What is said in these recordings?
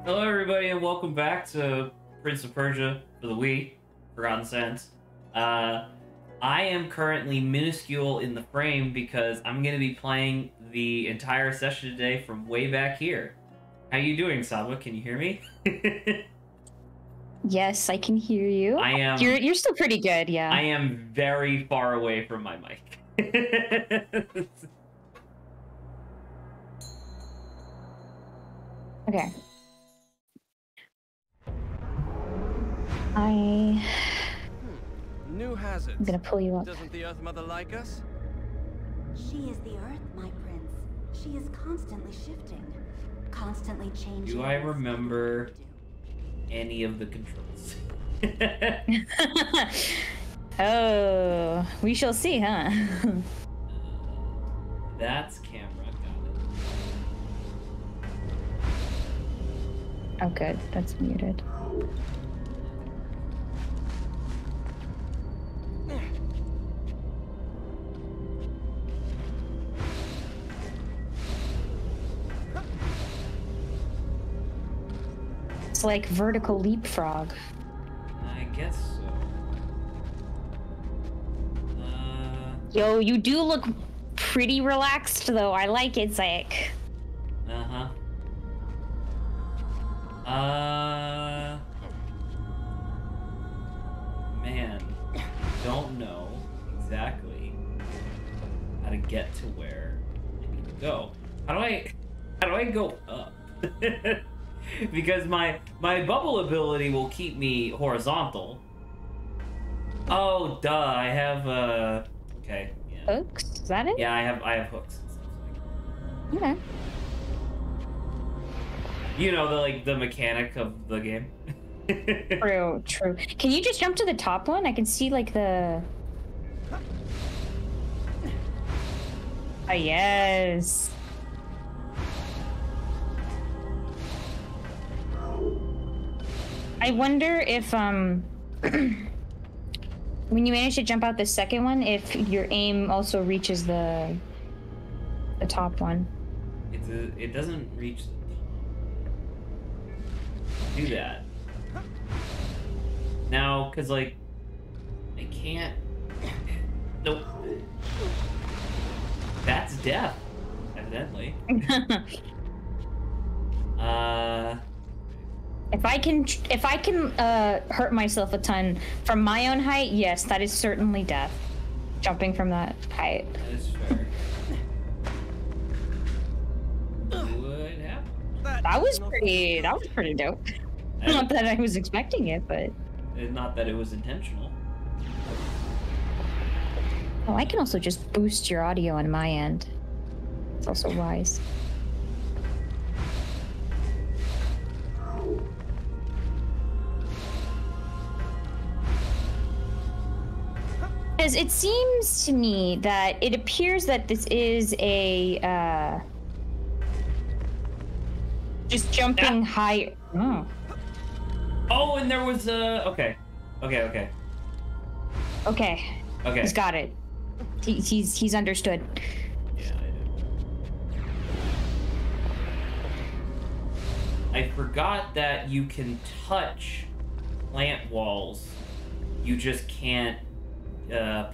Hello, everybody, and welcome back to Prince of Persia for the Wii, Forgotten Sands. I am currently minuscule in the frame because I'm going to be playing the entire session today from way back here. How you doing, Saba? Can you hear me? Yes, I can hear you. I am. You're still pretty good, yeah. I am very far away from my mic. Okay. I'm New hazards. gonna pull you up. Doesn't the Earth Mother like us? She is the Earth, my prince. She is constantly shifting, constantly changing. Do I remember any of the controls? Oh, we shall see, huh? That's camera. Got it. Oh, good. That's muted. It's like vertical leapfrog. I guess so. Yo, you do look pretty relaxed, though. I like it, Zach. Man, don't know exactly how to get to where I need to go. How do I go up? Because my bubble ability will keep me horizontal. Oh, duh! I have okay. Yeah. Hooks? Is that it? Yeah, I have hooks and stuff like. Okay. You know, the mechanic of the game. True, true. Can you just jump to the top one? I can see like the... Oh, yes. I wonder if, when you manage to jump out the second one, if your aim also reaches the top one. It doesn't reach the top. Do that. Now, because, like, I can't... Nope. That's death, evidently. If I can hurt myself a ton from my own height, yes, that is certainly death. Jumping from that height. That is fair. What happened? That was pretty dope. Not that I was expecting it, but... Not that it was intentional. Oh, I can also just boost your audio on my end. It's also wise. Because it seems to me that it appears that this is a, just jumping high. Oh. Oh, and there was a... Okay. Okay. He's got it. He's understood. Yeah, I did. I forgot that you can touch plant walls. You just can't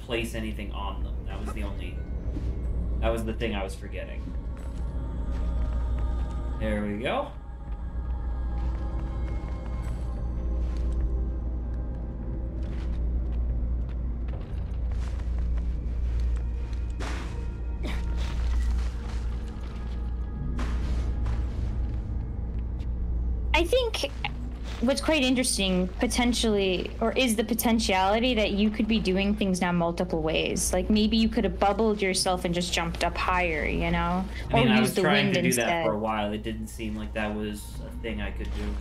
place anything on them. That was the thing I was forgetting. There we go. I think what's quite interesting, potentially, or is the potentiality that you could be doing things now multiple ways. Like maybe you could have bubbled yourself and just jumped up higher, you know? I mean, or I use was the trying wind to do instead. that for a while. It didn't seem like that was a thing I could do.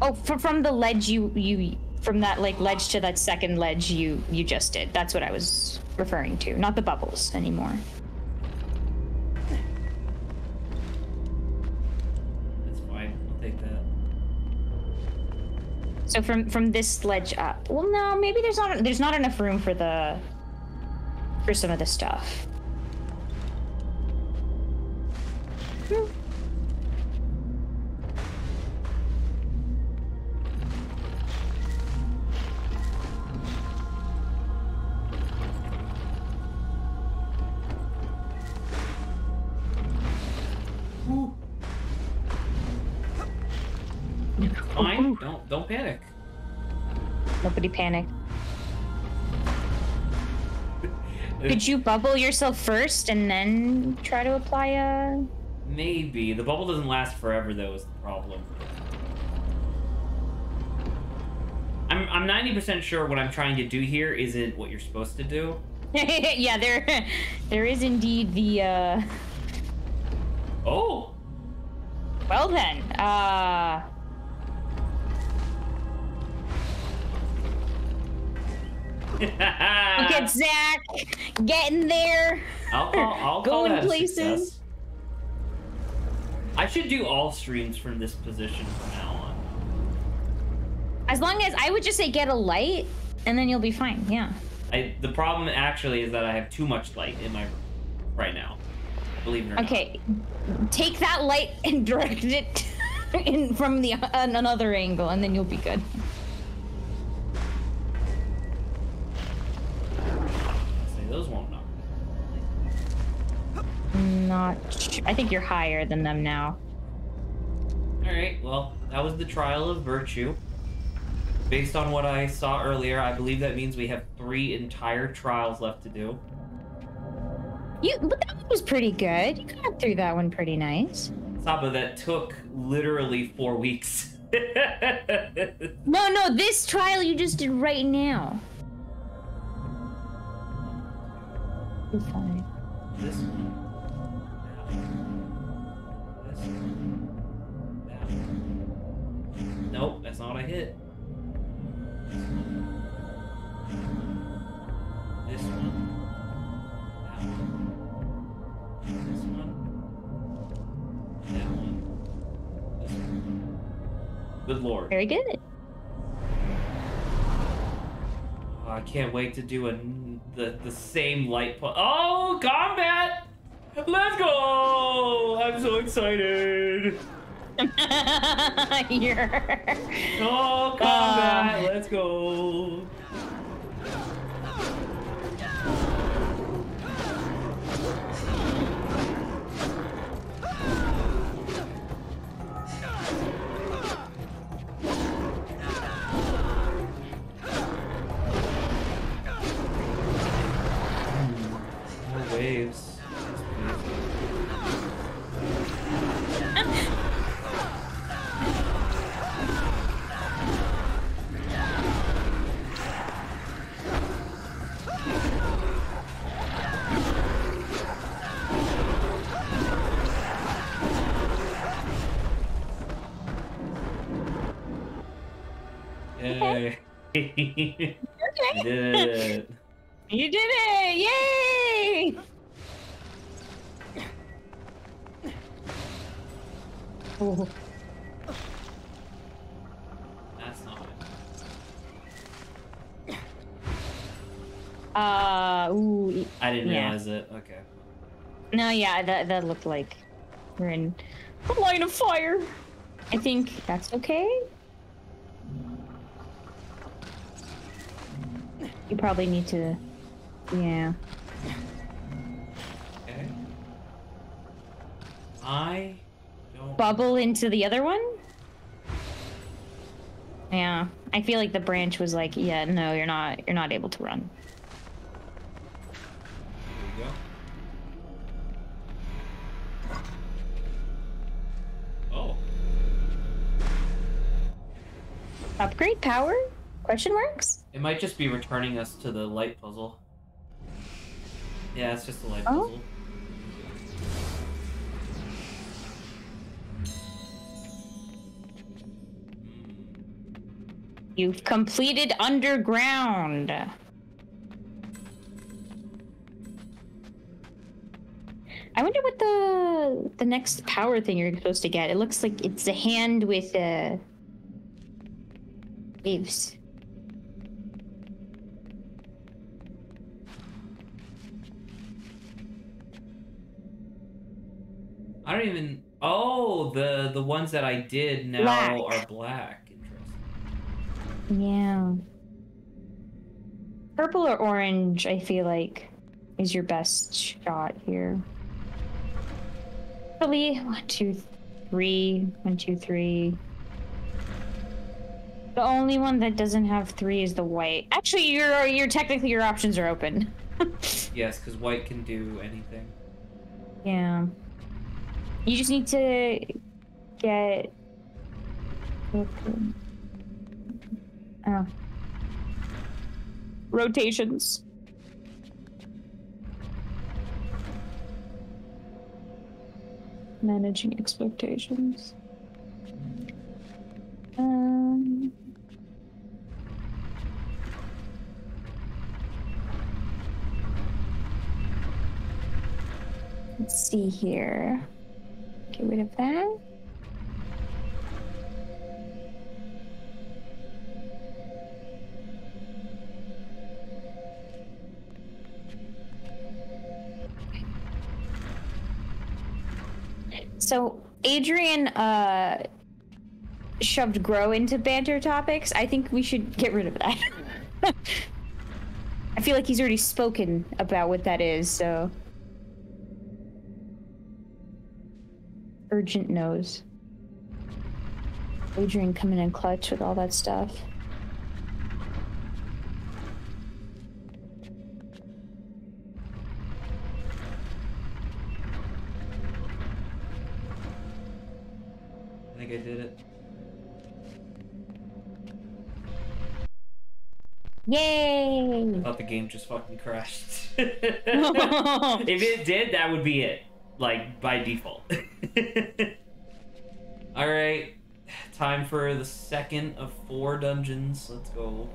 Oh, from the ledge you from that like ledge to that second ledge you just did. That's what I was referring to, not the bubbles anymore. That's fine. I'll take that. So from this ledge up. Well, no, maybe there's not enough room for some of the stuff. Ooh. Fine. Don't panic. Nobody panic. Could you bubble yourself first and then try to apply a... Maybe. The bubble doesn't last forever, though, is the problem. I'm 90% sure what I'm trying to do here isn't what you're supposed to do. Yeah, there is indeed the, Oh! Well then, Look at Zach getting there. I'll call Going that a places. success. I should do all streams from this position from now on. As long as I would just say get a light, and then you'll be fine. Yeah. The problem actually is that I have too much light in my room right now. Believe it or not. Okay, take that light and direct it in from the another angle, and then you'll be good. Say those won't knock. I think you're higher than them now. All right. Well, that was the trial of virtue. Based on what I saw earlier, I believe that means we have 3 entire trials left to do. But that one was pretty good. You got through that one pretty nice. Saba, that took literally 4 weeks. No, this trial you just did right now. You're fine. This one. This one. That one. Nope, that's not what I hit. This one. That one. This one. That one. This one. Good lord. Very good. Oh, I can't wait to do the same light Oh, combat! Let's go! I'm so excited! Oh, combat! Let's go! More waves. Yay. Okay. You did it. You did it! Yay! Oh. That's not it. Ooh. I didn't Yeah. realize it. Okay. No, yeah, that looked like we're in a line of fire. I think that's okay. You probably need to, yeah. Okay. I don't. Bubble into the other one? Yeah, I feel like the branch was like, yeah, no, you're not able to run. There you go. Oh. Upgrade power? Question marks? It might just be returning us to the light puzzle. Yeah, it's just a light Oh. puzzle. You've completed underground. I wonder what the next power thing you're supposed to get. It looks like it's a hand with waves. I don't even. Oh, the ones that I did now Black. are black. Interesting. Yeah. Purple or orange, I feel like, is your best shot here. Really? 1, 2, 3. 1, 2, 3. The only one that doesn't have 3 is the white. Actually, you're technically your options are open. Yes, because white can do anything. Yeah. You just need to get. Oh. Rotations. Managing expectations. Let's see here. Get rid of that. So Adrian shoved Grow into banter topics. I think we should get rid of that. I feel like he's already spoken about what that is, so. Urgent knows. Adrian coming in clutch with all that stuff. I think I did it. Yay! I thought the game just fucking crashed. If it did, that would be it. Like, by default. Alright. Time for the second of 4 dungeons. Let's go.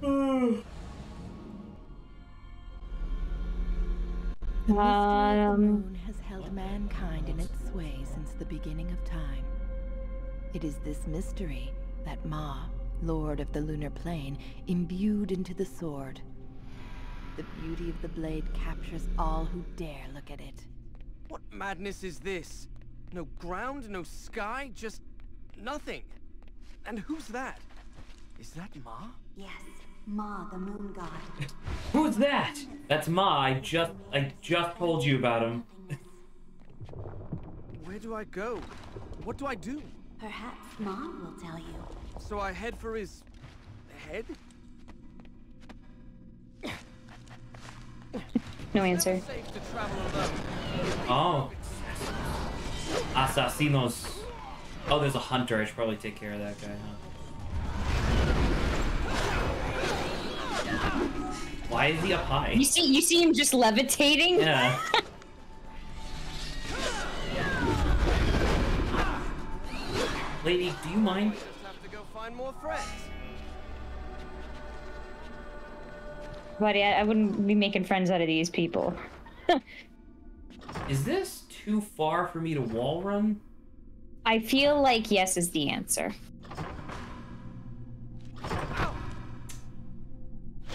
The mystery of the moon has held mankind in its sway since the beginning of time. It is this mystery that Ma, Lord of the Lunar Plane, imbued into the sword. The beauty of the blade captures all who dare look at it. What madness is this? No ground, no sky, just nothing. And who's that? Is that Ma? Yes, Ma, the moon god. Who's that? That's Ma. I just told you about him. Where do I go? What do I do? Perhaps Ma will tell you. So I head for his head? No answer. Never safe to travel alone. Oh. Assassinos. Oh, there's a hunter. I should probably take care of that guy, huh? Why is he up high? You see him just levitating? Yeah. Lady, do you mind? Just have to go find more friends. Buddy, I wouldn't be making friends out of these people. Is this too far for me to wall run? I feel like yes is the answer.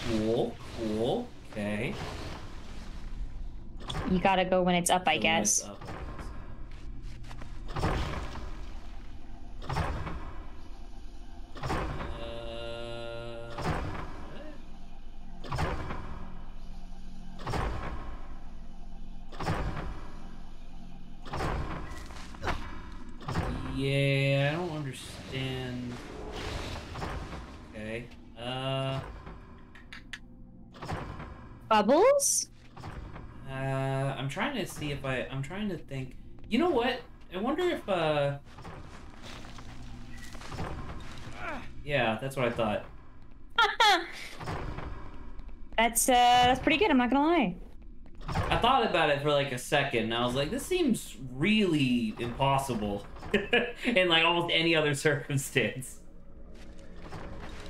Cool, cool, okay. You gotta go when it's up, I So guess. when it's up, yeah, I don't understand. Okay. Bubbles? I'm trying to see if I'm trying to think. You know what? I wonder if, yeah, that's what I thought. That's pretty good, I'm not gonna lie. I thought about it for like a second, and I was like, this seems really impossible in like almost any other circumstance.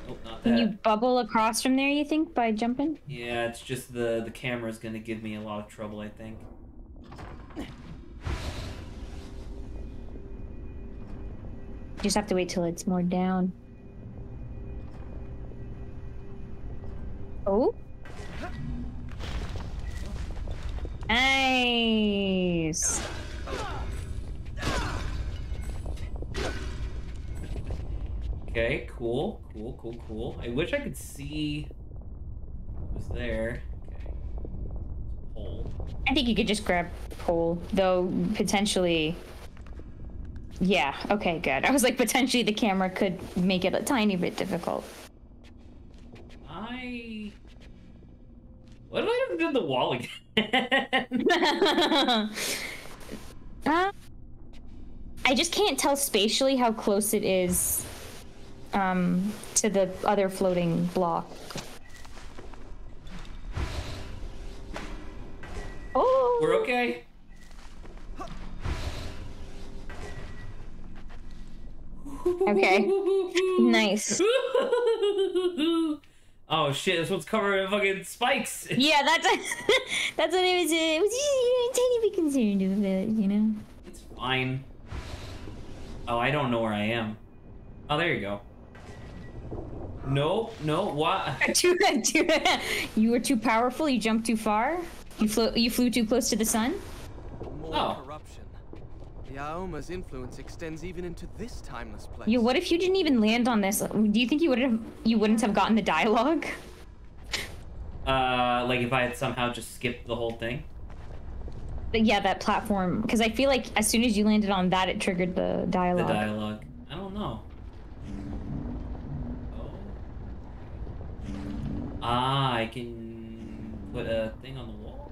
Oh, not Can that. you bubble across from there, you think, by jumping? Yeah, it's just the camera's gonna give me a lot of trouble, I think. You just have to wait till it's more down. Oh? Nice! Okay, cool, cool, cool, cool. I wish I could see what was there. Okay. Pole. I think you could just grab pole, though potentially. Yeah, okay, good. I was like, potentially the camera could make it a tiny bit difficult. What did I do to the wall again? I just can't tell spatially how close it is to the other floating block. Oh! We're okay. Okay. Nice. Oh shit, this one's covered in fucking spikes. Yeah, that's what it was a tiny bit concerned about, you know? It's fine. Oh, I don't know where I am. Oh, there you go. No, what? You were too powerful, you jumped too far? You flew too close to the sun? More corruption. The Aoma's influence extends even into this timeless place. Yo, what if you didn't even land on this? Do you think you wouldn't have gotten the dialogue? Like if I had somehow just skipped the whole thing? But yeah, that platform. Because I feel like as soon as you landed on that, it triggered the dialogue. The dialogue. I don't know. Oh. Ah, I can put a thing on the wall.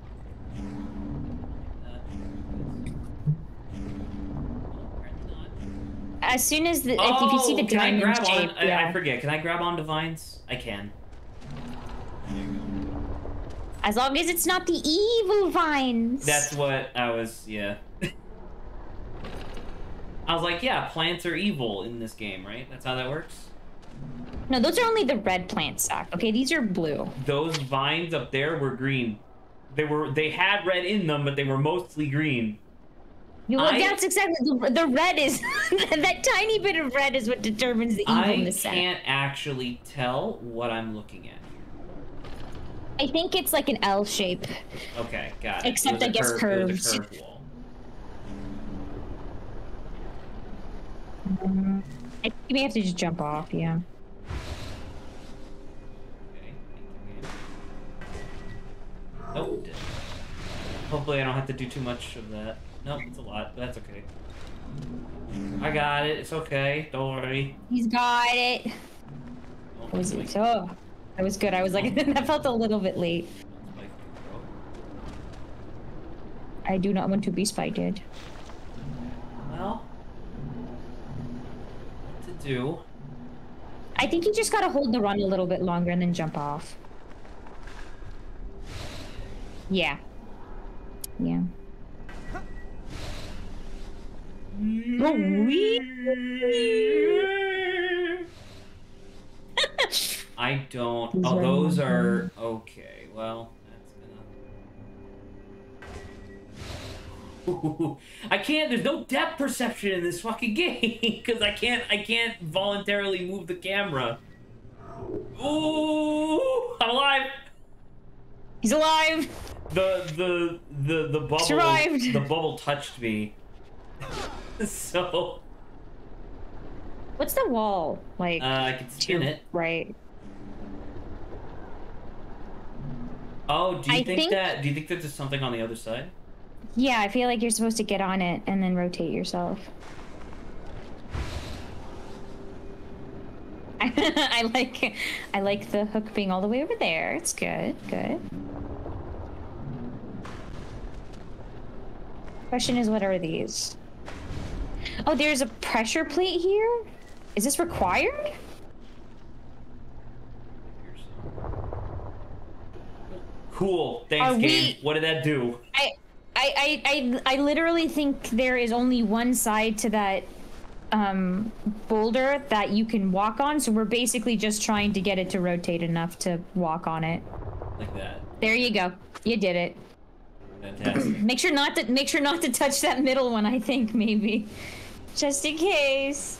As soon as if you see the diamond shape, I forget. Can I grab onto vines? I can. There you go. As long as it's not the evil vines. That's what I was. Yeah. I was like, yeah, plants are evil in this game, right? That's how that works. No, those are only the red plants, Zach. Okay, these are blue. Those vines up there were green. They had red in them, but they were mostly green. Well, that's exactly the red is that tiny bit of red is what determines the evilness. I can't actually tell what I'm looking at. I think it's like an L shape. Okay, got it. Except I guess curved. It was a curved wall. I think you may have to just jump off. Yeah. Okay. Nope. Hopefully, I don't have to do too much of that. Nope, it's a lot, but that's okay. I got it. It's okay. Don't worry. He's got it. Oh, Was it? Oh, that was good. I was like, that felt a little bit late. I do not want to be spiked. Well, what to do? I think you just gotta hold the run a little bit longer and then jump off. Yeah. Yeah. I don't. Oh, those are okay. Well, that's gonna. I can't. There's no depth perception in this fucking game because I can't voluntarily move the camera. Ooh, I'm alive. He's alive. The bubble. Survived. The bubble touched me. So. What's the wall like? I can spin it. Right. Oh, do you think think that there's something on the other side? Yeah, I feel like you're supposed to get on it and then rotate yourself. I like the hook being all the way over there. It's good. Good. Question is, what are these? Oh, there's a pressure plate here? Is this required? Cool. Thanks, game. What did that do? I literally think there is only one side to that boulder that you can walk on, so we're basically just trying to get it to rotate enough to walk on it. Like that. There you go. You did it. Fantastic. Make sure not to touch that middle one, I think, maybe. Just in case.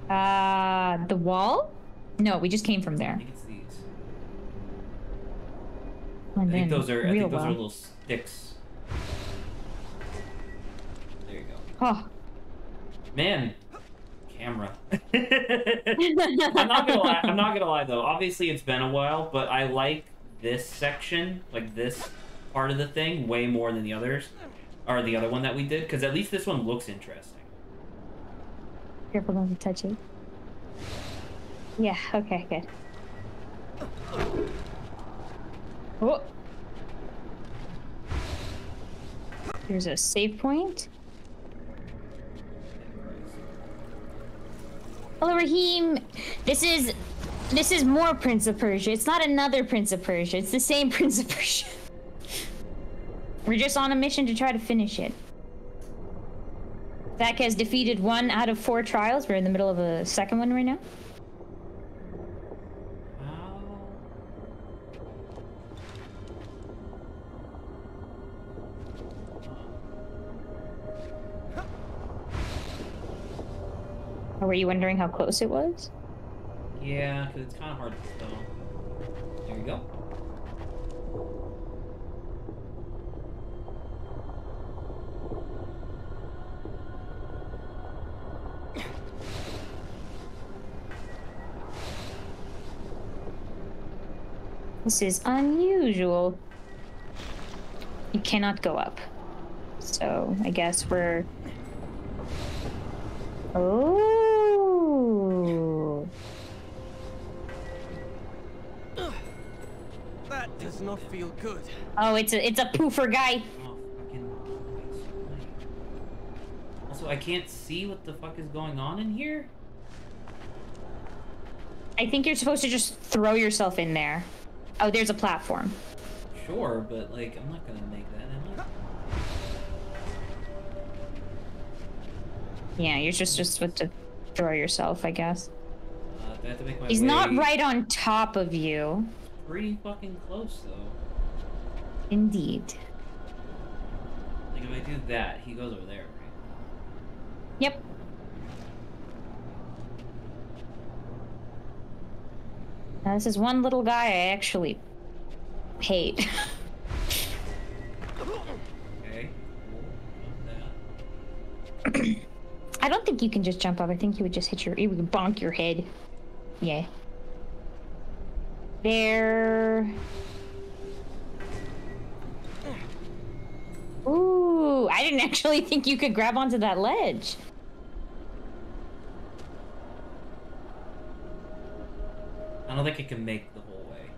The wall? No, we just came from there. I think it's these. I think those are little sticks. There you go. Oh. Man, camera. I'm not gonna lie. I'm not gonna lie though. Obviously, it's been a while, but I like this section, like this part of the thing, way more than the others, or the other one that we did, because at least this one looks interesting. Careful not to touch it. Yeah. Okay. Good. Oh. There's a save point. Hello, Raheem. This is more Prince of Persia. It's not another Prince of Persia. It's the same Prince of Persia. We're just on a mission to try to finish it. Zach has defeated 1 out of 4 trials. We're in the middle of a second one right now. Or were you wondering how close it was? Yeah, because it's kind of hard to tell. There you go. This is unusual. You cannot go up. So I guess we're... Oh. That does not feel good. Oh, it's a poofer guy. Oh, fucking... Also, I can't see what the fuck is going on in here. I think you're supposed to just throw yourself in there. Oh, there's a platform. Sure, but like, I'm not gonna make that, am I? Yeah, you're just supposed to throw yourself, I guess. I have to make my He's way not right on top of you. pretty fucking close, though. Indeed. Like, if I do that, he goes over there, right? Yep. Now, this is one little guy I actually hate. Okay, cool. Love that. I don't think you can just jump up. I think you would just you would bonk your head. Yeah. There. Ooh, I didn't actually think you could grab onto that ledge. I don't think I can make the whole way.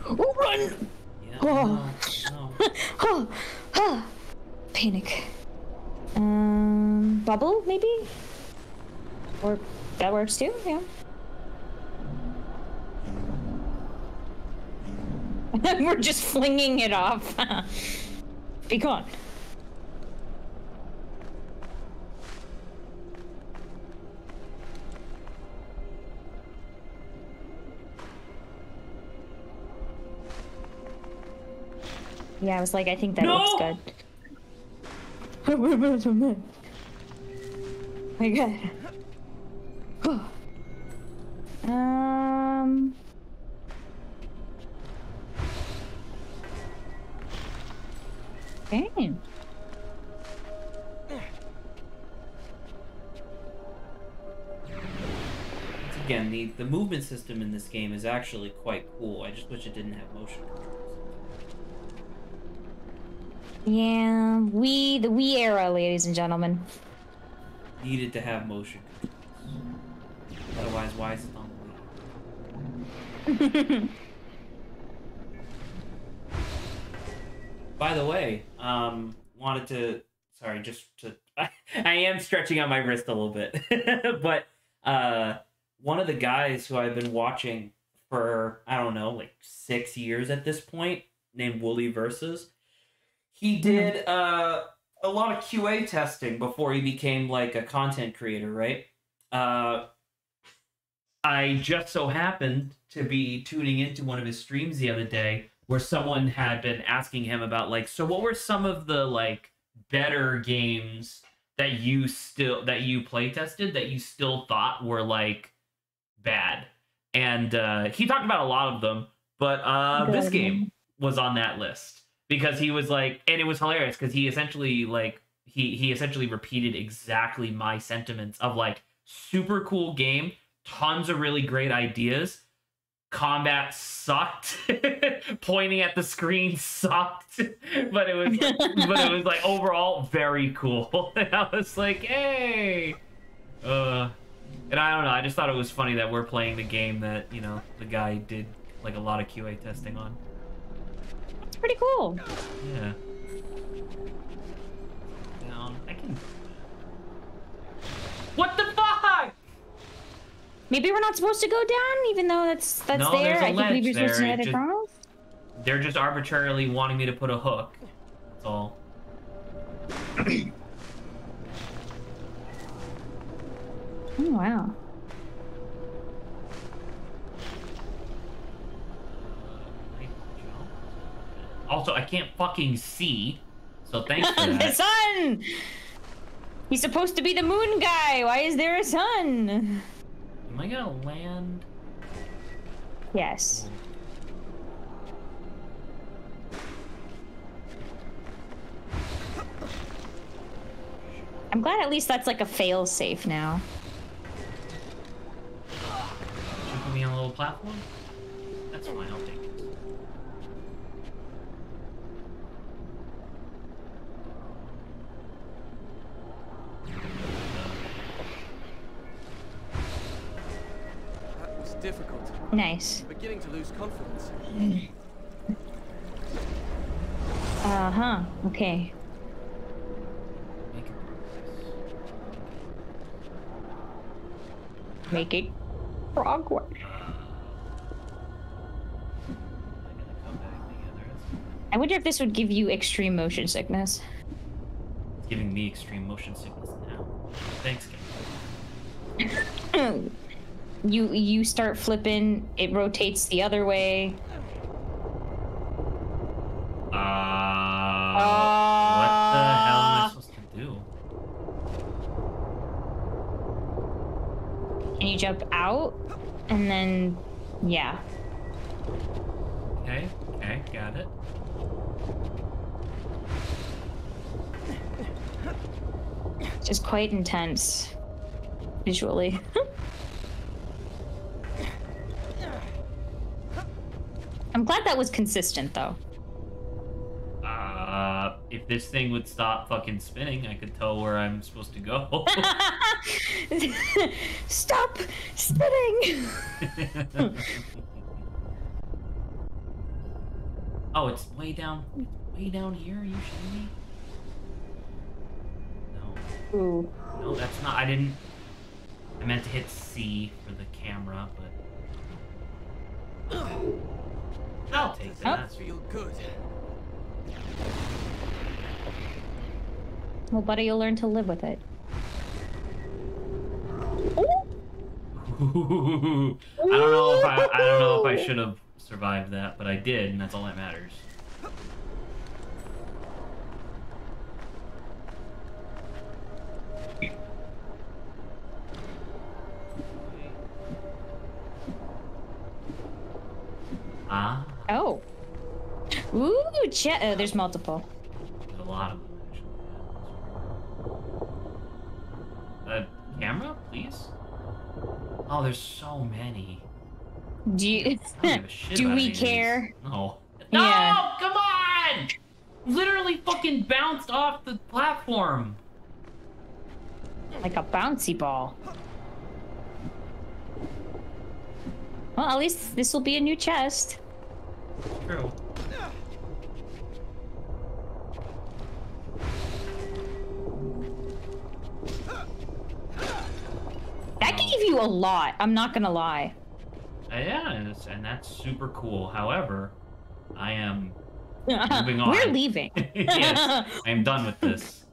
Oh, run! Yeah, Oh. no. Oh, oh. Panic. Bubble, maybe? Or that works too, yeah. We're just flinging it off. Be gone. Yeah, I was like, I think that looks good. My God. Okay. Once again, the movement system in this game is actually quite cool. I just wish it didn't have motion controls. Yeah, the Wii era, ladies and gentlemen. Needed to have motion controls. Otherwise, why is it on the Wii? By the way, wanted to... Sorry, just to... I am stretching out my wrist a little bit. But one of the guys who I've been watching for, I don't know, like 6 years at this point, named Wooly Versus, he did a lot of QA testing before he became like a content creator, right? I just so happened to be tuning into one of his streams the other day where someone had been asking him about like, so what were some of the like better games that you play tested that you still thought were like bad? And he talked about a lot of them, but this game was on that list. Because he was like, and it was hilarious because he essentially like, he essentially repeated exactly my sentiments of like super cool game, tons of really great ideas. Combat sucked. Pointing at the screen sucked, but it was like overall very cool. And I was like, hey, and I don't know. I just thought it was funny that we're playing the game that the guy did like a lot of QA testing on. It's pretty cool. Yeah. Down. I can. What the fuck? Maybe we're not supposed to go down, even though that's No, there. there's a I think maybe you're supposed to ledge head there. across. They're just arbitrarily wanting me to put a hook. That's all. Oh wow. Also, I can't fucking see, so thanks for The that. sun! He's supposed to be the moon guy. Why is there a sun? Am I gonna land? Yes. I'm glad at least that's like a fail safe now. Should you put me on a little platform? That's fine, I'll take it. That was difficult. Nice. Beginning to lose confidence. Uh-huh. Okay. Make it progress. I wonder if this would give you extreme motion sickness. It's giving me extreme motion sickness now. Thanks, guys. You start flipping, it rotates the other way. What the hell am I supposed to do? And you jump out, and then, yeah. Okay, got it. It's just quite intense, visually. I'm glad that was consistent, though. If this thing would stop fucking spinning, I could tell where I'm supposed to go. Stop spinning! Oh, it's way down here. Are you shitting me? No. Ooh. No, that's not. I meant to hit C for the camera, but I'll take that. That's feel good. Well, buddy, you'll learn to live with it. I don't know if I should have survived that, but I did, and that's all that matters. Ah. Oh. Ooh, there's multiple. There's a lot of them, actually. Camera, please? Oh, there's so many. Do you, I don't give a shit do about we any of these. care? No. Yeah. No! Come on! Literally fucking bounced off the platform. Like a bouncy ball. Well, at least this will be a new chest. True. That gave you a lot. I'm not gonna lie. Yeah, and that's super cool. However, I am moving on. We're leaving. Yes, I am done with this.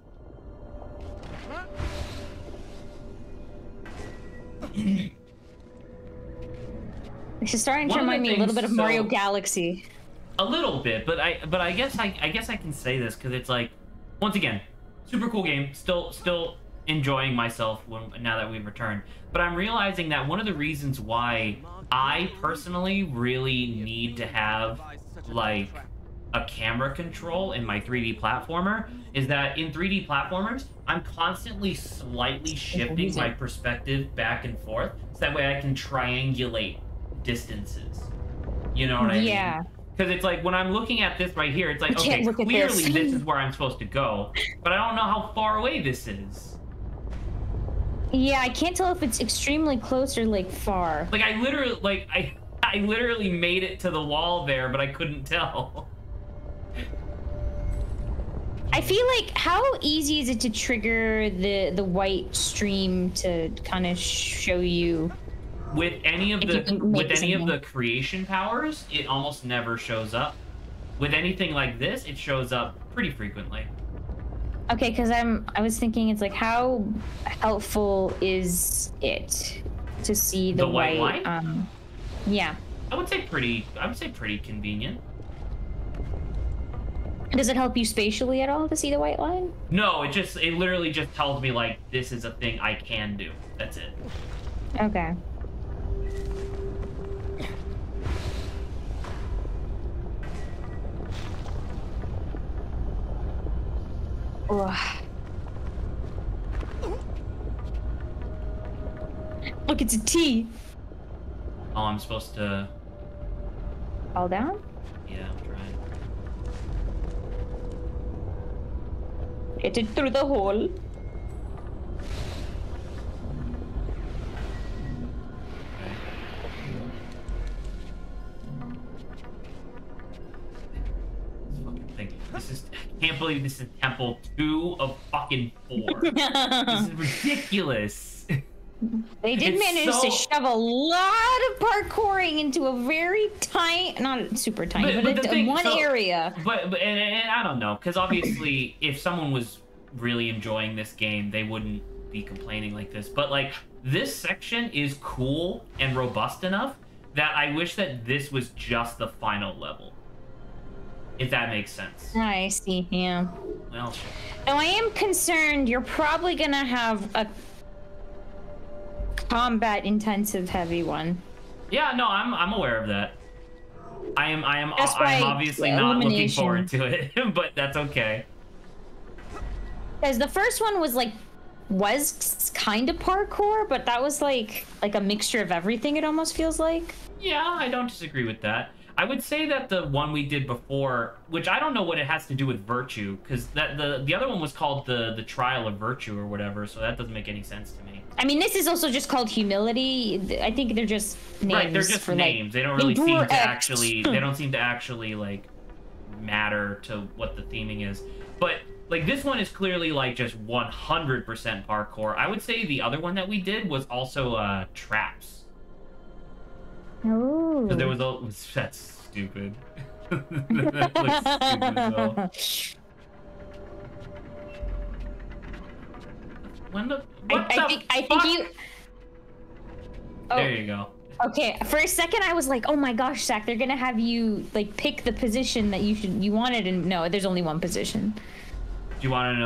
This is starting to One of the remind me a little things- bit of Mario so- Galaxy. A little bit, but I guess I can say this because it's like, once again, super cool game. Still enjoying myself now that we've returned. But I'm realizing that one of the reasons why I personally really need to have like a camera control in my 3D platformer is that in 3D platformers, I'm constantly slightly shifting my perspective back and forth, so that way I can triangulate distances. You know what I mean? Yeah. Because it's like, when I'm looking at this right here, it's like, okay, look at clearly this. this is where I'm supposed to go, but I don't know how far away this is. Yeah, I can't tell if it's extremely close or like far. Like, I literally made it to the wall there, but I couldn't tell. I feel like, how easy is it to trigger the white stream to kind of show you? With any of If you can make the creation powers, it almost never shows up. With anything like this, it shows up pretty frequently. Okay, because I was thinking, it's like, how helpful is it to see the white line? Yeah. I would say pretty convenient. Does it help you spatially at all to see the white line? No, it literally just tells me, like, this is a thing I can do. That's it. Okay. Ugh. Look, it's a T. Oh, I'm supposed to... Fall down? Yeah, I'm trying. Hit it through the hole. I can't believe this is Temple 2 of fucking 4. This is ridiculous. They did manage to shove a lot of parkouring into a very tiny, not super tiny, but one area. But I don't know, because obviously, if someone was really enjoying this game, they wouldn't be complaining like this. But like, this section is cool and robust enough that I wish that this was just the final level. If that makes sense. I see, yeah. Well, sure. Now, I am concerned you're probably gonna have a combat-intensive heavy one. Yeah, no, I'm aware of that. I'm by obviously not looking forward to it, but that's okay. Because the first one was kind of parkour, but that was like a mixture of everything, it almost feels like. Yeah, I don't disagree with that. I would say that the one we did before, which I don't know what it has to do with virtue, because the other one was called the Trial of Virtue or whatever, so that doesn't make any sense to me. I mean, this is also just called humility. I think they're just names. Right, they're just names. They don't really seem to actually. They don't seem to actually like matter to what the theming is. But like, this one is clearly like just 100% parkour. I would say the other one that we did was also traps. Oh. Because there was that's stupid. That looks stupid as well. I think you. Oh. There you go. Okay, for a second I was like, "Oh my gosh, Zach, they're gonna have you like pick the position that you wanted," and no, there's only one position. Do you want to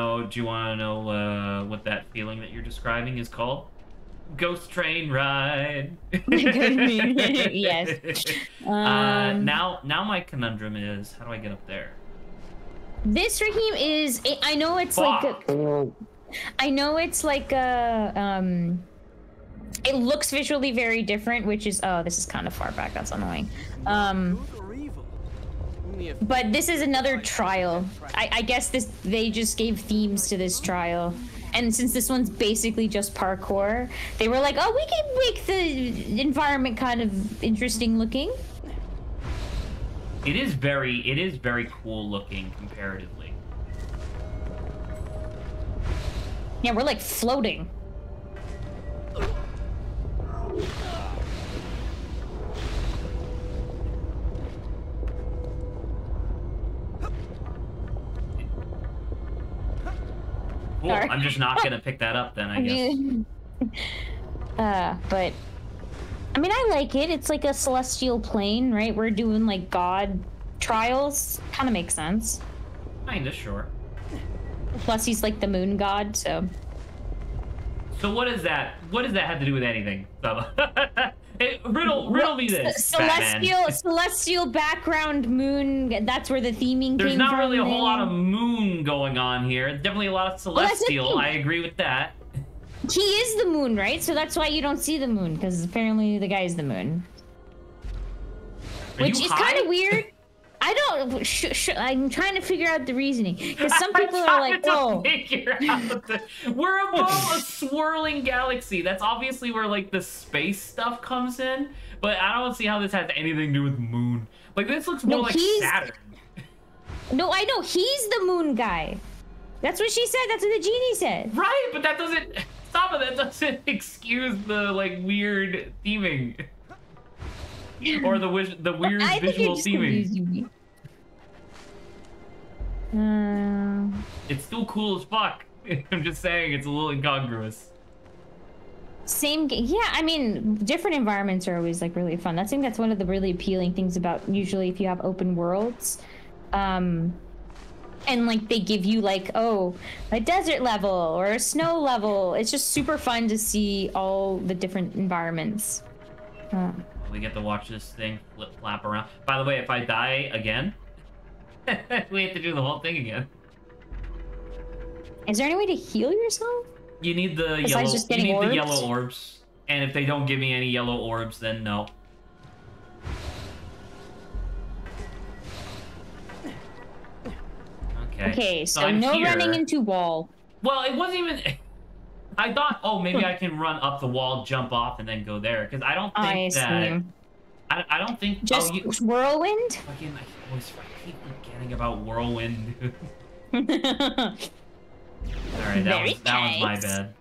know what that feeling that you're describing is called? Ghost train ride. Yes. Now my conundrum is, how do I get up there? This Raheem is. I know it's like a. It looks visually very different, which is, oh, this is kind of far back. That's annoying. But this is another trial. I guess they just gave themes to this trial. And since this one's basically just parkour, they were like, oh, we can make the environment kind of interesting looking. It is very cool looking comparatively. Yeah, we're like floating. Cool. Sorry. I'm just not gonna pick that up then, I guess. But I mean, I like it. It's like a celestial plane, right? We're doing like god trials. Kind of makes sense. Kinda, sure. Plus, he's like the moon god, so. So what does that have to do with anything? Hey, riddle me this, Batman. Celestial background moon. That's where the theming There's came not from. really a whole lot of moon going on here. Definitely a lot of celestial. I agree with that. He is the moon, right? So that's why you don't see the moon, because apparently the guy is the moon. Which is kind of weird. I don't. I'm trying to figure out the reasoning, because some people are like, "Oh, we're above a swirling galaxy." That's obviously where like the space stuff comes in. But I don't see how this has anything to do with moon. Like this looks more like Saturn. No, I know he's the moon guy. That's what she said. That's what the genie said. Right, but that doesn't. Stop it. That doesn't excuse the like weird theming. Or the weird visual theming. It's still cool as fuck. I'm just saying it's a little incongruous. Yeah, I mean, different environments are always like really fun. I think that's one of the really appealing things about usually if you have open worlds. And like they give you like, oh, a desert level or a snow level. It's just super fun to see all the different environments. We get to watch this thing flap around. By the way, if I die again, we have to do the whole thing again. Is there any way to heal yourself? You need the yellow. You need the yellow orbs, and if they don't give me any yellow orbs, then no. Okay, so no running into wall. Well, it wasn't even. I thought, oh, maybe I can run up the wall, jump off, and then go there. Because I don't think that. I don't think. Just whirlwind? Fucking, I keep forgetting about whirlwind. Alright, that one's my bad.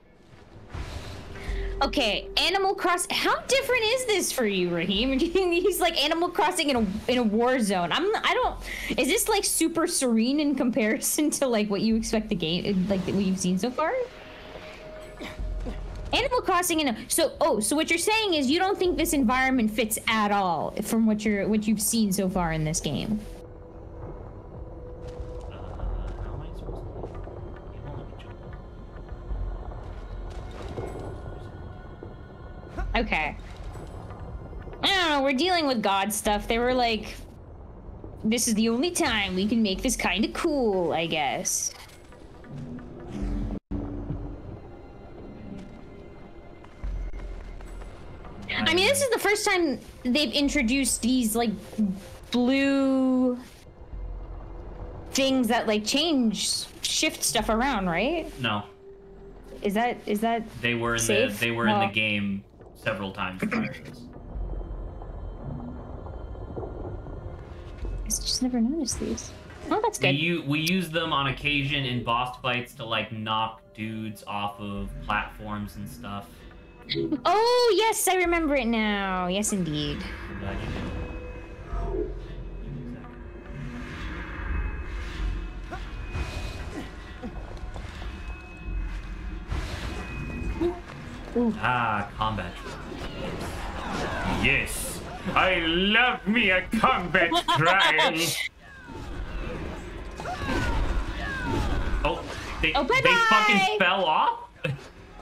Okay, Animal Crossing. How different is this for you, Raheem? He's like Animal Crossing in a war zone. I don't. Is this like super serene in comparison to like what you expect the game, like what you've seen so far? Animal Crossing so what you're saying is you don't think this environment fits at all from what you've seen so far in this game. How am I supposed to? Okay. I don't know, we're dealing with God stuff. They were like, this is the only time we can make this kind of cool, I guess. I mean, this is the first time they've introduced these, like, blue things that, like, shift stuff around, right? No. Is that They were in safe? in the game several times prior to this. I just never noticed these. Oh, that's good. We use them on occasion in boss fights to, like, knock dudes off of platforms and stuff. Oh, yes, I remember it now. Yes, indeed. I'm glad you did. Ah, combat. Yes, I love me a combat trial. Oh, they fucking fell off?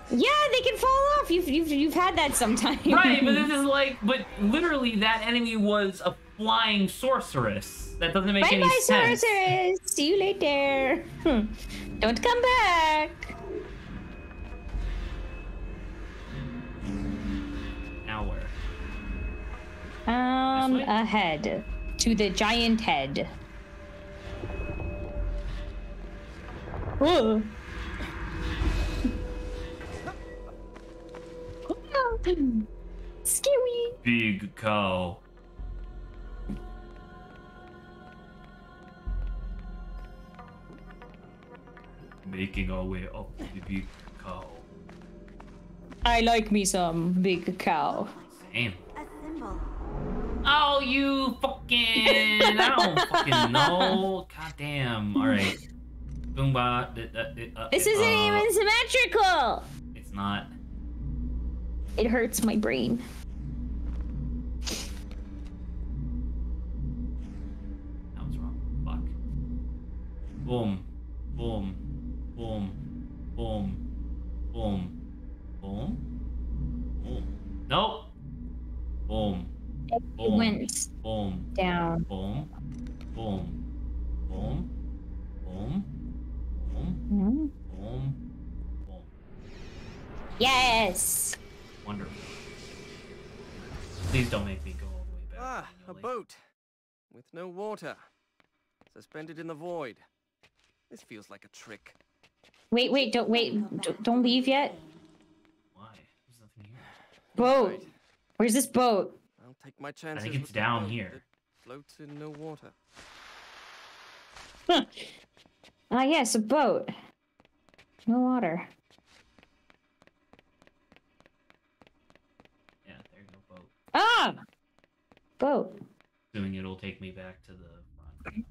Yeah, they can fall off. You've had that sometime. Right, but this is like, but literally that enemy was a flying sorceress. That doesn't make any sense. Bye, sorceress. See you later. Don't come back. Now where? Ahead to the giant head. Whoa. Scary. Big cow. Making our way up the big cow. I like me some big cow. Same. A symbol. Oh, you fucking! I don't fucking know. God damn. All right. Boomba. This isn't even symmetrical. It's not. It hurts my brain. That was wrong. Fuck. Boom. Boom. Boom. Boom. Boom. Boom. Boom. Nope. down. Boom. Boom. Boom. Boom. Boom. Mhm. Boom. Boom. Yes. Wonderful. Please don't make me go all the way back. Ah, a manually. boat. With no water. Suspended in the void. This feels like a trick. Wait, don't leave yet. Why? There's nothing here. Boat. Right. Where's this boat? I'll take my chances. think it's with the down boat here. that floats in no water. Ah, yes, a boat. No water. Yeah, there's no boat. Ah! Boat. Assuming it'll take me back to the front.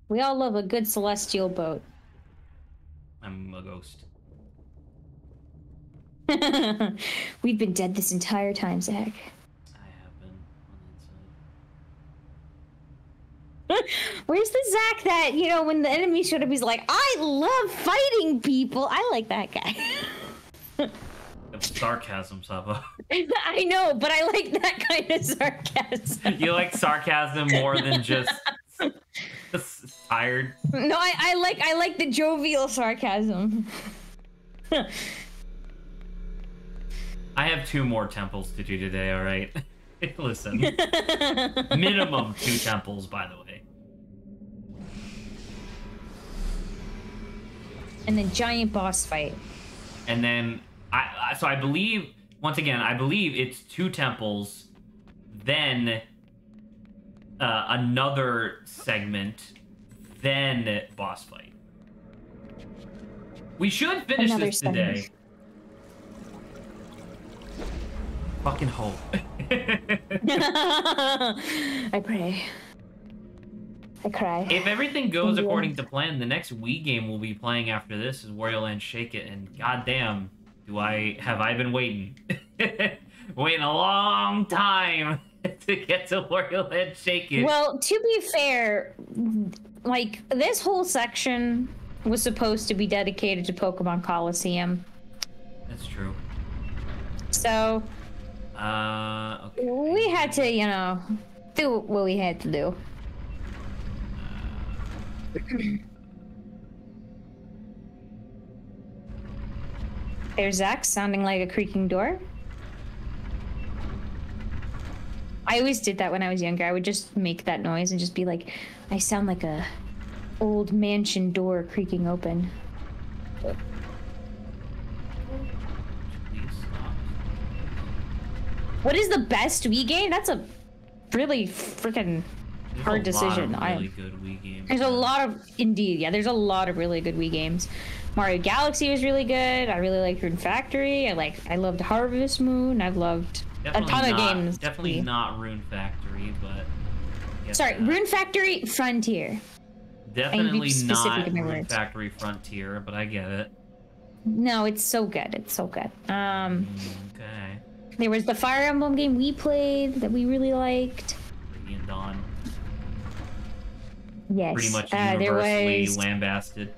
We all love a good celestial boat. I'm a ghost. We've been dead this entire time, Zach. I have been on Where's the Zach that, you know, when the enemy showed up, he's like, I love fighting people. I like that guy. the inside. Sarcasm, Saba. I know, but I like that kind of sarcasm. You like sarcasm more than just tired? No, I like the jovial sarcasm. I have 2 more temples to do today, alright? Listen. Minimum 2 temples, by the way. And then giant boss fight. And then, so I believe, once again, I believe it's 2 temples, then another segment, then boss fight. We should finish Another this today. segment. Fucking hope. I pray. I cry. If everything goes Yeah. according to plan, the next Wii game we'll be playing after this is Wario Land Shake It, and goddamn, have I been waiting? Waiting a long time to get to Wario Land Shake It. Well, to be fair, like, this whole section was supposed to be dedicated to Pokemon Coliseum. That's true. So, Okay. we had to, you know, do what we had to do. There's Zach sounding like a creaking door. I always did that when I was younger. I would just make that noise and just be like, I sound like a old mansion door creaking open. Please stop. What is the best Wii game? That's a really freaking There's hard a decision. lot of really good Wii games. There's a lot of, indeed, yeah, there's a lot of really good Wii games. Mario Galaxy was really good. I really liked Rune Factory. I loved Harvest Moon. I've loved a ton of games. Definitely not Rune Factory, but I get Sorry, that. Rune Factory Frontier. Definitely specific not in my Rune words. Factory Frontier, but I get it. No, it's so good. It's so good. Okay. There was the Fire Emblem game we played that we really liked. Radiant Dawn. Yes. Pretty much there universally was. lambasted.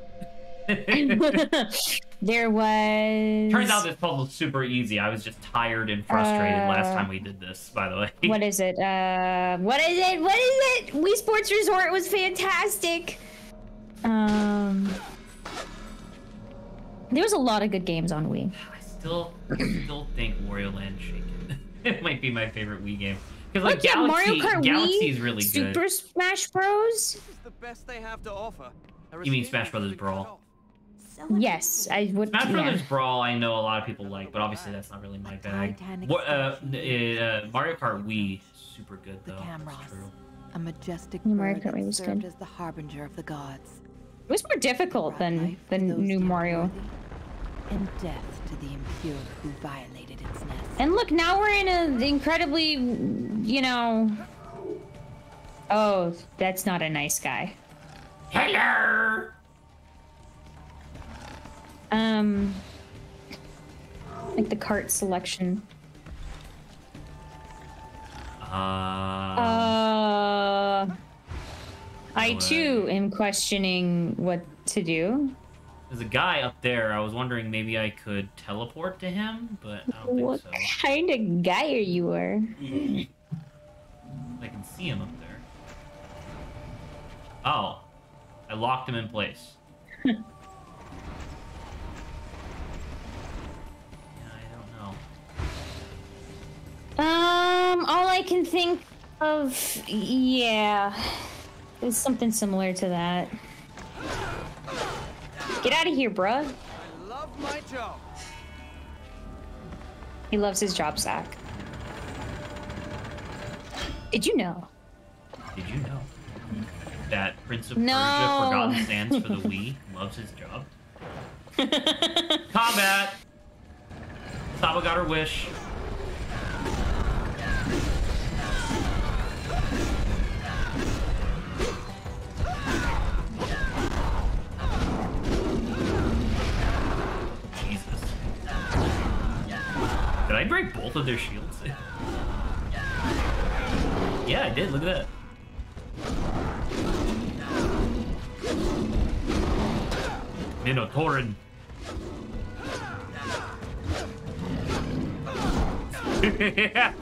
There was. Turns out this puzzle's super easy. I was just tired and frustrated last time we did this, by the way. What is it? What is it? What is it? Wii Sports Resort was fantastic. There was a lot of good games on Wii. I still think Wario Land Shake It might be my favorite Wii game. Because like Yeah, Galaxy, Mario Kart Galaxy Wii, is really Super good. Smash Bros. This is the best they have to offer. You mean Smash Brothers Brawl? So Yes, I would. Smash yeah. Brothers Brawl, I know a lot of people like, but obviously that's not really my bag. Titanic Mario Kart Wii, super good The though. Camros, That's true. a majestic Mario bird Kart Wii that was served good. as the harbinger of the gods. It was more difficult Brought than life the to those new deemed Mario. worthy, and death to the impure who violated its nest. And look, now we're in an incredibly, you know. Oh, that's not a nice guy. Hello. Like the cart selection. I too am questioning what to do. There's a guy up there. I was wondering maybe I could teleport to him, but I don't What think so. kind of guy are you? I can see him up there. Oh, I locked him in place. Yeah, I don't know. All I can think of, yeah, is something similar to that. Get out of here, bruh. I love my job. He loves his job, Zach. Did you know? Did you know that Prince of No. Persia Forgotten Sands for the Wii loves his job? Combat! Saba got her wish. Jesus. Did I break both of their shields? Yeah, I did. Look at that. Minotaurin. Yeah,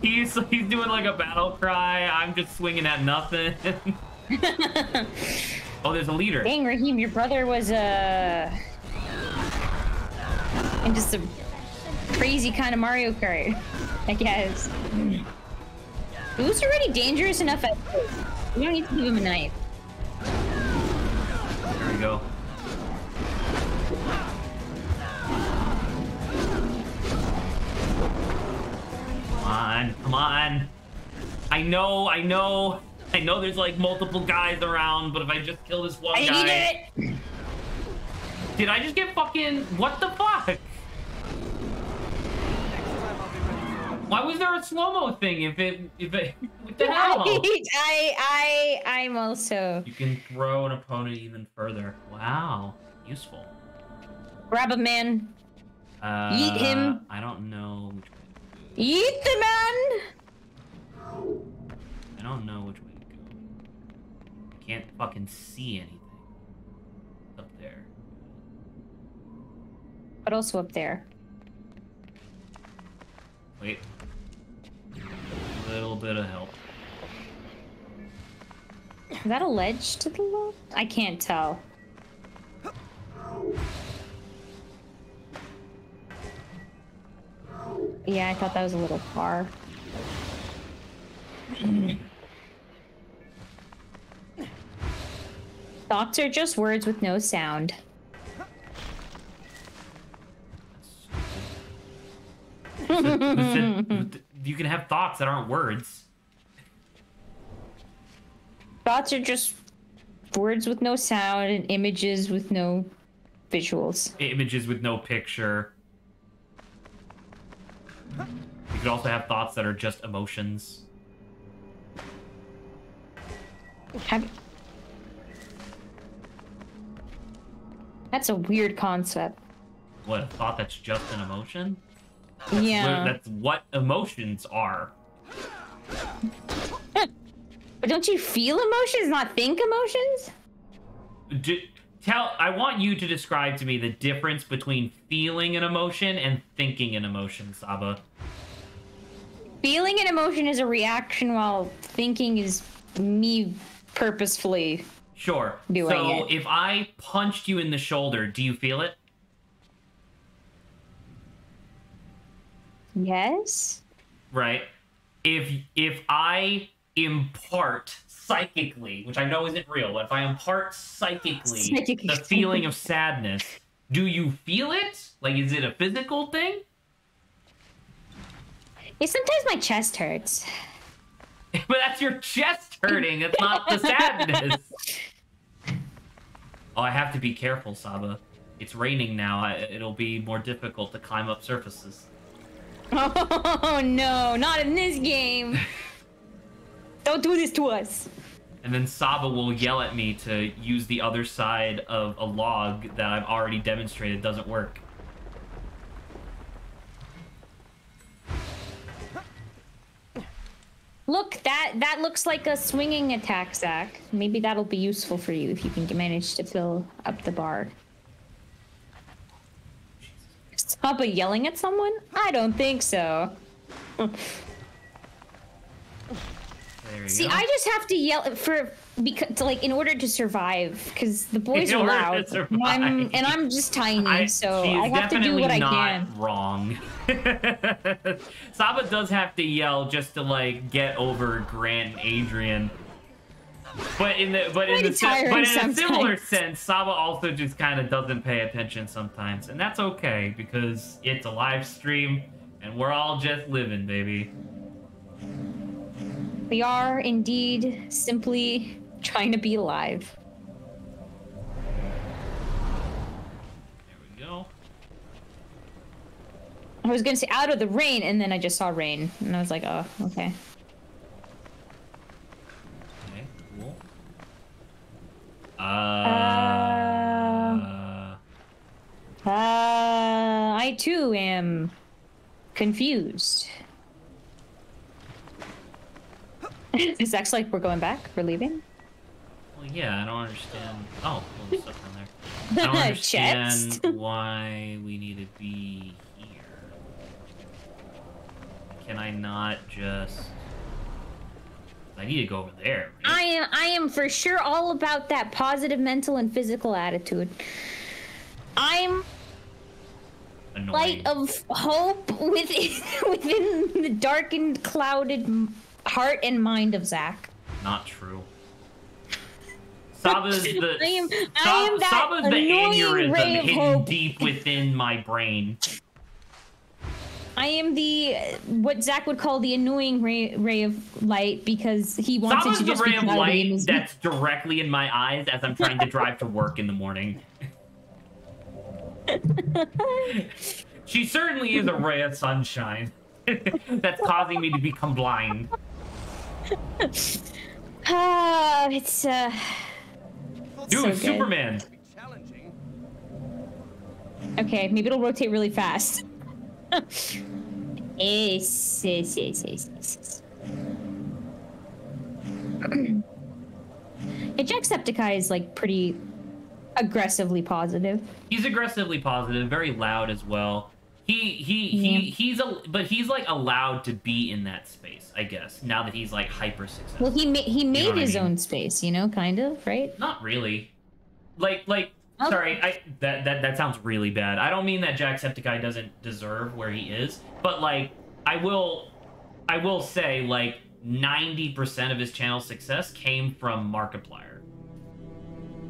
he's doing like a battle cry. I'm just swinging at nothing. Oh, there's a leader. Dang, Raheem, your brother was in just a crazy kind of Mario Kart, I guess. He was already dangerous enough at first. You don't need to give him a knife. There we go. Come on, come on. I know there's like multiple guys around, but if I just kill this one I guy... need it! Did I just get fucking... What the fuck? Why was there a slow-mo thing if it... What the hell? I'm also... You can throw an opponent even further. Wow. Useful. Grab a man. Yeet him. I don't know which way to go. Yeet the man! I don't know which way to go. I can't fucking see anything. Up there. But also up there. Wait. A little bit of help. Is that a ledge to the left? I can't tell. Yeah, I thought that was a little far. Thoughts are just words with no sound. You can have thoughts that aren't words. Thoughts are just words with no sound and images with no visuals. Images with no picture. You could also have thoughts that are just emotions. That's a weird concept. What, a thought that's just an emotion? Yeah. That's what emotions are. But don't you feel emotions, not think emotions? I want you to describe to me the difference between feeling an emotion and thinking an emotion, Saba. Feeling an emotion is a reaction, while thinking is me purposefully. Sure. Doing so it. if I punched you in the shoulder, do you feel it? Yes. Right. If I impart psychically, which I know isn't real, but if I impart psychically the feeling of sadness, do you feel it? Like, is it a physical thing? Yeah, sometimes my chest hurts. But that's your chest hurting. It's not the sadness. Oh, I have to be careful, Saba. It's raining now. It'll be more difficult to climb up surfaces. Oh no, not in this game. Don't do this to us. And then Saba will yell at me to use the other side of a log that I've already demonstrated doesn't work. Look, that looks like a swinging attack, Zach. Maybe that'll be useful for you if you can manage to fill up the bar. Saba yelling at someone? I don't think so. There you See, go. I just have to yell because like in order to survive, because the boys In are order to loud, survive. and I'm just tiny, so she's I have to do what I can. not wrong. Saba does have to yell just to like get over Grant and Adrian. But in a similar sense, Saba also just kind of doesn't pay attention sometimes, and that's okay because it's a live stream and we're all just living, baby. We are indeed simply trying to be alive. There we go. I was gonna say out of the rain, and then I just saw rain, and I was like, oh, okay. Okay, cool. I too am confused. Is Zach's like, we're going back? We're leaving? Well, yeah, I don't understand. Oh, there's stuff down there. I don't understand why we need to be here. Can I not just... I need to go over there. Right? I am for sure all about that positive mental and physical attitude. I'm Annoying. light of hope within the darkened, clouded heart and mind of Zach. Not true. Saba's the I am that Saba's the annoying ray aneurysm of hidden hope. deep within my brain. I am the what Zach would call the annoying ray of light because he wants Saba's it to just the be ray of cloudy in light his that's directly in my eyes as I'm trying to drive to work in the morning. She certainly is a ray of sunshine that's causing me to become blind. it's Dude, so good. Superman. Challenging. Okay, maybe it'll rotate really fast. Yes. Jacksepticeye is like pretty aggressively positive. He's aggressively positive, very loud as well. He's like allowed to be in that space, I guess. Now that he's like hyper successful. Well, he made what I his mean? own space, you know, kind of, right? Not really. Like Oh. sorry, that sounds really bad. I don't mean that Jacksepticeye doesn't deserve where he is, but like I will say like 90% of his channel success came from Markiplier.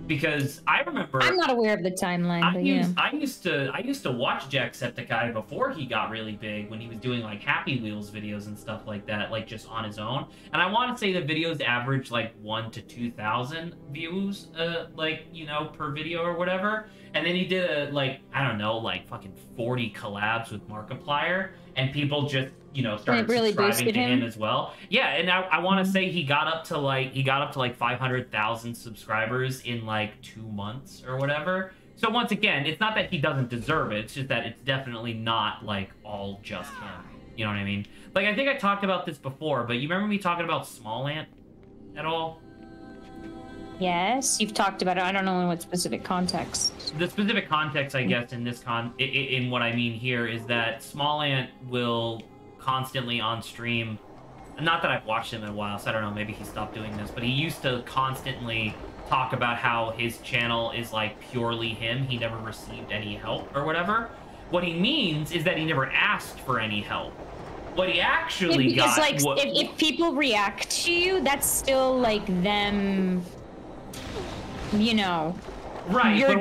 Because I remember I'm not aware of the timeline, but yeah. I used to watch Jacksepticeye before he got really big, when he was doing like Happy Wheels videos and stuff like that, like just on his own. And I want to say the videos average like 1,000 to 2,000 views, like, you know, per video or whatever. And then he did like fucking 40 collabs with Markiplier, and people just, you know, started really subscribing boosted to him him? as well. Yeah, and I want to say he got up to like 500,000 subscribers in like 2 months or whatever. So once again, it's not that he doesn't deserve it. It's just that it's definitely not like all just him. You know what I mean? Like, I think I talked about this before, but you remember me talking about Small Ant at all? Yes, you've talked about it. I don't know in what specific context. The specific context, I guess, in this in what I mean here is that Small Ant will constantly on stream. Not that I've watched him in a while, so I don't know. Maybe he stopped doing this, but he used to constantly talk about how his channel is like purely him. He never received any help or whatever. What he means is that he never asked for any help. What he actually because, got. like, if people react to you, that's still like them. You know, right? You're But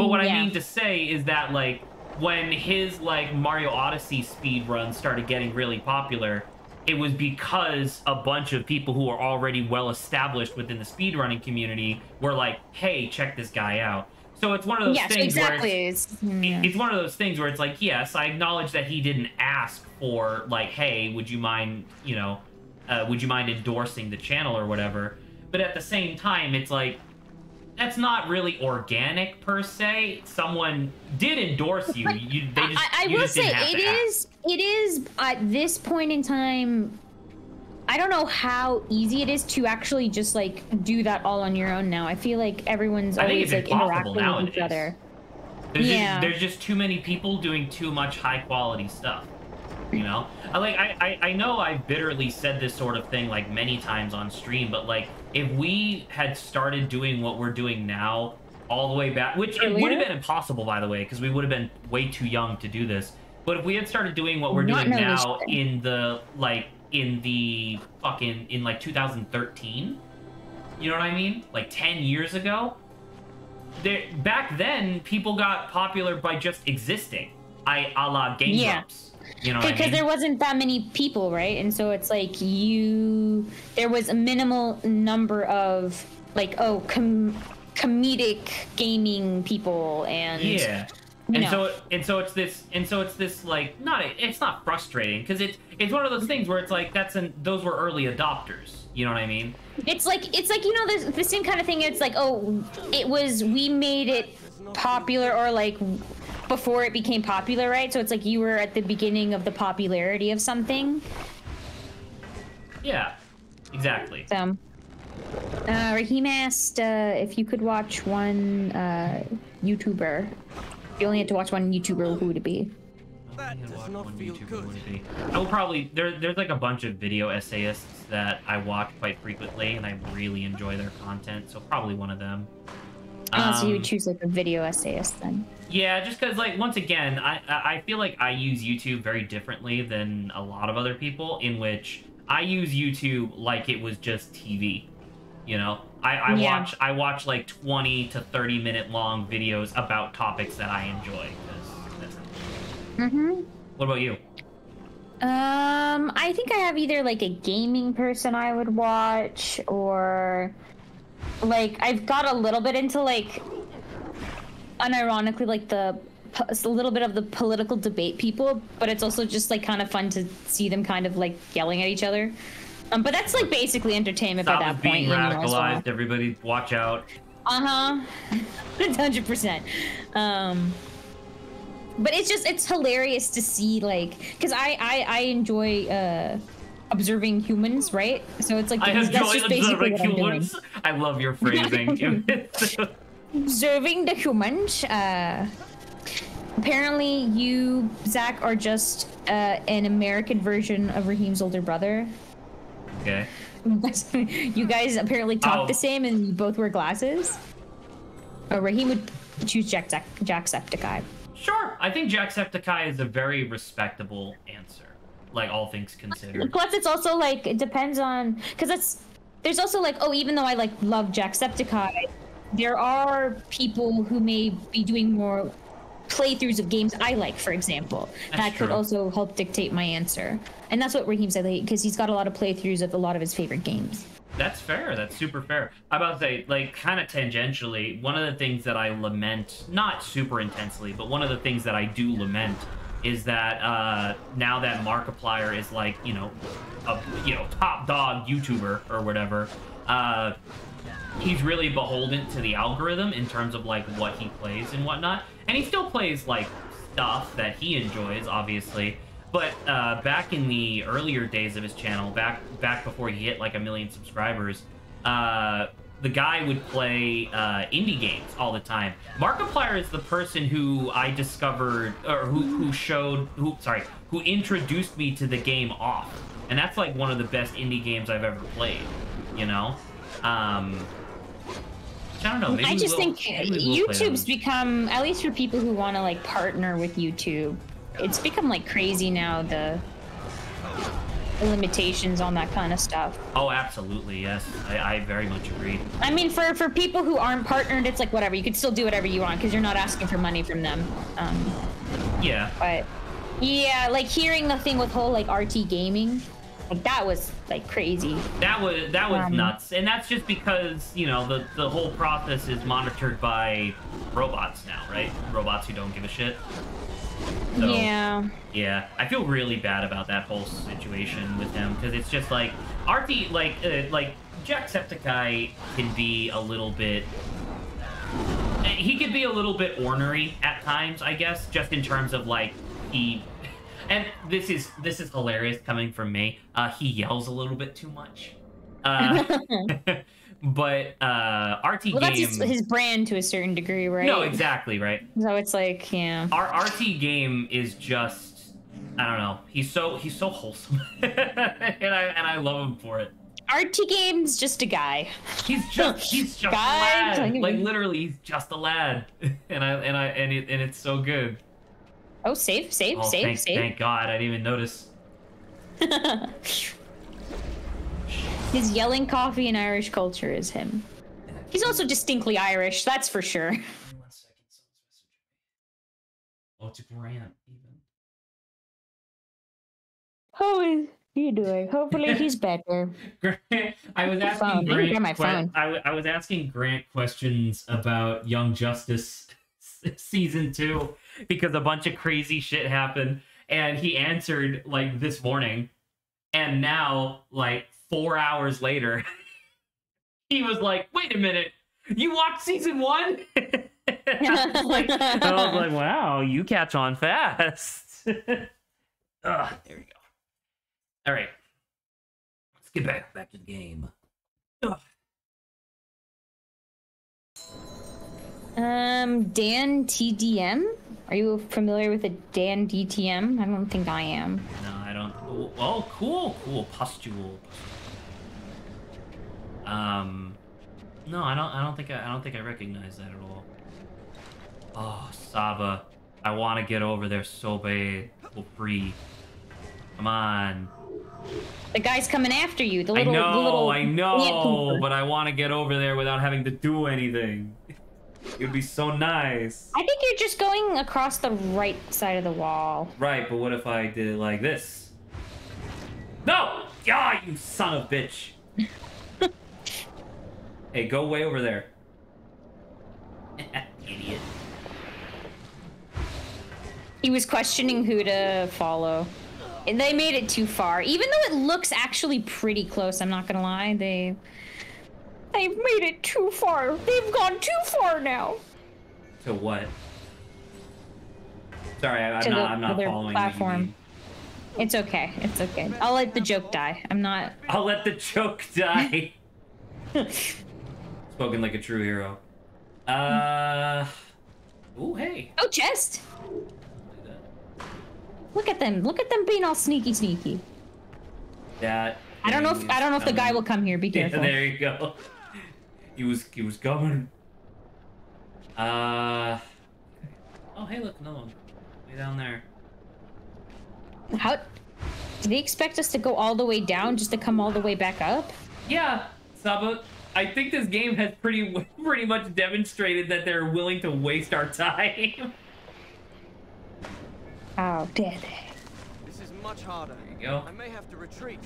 what I yeah. mean to say is that like when his like Mario Odyssey speed runs started getting really popular, it was because a bunch of people who are already well established within the speedrunning community were like, "Hey, check this guy out." So it's one of those things exactly. where it's one of those things where it's like, yes, I acknowledge that he didn't ask for like, "Hey, would you mind endorsing the channel or whatever?" But at the same time, it's like, that's not really organic per se. Someone did endorse you. I will say it is at this point in time. I don't know how easy it is to actually just like do that all on your own now. I feel like everyone's I think always it's like impossible interacting with each nowadays. other. There's just too many people doing too much high quality stuff. You know, I know I bitterly said this sort of thing like many times on stream, but like if we had started doing what we're doing now all the way back, which it would have been impossible, by the way, because we would have been way too young to do this. But if we had started doing what we're doing now in like 2013, you know what I mean? Like 10 years ago, back then people got popular by just existing. A la Game Grumps. You know, because there wasn't that many people, right? And so it's like there was a minimal number of like comedic gaming people, and so it's this like it's not frustrating because it's one of those things where it's like those were early adopters. You know what I mean? It's like you know the same kind of thing. It's like we made it popular, or like before it became popular, right? So it's like you were at the beginning of the popularity of something. Yeah, exactly. So, Raheem asked if you could watch one YouTuber. If you only had to watch one YouTuber, who would it be? That does not feel good. I will probably there's like a bunch of video essayists that I watch quite frequently, and I really enjoy their content. So probably one of them. So you would choose like a video essayist then? Yeah, just because like once again, I feel like I use YouTube very differently than a lot of other people, in which I use YouTube like it was just TV. You know, I watch like 20 to 30 minute long videos about topics that I enjoy. What about you? I think I have either like a gaming person I would watch, or like I've got a little bit into like unironically like a little bit of the political debate people, but it's also just like kind of fun to see them kind of like yelling at each other. But that's like basically entertainment by that point. Being radicalized, everybody watch out. 100%. But it's hilarious to see, like, because I enjoy observing humans, right? So it's like that's just basically what I'm doing. I love your phrasing. Observing the humans. Apparently, you, Zach, are just an American version of Raheem's older brother. Okay. You guys apparently talk the same, and you both wear glasses. Raheem would choose Jacksepticeye. Sure, I think Jacksepticeye is a very respectable answer, like all things considered. Plus, it's also like it depends on there's also like even though I like love Jacksepticeye, there are people who may be doing more playthroughs of games I like, for example. That could also help dictate my answer, and that's what Raheem said, because he's got a lot of playthroughs of a lot of his favorite games. That's fair. That's super fair. I'm about to say, like, kind of tangentially, one of the things that I lament, not super intensely, but one of the things that I do lament is that now that Markiplier is like, a top dog YouTuber or whatever, he's really beholden to the algorithm in terms of like what he plays and whatnot. And he still plays like stuff that he enjoys, obviously. But back in the earlier days of his channel, back before he hit like 1 million subscribers, the guy would play indie games all the time. Markiplier is the person who I discovered, or who introduced me to the game Off, and that's like one of the best indie games I've ever played. You know, I don't know. Maybe I just think YouTube's become, at least for people who want to like partner with YouTube, it's become like crazy now, the limitations on that kind of stuff. Oh, absolutely, yes. I very much agree. I mean, for people who aren't partnered, it's like whatever. You could still do whatever you want because you're not asking for money from them. Yeah. But yeah, like hearing the thing with whole like RT gaming, like that was like crazy. That was nuts, and that's just because the whole process is monitored by robots now, right? Robots who don't give a shit. So, yeah, I feel really bad about that whole situation with him because it's just like RT, like Jacksepticeye can be a little bit. He could be a little bit ornery at times, I guess, just in terms of like he. And this is hilarious coming from me. He yells a little bit too much. But RT Well, that's game. his brand to a certain degree, right? No, exactly right. So it's like, yeah. Our RT game is just, I don't know. He's so wholesome, and I love him for it. RT Game's just a guy. He's just a Guy, lad. Like literally, he's just a lad, and it's so good. Oh, save. Oh, thank God, I didn't even notice. His yelling coffee in Irish culture is him. He's also distinctly Irish, that's for sure. 1 second, someone's messaging me. Oh, it's Grant, even. How is he doing? Hopefully he's better. Grant, I was asking Grant. I was asking Grant questions about Young Justice season 2 because a bunch of crazy shit happened, and he answered like this morning, and now like 4 hours later, he was like, "Wait a minute, you watched season 1?" I was like, "Wow, you catch on fast." There we go. All right, let's get back to the game. Ugh. Dan TDM? Are you familiar with a Dan DTM? I don't think I am. No, I don't. Oh, cool. Pustule. No, I don't think I recognize that at all. Oh, Saba, I want to get over there so bad. We'll free. Come on. The guy's coming after you. I know, but I want to get over there without having to do anything. It would be so nice. I think you're just going across the right side of the wall. Right, but what if I did it like this? No! Ah, you son of a bitch. Hey, go way over there. Idiot. He was questioning who to follow. And they made it too far. Even though it looks actually pretty close, I'm not gonna lie. They've made it too far. They've gone too far now. To what? Sorry, I'm not following platform. It's okay. It's okay. I'll let the joke die. I'm not. I'll let the joke die. Spoken like a true hero. Ooh, hey. Oh, chest. Look at them. Look at them being all sneaky. That. I don't know if the guy will come here. Be careful. Yeah, there you go. He was coming. Oh, hey, look, another one. Way down there. How? Do they expect us to go all the way down just to come all the way back up? Yeah, Saba. I think this game has pretty much demonstrated that they're willing to waste our time. Oh, did they? This is much harder. There you go. I may have to retreat.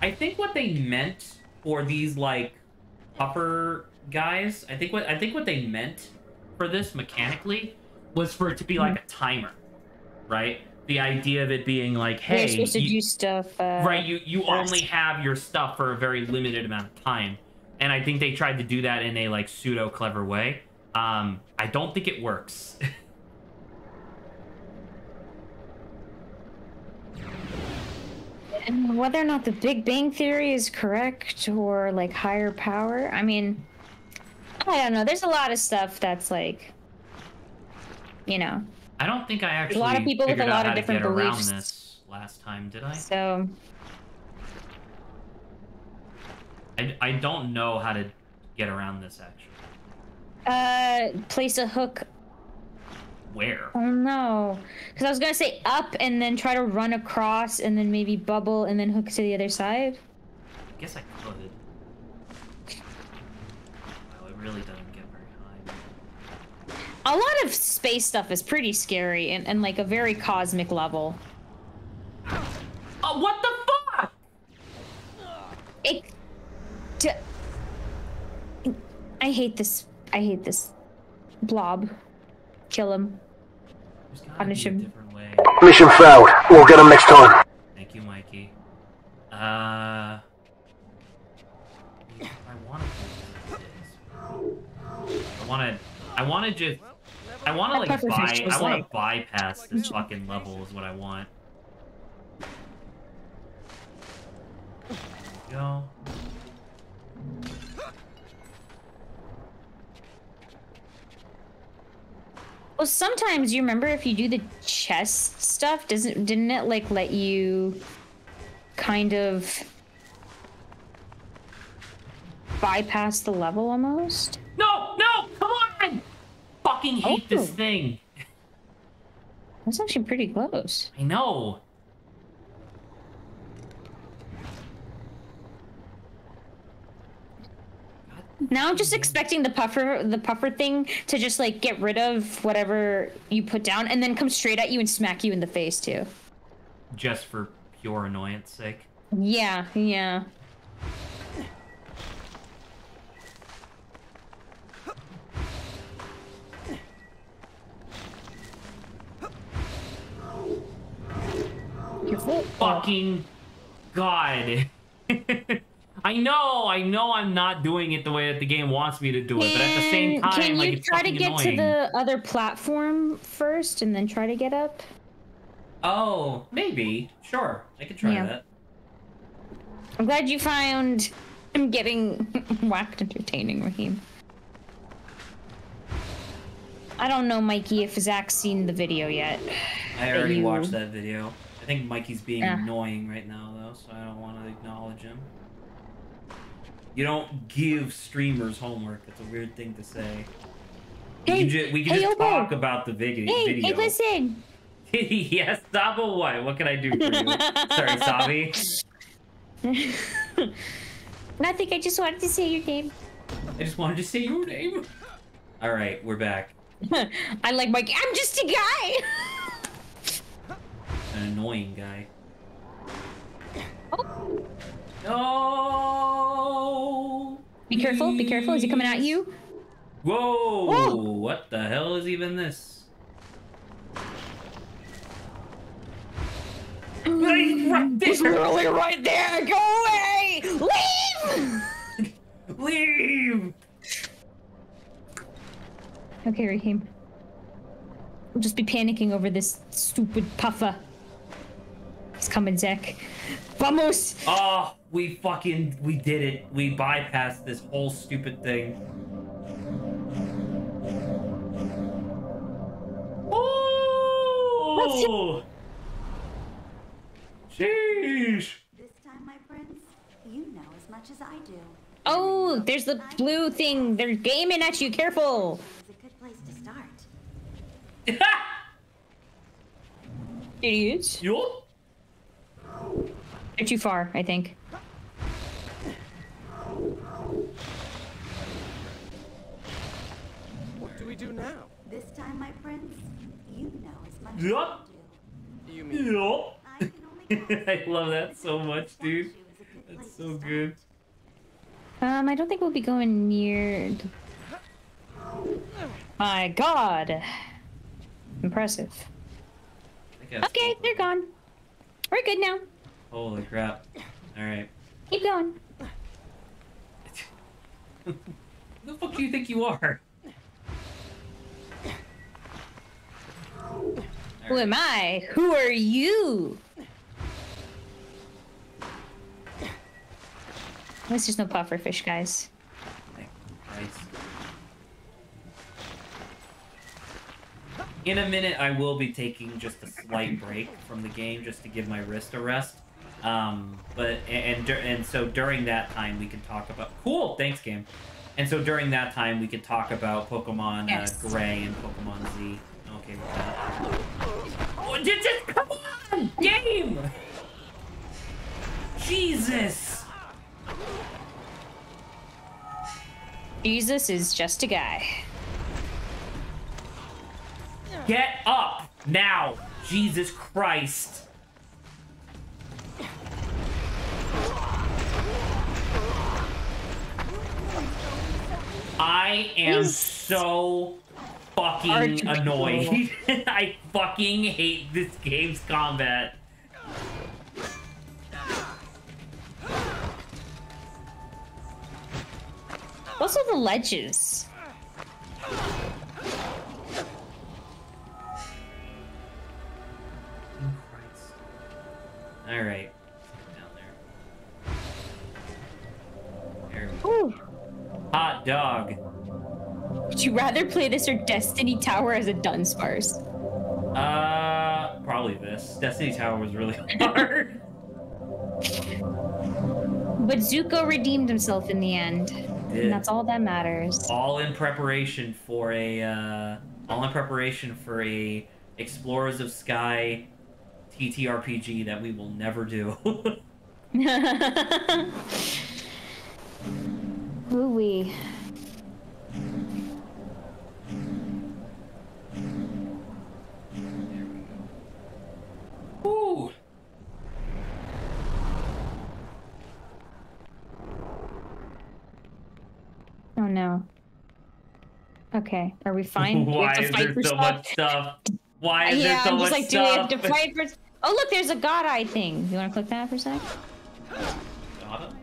I think what they meant for these like upper guys, I think what they meant for this mechanically was for it to be like a timer, right? The idea of it being like, hey, you're supposed to do stuff. Right, you only have your stuff for a very limited amount of time, and I think they tried to do that in a like pseudo clever way. I don't think it works. And whether or not the Big Bang Theory is correct or like higher power, I mean, I don't know. There's a lot of stuff that's like, you know. I don't think I actually a lot of people with a lot of different beliefs. beliefs. Around this last time, did I? So. I don't know how to get around this actually. Place a hook. Where? Oh no, because I was gonna say up and then try to run across and then maybe bubble and then hook to the other side. I guess I could. Well, it really doesn't get very high. A lot of space stuff is pretty scary and like a very cosmic level. Oh, what the fuck? I hate this. I hate this. Blob. Kill him. Punish him. Mission failed. We'll get him next time. Thank you, Mikey. I want to. I want to just. I want to That pufferfish was I want to like- bypass this fucking level is what I want. Go. Well, sometimes you remember if you do the chest stuff, didn't it like let you kind of bypass the level almost? No, no, come on! Fucking hate this Oh. thing. That's actually pretty close. I know. Now I'm just expecting the puffer thing to just like get rid of whatever you put down and then come straight at you and smack you in the face too. Just for pure annoyance sake. Yeah, yeah. Careful. Fucking God. I know I'm not doing it the way that the game wants me to do it, but at the same time, can like, you it's try to fucking get annoying. to the other platform first and then try to get up? Oh, maybe. Sure, I could try Yeah. that. I'm glad you found him getting whacked entertaining, Raheem. I don't know, Mikey, if Zach's seen the video yet. I already you- watched that video. I think Mikey's being Yeah. annoying right now, though, so I don't want to acknowledge him. You don't give streamers homework. It's a weird thing to say. Hey, We can hey, just Obo. talk about the video. Hey, listen! Yes, Sabo, what? What can I do for you? Sorry, Sabi. Nothing, I just wanted to say your name. I just wanted to say your name. All right, we're back. I like Mikey. I'm just a guy! An annoying guy. Oh. No. Be careful, is he coming at you? Whoa! Whoa. What the hell is even this? Right there! He's literally right there! Go away! Leave! Leave! Okay, Raheem. We'll just be panicking over this stupid puffer. He's coming, Zach. Vamos! Oh, we did it. We bypassed this whole stupid thing. Oh! Sheesh! This time, my prince, you know as much as I do. Oh, there's the blue thing. They're gaming at you. Careful. It's a good place to start. Idiots. Yo? They're too far, I think. What do we do now? This time, my prince, you know as much as Yeah. I do. You mean Yo? I can only guess. I love that so much, Statue dude. is a good place That's to so start. good. I don't think we'll be going near. My God. Impressive. I guess. Okay, they're gone. We're good now. Holy crap. Alright. Keep going. Who the fuck do you think you are? Who am I? Who are you? At least there's no puffer fish, guys. Thank Christ. In a minute, I will be taking just a slight break from the game just to give my wrist a rest. So during that time, we can talk about. Cool, thanks, game. And so during that time, we can talk about Pokemon Yes. Gray and Pokemon Z. Okay with that. Oh, just come on, game! Jesus! Jesus is just a guy. Get up now, Jesus Christ! I am He's so fucking hard to annoyed. I fucking hate this game's combat. Also the ledges. All right. Down there. There we go. Ooh. Hot dog. Would you rather play this or Destiny Tower as a Dunsparce? Probably this. Destiny Tower was really hard. But Zuko redeemed himself in the end. And that's all that matters. All in preparation for a Explorers of Sky TTRPG that we will never do. Ooh-wee. Ooh. Oh no. Okay, are we fine? Do we Why have to is fight there for so stuff? much stuff? Why is there Yeah, so I'm much just like, stuff? do we have to fight for... Oh look, there's a God Eye thing. You want to click that for a sec? God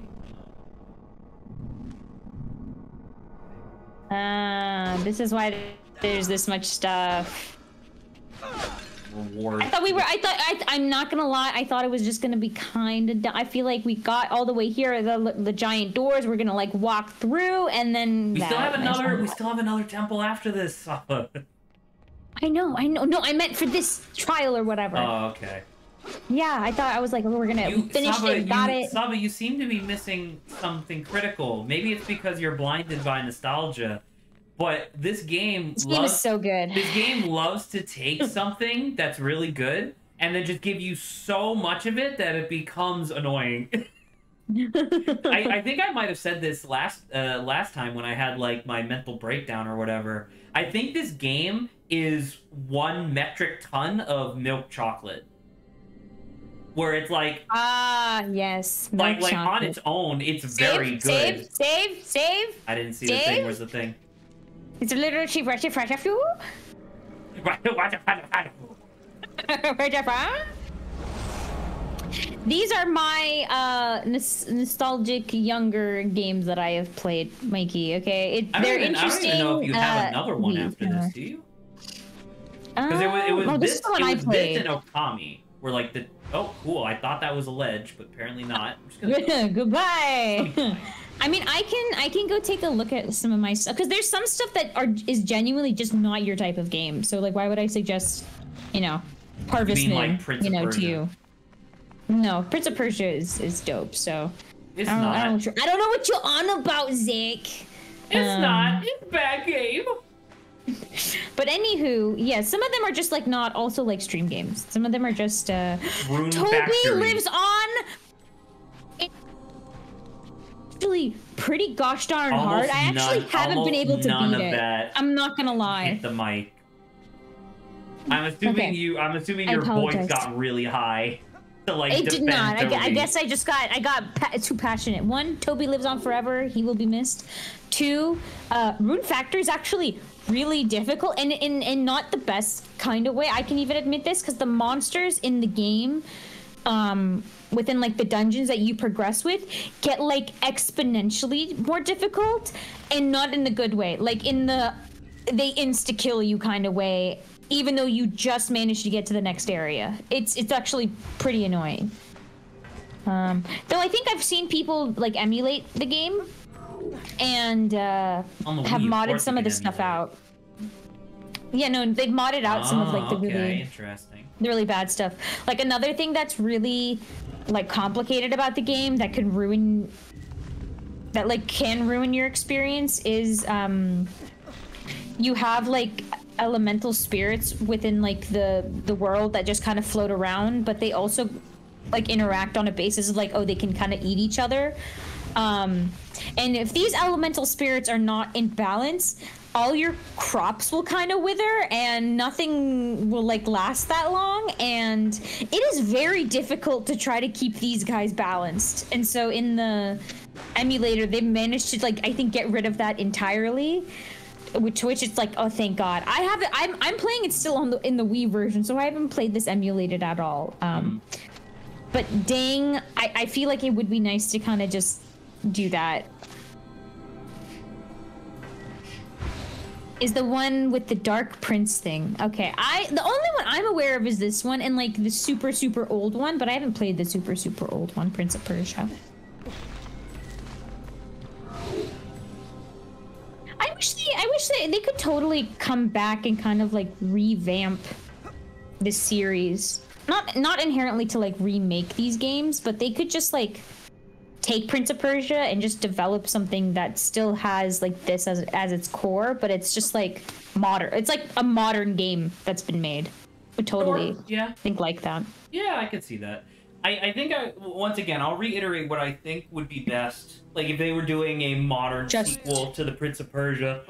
Eye? This is why there's this much stuff. Reward. I thought I'm not gonna lie, I thought it was just gonna be kind of, I feel like we got all the way here, the giant doors, we're gonna like walk through, and then We still have another temple after this. I know. No, I meant for this trial or whatever. Oh, okay. Yeah, I was like, we're gonna finish Saba, it, got it. Saba, you seem to be missing something critical. Maybe it's because you're blinded by nostalgia. But this game is so good. This game loves to take something that's really good and then just give you so much of it that it becomes annoying. I think I might have said this last time when I had like my mental breakdown or whatever. I think this game is 1 metric ton of milk chocolate. Where it's like yes, like on its own, it's very good. Save. I didn't see the thing. Where's the thing? It's a little cheap, right? These are my nostalgic younger games that I have played, Mikey. Okay, they're interesting. I don't even know if you have another one after this, do you? Because it was this and Okami were like the. Oh, cool! I thought that was a ledge, but apparently not. I'm just gonna Goodbye. I mean, I can go take a look at some of my stuff because there's some stuff that is genuinely just not your type of game. So like, why would I suggest, Harvest Moon, like Prince of Persia? To you? No, Prince of Persia is dope. So it's not. I don't know what you're on about, Zach. It's not. It's a bad game. But anywho, yeah, some of them are just like not also like stream games. Some of them are just Rune Toby Factory. lives on. Actually, pretty gosh darn hard. I actually haven't been able to beat it. That I'm not gonna lie. Hit the mic. I'm assuming your voice got really high. To, like, it did not. Toby. I guess I got too passionate. 1, Toby lives on forever. He will be missed. 2, Rune Factory is actually really difficult and in not the best kind of way. I can even admit this because the monsters in the game, within like the dungeons that you progress with, get like exponentially more difficult, and not in the good way. Like in the they insta kill you kind of way. Even though you just managed to get to the next area, it's actually pretty annoying. Though I think I've seen people like emulate the game and have modded some of the stuff out. Yeah, no, they've modded out some of like the really bad stuff. Like another thing that's really like complicated about the game that can ruin your experience is you have like elemental spirits within like the world that just kind of float around, but they also like interact on a basis of like, oh, they can kind of eat each other. And if these elemental spirits are not in balance, all your crops will kind of wither and nothing will like last that long, and it is very difficult to try to keep these guys balanced. And so in the emulator they managed to like, I think, get rid of that entirely. Which it's like, oh, thank God. I'm playing it still in the Wii version, so I haven't played this emulated at all. But dang, I feel like it would be nice to kind of just do that. Is the one with the Dark Prince thing. Okay, the only one I'm aware of is this one and like the super old one, but I haven't played the super old one, Prince of Persia. I wish they could totally come back and kind of like revamp this series. Not inherently to like remake these games, but they could just like take Prince of Persia and just develop something that still has like this as its core, but it's just like modern. It's like a modern game that's been made. Would totally think like that. Yeah, I could see that. I think once again, I'll reiterate what I think would be best. Like if they were doing a modern sequel to the Prince of Persia,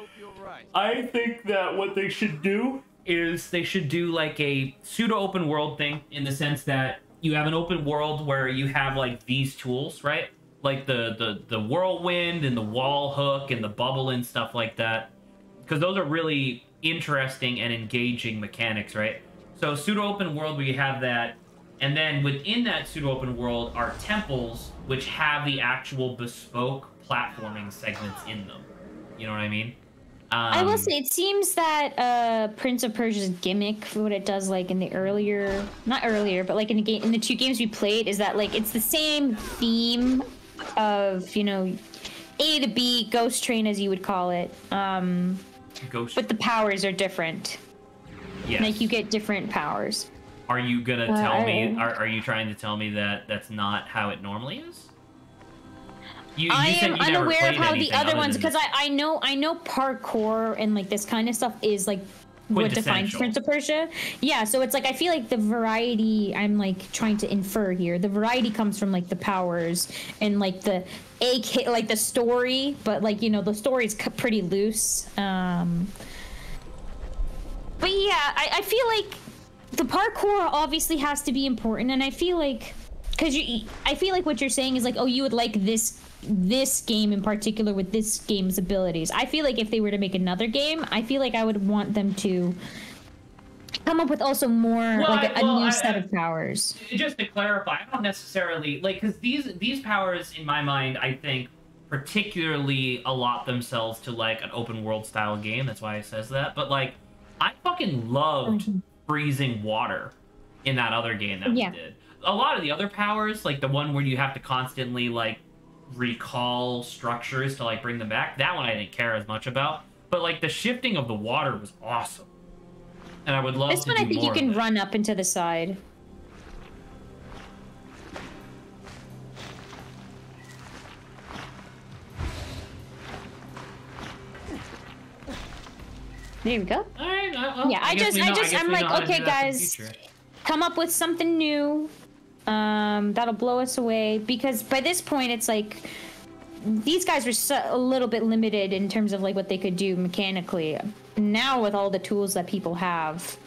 I think that what they should do is they should do like a pseudo open world thing in the sense that you have an open world where you have like these tools, right? Like the whirlwind and the wall hook and the bubble and stuff like that, because those are really interesting and engaging mechanics, right? So pseudo open world where you have that, and then within that pseudo open world are temples which have the actual bespoke platforming segments in them. You know what I mean? I will say, it seems that Prince of Persia's gimmick for what it does, like in the not earlier, but like in the two games we played, is that like it's the same theme of, you know, A to B, Ghost Train as you would call it. But the powers are different. Yes. Like you get different powers. Are you gonna tell me? Are you trying to tell me that that's not how it normally is? I am unaware of how the other ones, because I know parkour and like this kind of stuff is like what defines Prince of Persia. Yeah, so it's like I feel like the variety I'm like trying to infer here. The variety comes from like the powers and like the like the story, but like, you know, the story's pretty loose. But yeah, I feel like the parkour obviously has to be important, and I feel like I feel like what you're saying is like, oh, you would like this game in particular with this game's abilities. I feel like if they were to make another game, I feel like I would want them to come up with also more a new set of powers. Just to clarify, I don't necessarily like, because these powers in my mind, I think particularly allot themselves to like an open world style game. That's why it says that. But like, I fucking loved freezing water in that other game that we did. A lot of the other powers, like the one where you have to constantly like recall structures to like bring them back, that one I didn't care as much about. But like the shifting of the water was awesome, and I would love this to one. do I think more you can run up into the side. There we go. All right, well, yeah, I'm like, okay, guys, come up with something new. That'll blow us away, because by this point it's like these guys were a little bit limited in terms of like what they could do mechanically. Now with all the tools that people have,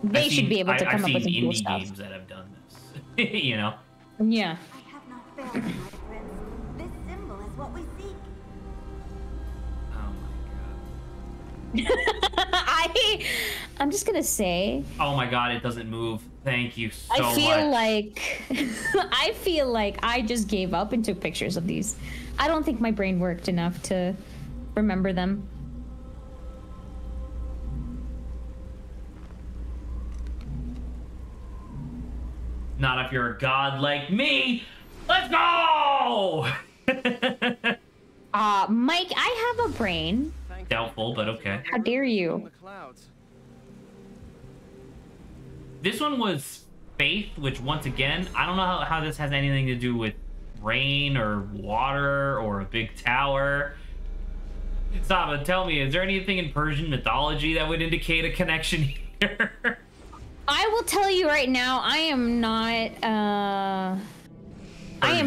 they should be able to come up with some cool stuff. I've seen indie games that have done this. You know? Yeah. I have not failed, my prince. This symbol is what we seek. Oh my god. I'm just gonna say. Oh my god, it doesn't move. Thank you so much. I feel like I just gave up and took pictures of these. I don't think my brain worked enough to remember them. Not if you're a god like me. Let's go! Mike, I have a brain. Doubtful, but okay. How dare you? This one was Faith, which once again, I don't know how this has anything to do with rain or water or a big tower. Saba, tell me, is there anything in Persian mythology that would indicate a connection here? I will tell you right now, I am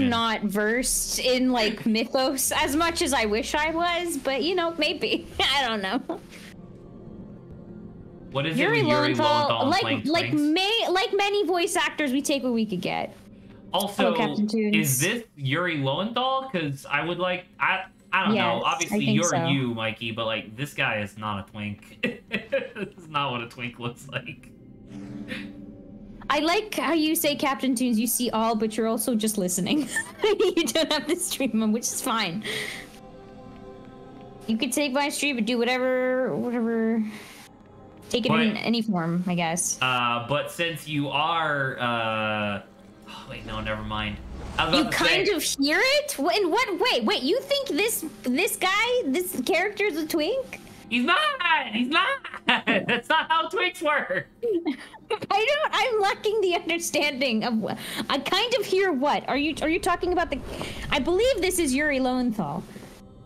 not versed in like mythos as much as I wish I was, but you know, maybe. I don't know. What is Yuri Lowenthal like many voice actors, we take what we could get. Also, is this Yuri Lowenthal? Because I would like, I don't know. Obviously, you're you, Mikey, but like this guy is not a twink. This is not what a twink looks like. I like how you say, Captain Toons, you see all, but you're also just listening. You don't have to stream them, which is fine. You could take my street, but do whatever. Take it in any form, I guess. But since you are, oh, wait, no, never mind. You kind of hear it? In what way? Wait, you think this character is a twink? He's not! He's not! That's not how twinks work! I'm lacking the understanding of what. I kind of hear what? Are you talking about the... I believe this is Yuri Lowenthal.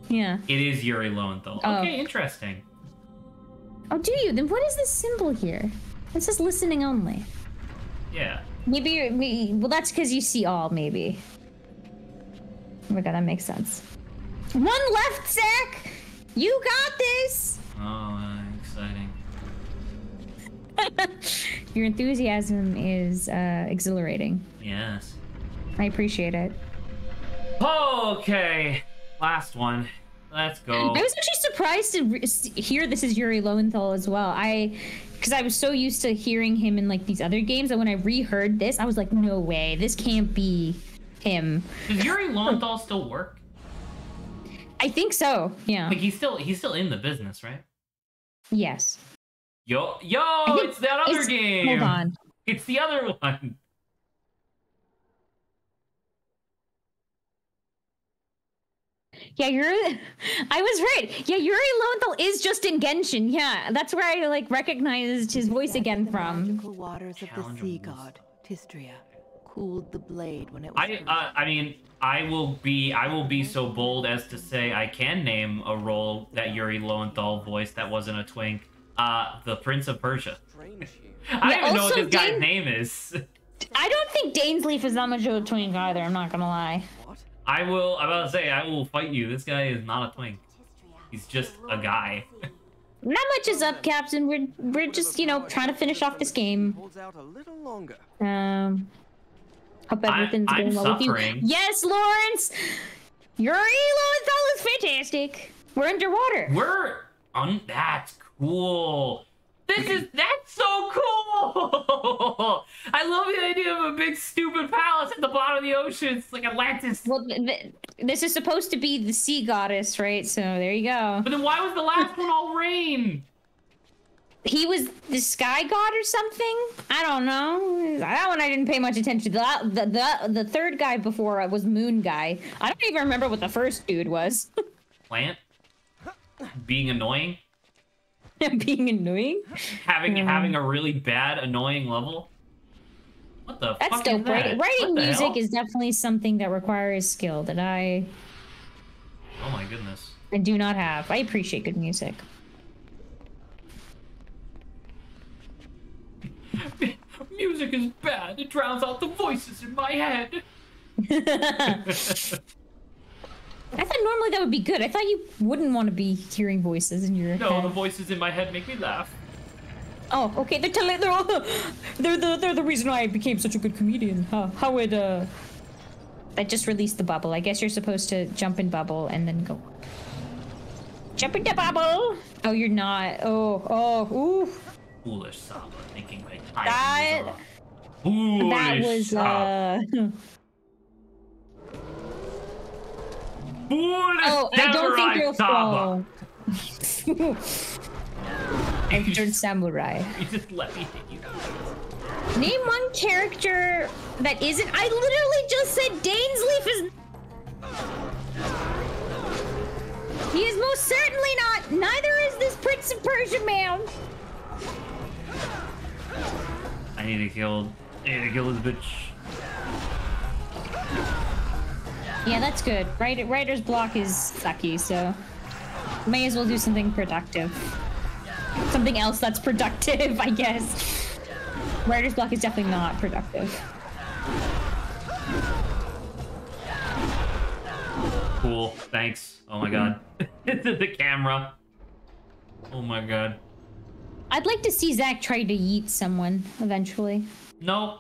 Yeah. It is Yuri Lowenthal. Oh. Okay, interesting. Oh, do you? Then what is this symbol here? It says listening only. Yeah. Maybe well, that's because you see all, maybe. Oh my god, that makes sense. One left, Zach! You got this! Oh, exciting. Your enthusiasm is exhilarating. Yes. I appreciate it. Okay. Last one. Let's go. I was actually surprised to hear this is Yuri Lowenthal as well. Because I was so used to hearing him in like these other games that when I reheard this, I was like, no way, this can't be him. Does Yuri Lowenthal still work? I think so. Yeah. Like he's still in the business, right? Yes. Yo, it's that other game. Hold on. It's the other one. Yeah, I was right. Yeah, Yuri Lowenthal is just in Genshin. Yeah, that's where I like recognized his voice again from. Magical waters of the sea god, Tistria, cooled the blade when it was. I mean, I will be so bold as to say I can name a role that Yuri Lowenthal voiced that wasn't a twink. The Prince of Persia. I don't even know what this guy's name is. I don't think Dainsleif is that much of a twink either, I'm not gonna lie. I'm about to say, I will fight you. This guy is not a twink. He's just a guy. Not much is up, Captain. We're just, trying to finish off this game. Hope everything's going well with you. Yes, Lawrence! Yuri Lowenthal is fantastic. We're underwater. That's cool. That's so cool! I love the idea of a big stupid palace at the bottom of the ocean. It's like Atlantis. Well, this is supposed to be the sea goddess, right? So there you go. But then why was the last one all rain? He was the sky god or something? I don't know. That one I didn't pay much attention to. The third guy before was Moon Guy. I don't even remember what the first dude was. Plant? Being annoying? Being annoying? Having a really bad, annoying level? What the That's fuck dope. is that? Writing music is definitely something that requires skill that I Oh my goodness. do not have. I appreciate good music. Music is bad. It drowns out the voices in my head. I thought normally that would be good. I thought you wouldn't want to be hearing voices in your head. No, the voices in my head make me laugh. Oh, okay. They're the reason why I became such a good comedian. How would I just released the bubble. I guess you're supposed to jump in bubble and then go. Jump in the bubble. Oh, you're not. Ooh. Foolish Saba, thinking my time is up. Foolish that was Foolish Oh, I don't think you'll Saba. fall. Entered samurai. You just let me hit you. Name one character that isn't. I literally just said Dainsleif is. He is most certainly not. Neither is this Prince of Persia man. I need to kill this bitch. Yeah, that's good. Writer's block is sucky, so may as well do something productive. Something else that's productive, I guess. Writer's block is definitely not productive. Cool, thanks. Oh my god. The camera. Oh my god. I'd like to see Zach try to yeet someone eventually. No.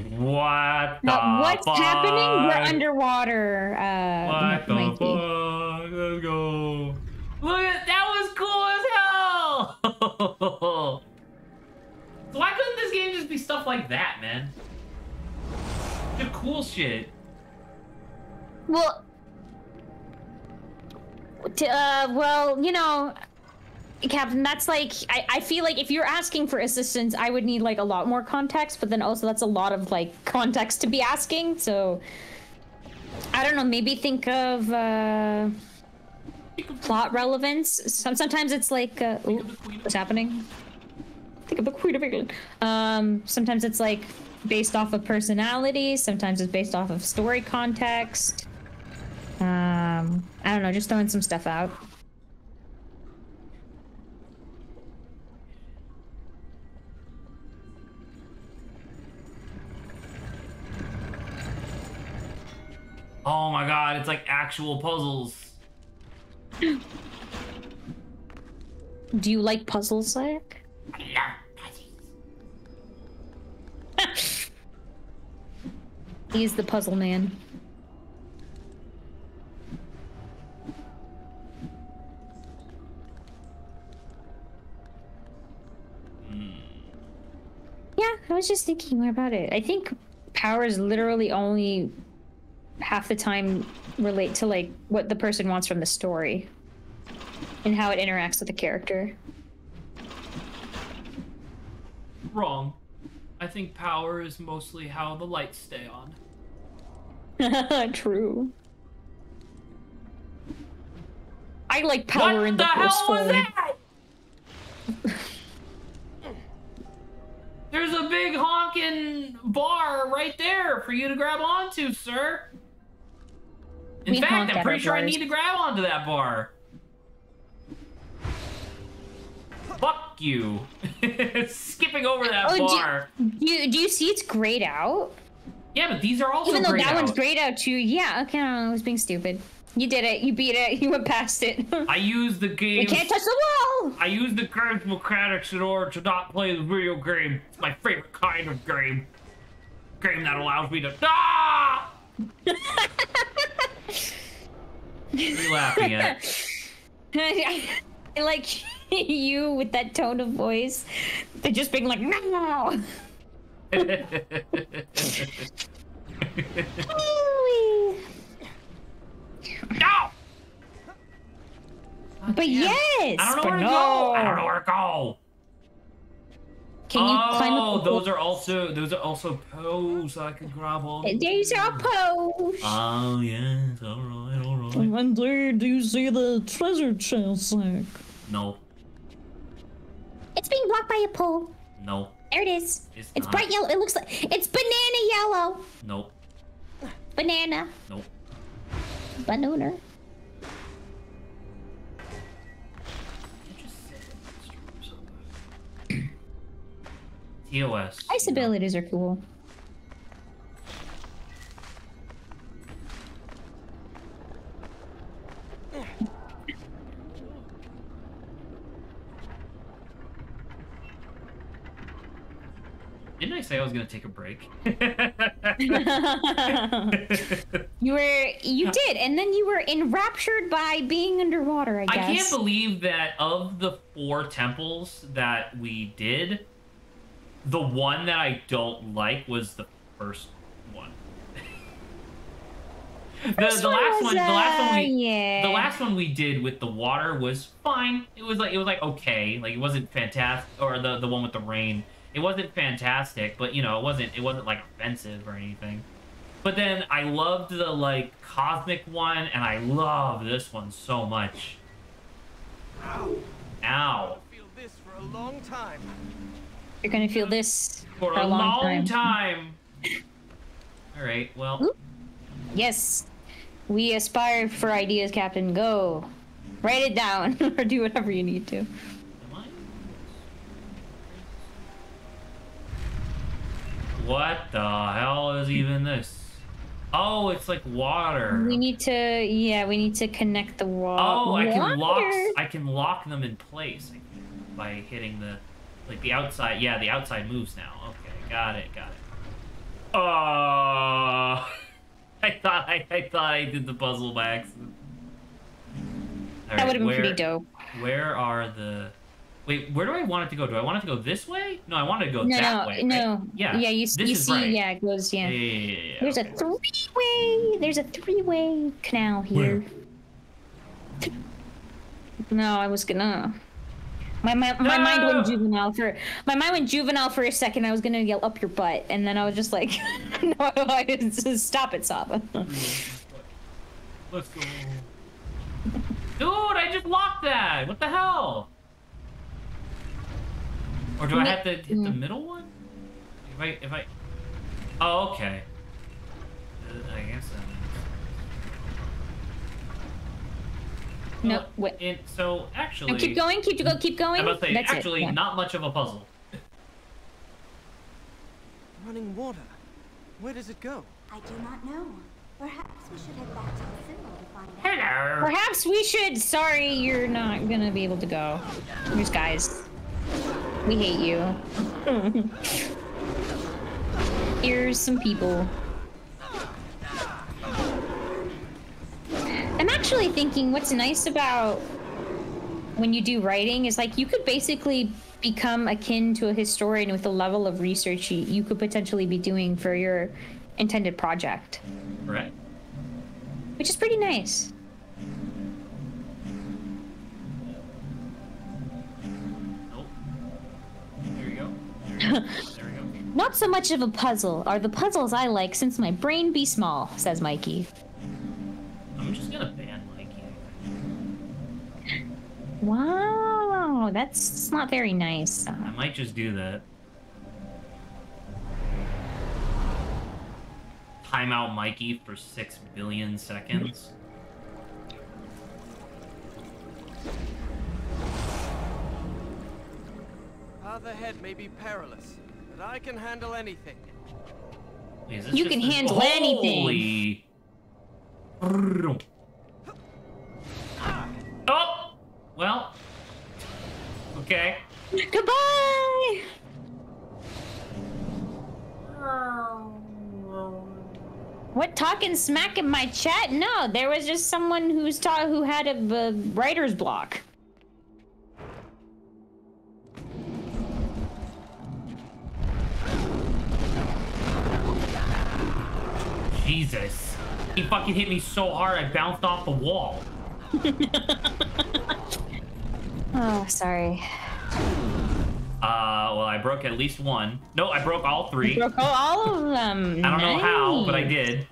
What the What's fuck? happening? We're underwater. What the Mikey. fuck? Let's go. Look at that was cool as hell. So why couldn't this game just be stuff like that, man? The cool shit. Well, Well, you know, Captain, that's like, I feel like if you're asking for assistance, I would need like a lot more context, but then also that's a lot of like context to be asking, so I don't know, maybe think of plot relevance. Sometimes it's like ooh, what's happening? Think of the Queen of England. Sometimes it's like based off of personality, sometimes it's based off of story context. I don't know, just throwing some stuff out. Oh my god, it's like actual puzzles. Do you like puzzles, Zach? I love puzzles. He's the puzzle man. Yeah, I was just thinking more about it. I think powers literally only half the time relate to like what the person wants from the story and how it interacts with the character. Wrong. I think power is mostly how the lights stay on. True. I like power what in the hell was form. that? There's a big honking bar right there for you to grab onto, sir. In fact, I'm pretty sure I need to grab onto that bar. Fuck you. Skipping over that bar. Do you see it's grayed out? Yeah, but these are also even though grayed that out. one's grayed out too. Yeah, okay, I was being stupid. You did it. You beat it. You went past it. I used the game. You can't touch the wall. I used the game's mechanics in order to not play the video game. It's my favorite kind of game. Game that allows me to. Ah! What are you laughing at? I like you with that tone of voice. They're just being like, no. No! But yes! I don't know but where to no. go! I don't know where to go! Can you climb up? Oh, those are also pose I can grab on. These are pose. Oh yes, alright. And there, do you see the treasure chest, Zach? No. It's being blocked by a pole. No. There it is. It's It's not. bright yellow. It looks like it's banana yellow. Nope. Banana. Nope. Banana. TOS. Ice abilities are cool. Didn't I say I was gonna take a break? You did, and then you were enraptured by being underwater, I guess. I can't believe that of the 4 temples that we did, the one that I don't like was the first one. The last one we did with the water was fine. It was like okay. Like it wasn't fantastic, or the one with the rain. It wasn't fantastic, but you know, it wasn't like offensive or anything. But then I loved the like cosmic one, and I love this one so much. Ow. Ow. Feel this for a long time. You're gonna feel this For a long time. All right. Well. Oop. Yes. We aspire for ideas, Captain. Go. Write it down or do whatever you need to. What the hell is even this? Oh, it's like water. We need to connect the wall. Oh, I can lock them in place by hitting the outside. Yeah, the outside moves now. Okay, got it. Oh, I thought I did the puzzle by accident. All That would have right, been pretty dope. Where are the? Wait, where do I want it to go? Do I want it to go this way? No, I want it to go that way. No. Right? Yeah. Yeah, you see. Right. Yeah, it goes. Yeah. Yeah. There's Okay. a three-way. There's a three-way canal here. No, I was gonna. My mind went juvenile for a second. I was gonna yell up your butt, and then I was just like, no, I just stop it, Saba. Let's go. Dude, I just locked that. What the hell? Or do I have to hit the middle one? If I. Oh, okay. I guess. No, wait. So actually. No, keep going. Keep going. I'm about to say, That's actually, not much of a puzzle. Running water. Where does it go? I do not know. Perhaps we should head back to the symbol to find out. Hello. Perhaps we should. Sorry, you're not gonna be able to go. Here's guys. We hate you. Here's some people. I'm actually thinking what's nice about when you do writing is like you could basically become akin to a historian with the level of research you could potentially be doing for your intended project. Right. Which is pretty nice. Nope. There you go. There we go. Not so much of a puzzle are the puzzles I like since my brain be small, says Mikey. I'm just gonna ban Mikey. Wow, that's not very nice. I might just do that. Time out Mikey for 6 billion seconds. Path ahead may be perilous, but I can handle anything. Wait, is this You just can a- handle anything. Holy. Oh! Well. Okay. Goodbye! What, talking smack in my chat? No, there was just someone who had a writer's block. Jesus. He fucking hit me so hard I bounced off the wall. Oh, sorry. Well, I broke at least one. No, I broke all three. You broke all of them. I don't know how, but I did.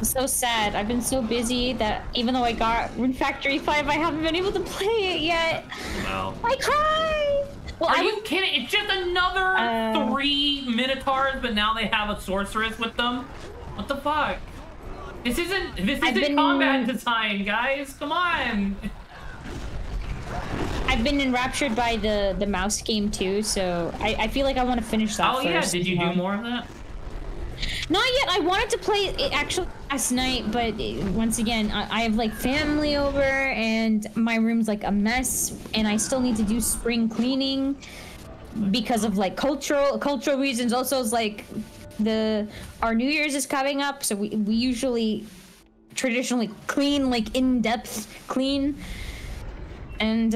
It's so sad. I've been so busy that even though I got Rune Factory 5, I haven't been able to play it yet. Well. I cry! Well, Are you kidding? It's just another 3 Minotaurs, but now they have a sorceress with them? What the fuck? This isn't combat design, guys. Come on. I've been enraptured by the mouse game too, so I feel like I want to finish that first. Oh yeah, did you do more of that? Not yet. I wanted to play it actually last night, but once again, I have like family over and my room's like a mess, and I still need to do spring cleaning because of like cultural reasons. Also, it's like our New Year's is coming up, so we usually traditionally clean, like in-depth clean, and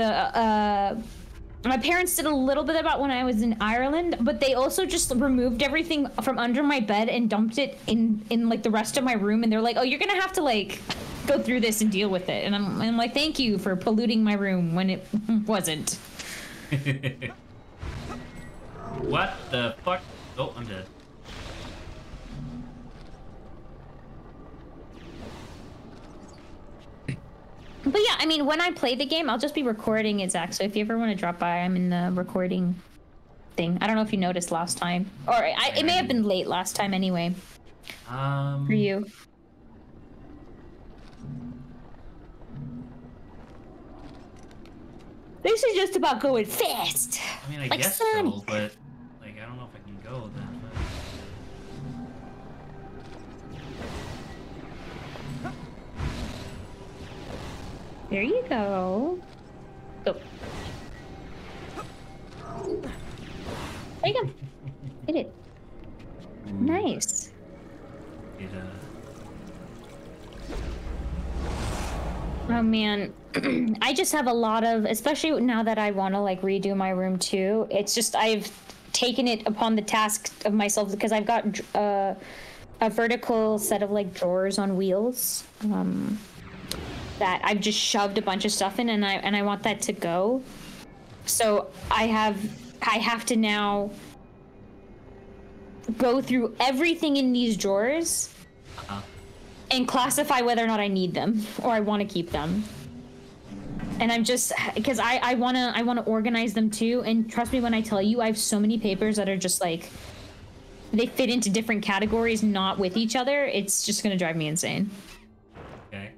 my parents did a little bit about when I was in Ireland, but they also just removed everything from under my bed and dumped it in like the rest of my room, and they're like, oh, you're gonna have to like go through this and deal with it. And I'm like, thank you for polluting my room when it wasn't. What the fuck? Oh, I'm dead. But yeah, I mean, when I play the game, I'll just be recording it, Zach. So if you ever want to drop by, I'm in the recording thing. I don't know if you noticed last time. Or it may have been late last time anyway. For you. This is just about going fast. I mean, I like guess Sonic. so, but like, I don't know if I can go then. There you go. Go. There you go. Hit it. Nice. Oh man, I just have a lot of, especially now that I want to like redo my room too. It's just taken it upon the task of myself, because I've got a vertical set of like drawers on wheels that I've just shoved a bunch of stuff in, and I want that to go. So I have to now go through everything in these drawers and classify whether or not I need them or I want to keep them. And I'm just, because I wanna organize them too. And trust me when I tell you, I have so many papers that are just like, they fit into different categories, not with each other. It's just gonna drive me insane. Okay.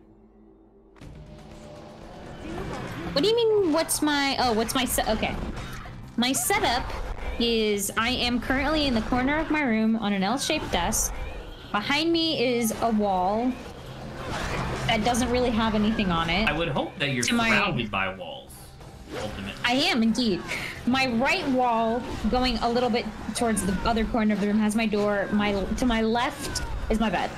What do you mean, what's my set? Okay. My setup is, I am currently in the corner of my room on an L-shaped desk. Behind me is a wall that doesn't really have anything on it. I would hope that you're surrounded by walls, ultimately. I am, indeed. My right wall, going a little bit towards the other corner of the room, has my door. To my left is my bed.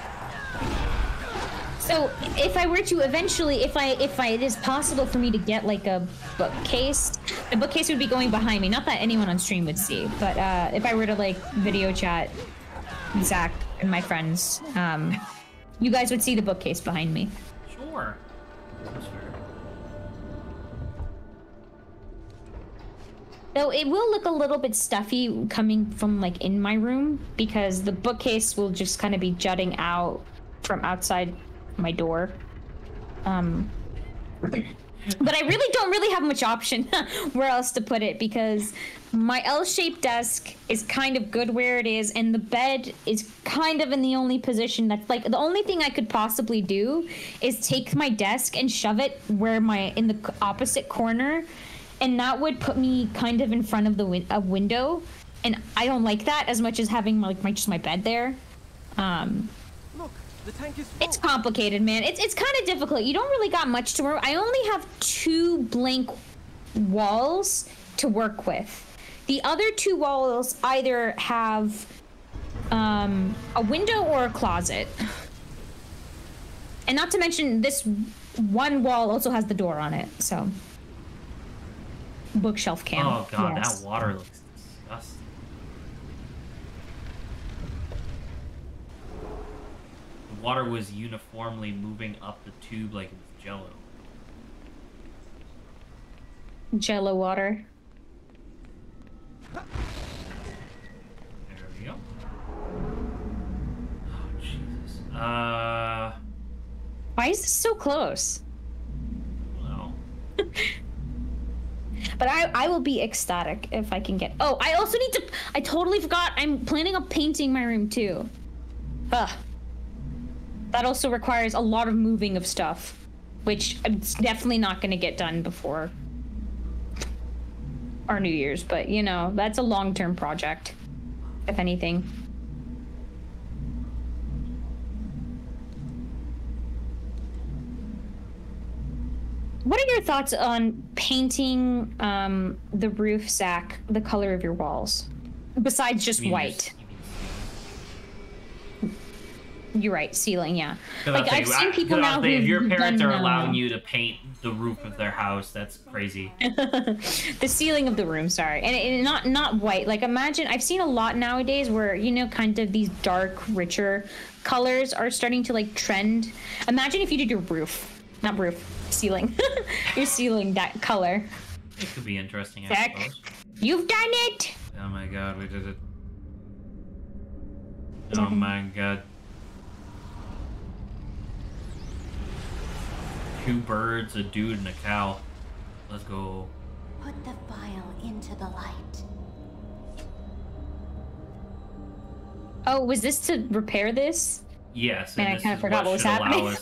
So if I were to eventually, if it is possible for me to get like a bookcase, the bookcase would be going behind me. Not that anyone on stream would see, but if I were to like video chat Zach and my friends, you guys would see the bookcase behind me. Sure. That's fair. Though it will look a little bit stuffy coming from like in my room, because the bookcase will just kind of be jutting out from outside my door. But I really don't have much option where else to put it, because my L-shaped desk is kind of good where it is, and the bed is kind of in the only position that's like, the only thing I could possibly do is take my desk and shove it where in the opposite corner, and that would put me kind of in front of a window, and I don't like that as much as having just my bed there. Look, the tank is full. It's complicated, man. It's kind of difficult. You don't really got much to work. I only have 2 blank walls to work with. The other 2 walls either have a window or a closet. And not to mention, this one wall also has the door on it, so. Bookshelf cam. Oh god, yes. that water looks disgusting. The water was uniformly moving up the tube like it was Jello. Jello water. There we go. Oh Jesus. Why is this so close? No. But I will be ecstatic if I can get... Oh, I also need to... I totally forgot. I'm planning on painting my room, too. Ugh. That also requires a lot of moving of stuff, which I'm definitely not going to get done before our New Year's. But, you know, that's a long-term project, if anything. What are your thoughts on painting the roof, Zach, the color of your walls? Besides just white. You're right, ceiling, yeah. Like, I've seen people now who... If your parents are allowing you to paint the roof of their house, that's crazy. The ceiling of the room, sorry. And not white. Like, imagine... I've seen a lot nowadays where, you know, kind of these dark, richer colors are starting to, like, trend. Imagine if you did your roof. Not roof. Ceiling. Your ceiling, that color. It could be interesting, I Zach, suppose. you've done it! Oh my god, we did it. Oh my god. 2 birds, a dude, and a cow. Let's go. Put the file into the light. Oh, was this to repair this? Yes, Man, I and kind of forgot what was happening.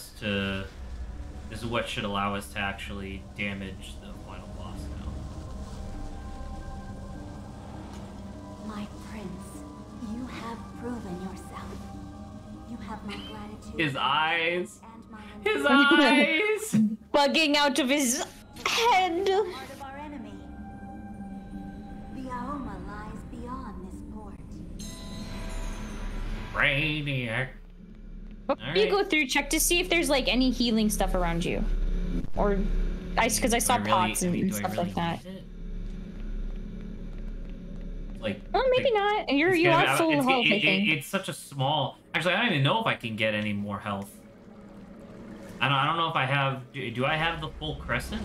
This is what should allow us to actually damage the final boss now. My prince, you have proven yourself. You have my gratitude. His eyes! And my His eyes! Bugging out of his head. part of our enemy. The Aoma lies beyond this port. Brainiac. You go through, check to see if there's like any healing stuff around you, or because I saw pots and stuff like that. Like, Well, maybe not. You are full health, I think. It's such a small. Actually, I don't even know if I can get any more health. I don't know if I have. Do I have the full crescent?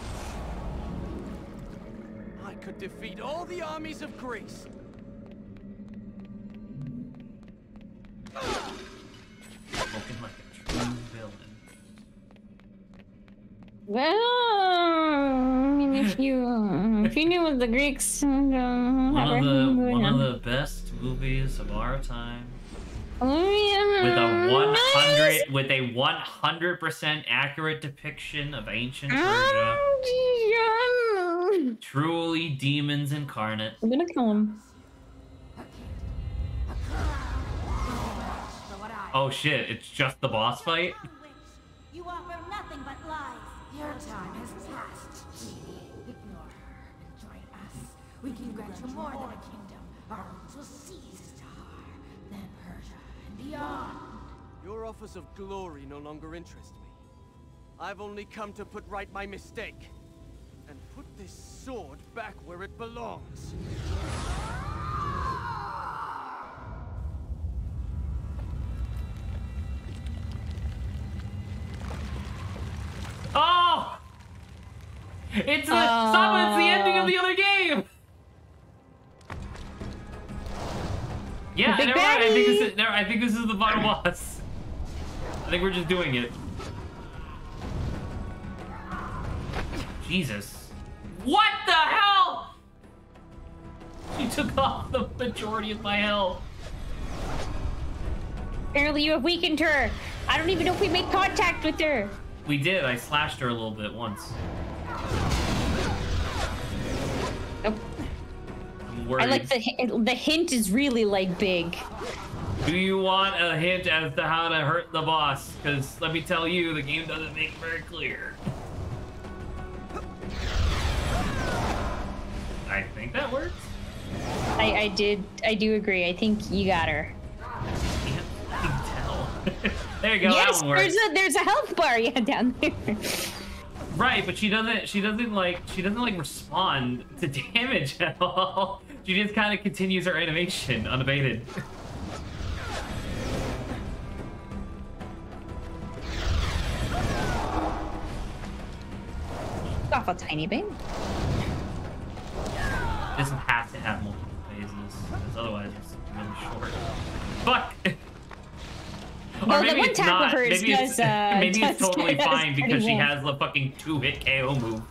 I could defeat all the armies of Greece. Spoken like a true villain. Well, I mean, if you knew what the Greeks, One of the best movies of our time. With a 100% accurate depiction of ancient Persia. Truly demons incarnate. I'm gonna kill him. Oh shit, it's just the boss fight? You offer nothing but lies. Your time has passed. Ignore her and join us. We can grant you more than a kingdom. Our roots will seize Tahar, then Persia, and beyond. Your offers of glory no longer interest me. I've only come to put right my mistake. And put this sword back where it belongs. Oh! It's the ending of the other game! Yeah, Big never mind. baddie! I think this is the final boss. I think we're just doing it. Jesus. What the hell? She took off the majority of my health. Apparently you have weakened her. I don't even know if we made contact with her. We did. I slashed her a little bit once. Nope. I'm worried. I like the hint is really like big. Do you want a hint as to how to hurt the boss? Because let me tell you, the game doesn't make it very clear. I think that works. I do agree. I think you got her. Can't fucking tell. There you go. Yes, that one works. there's a health bar, yeah, down there. Right, but she doesn't like respond to damage at all. She just kind of continues her animation unabated. Off a tiny bit. It doesn't have to have multiple phases, because otherwise it's really short. Fuck! Well, the one tap of hers Maybe does, maybe it's does totally pretty fine because she well. has the fucking 2-hit KO move.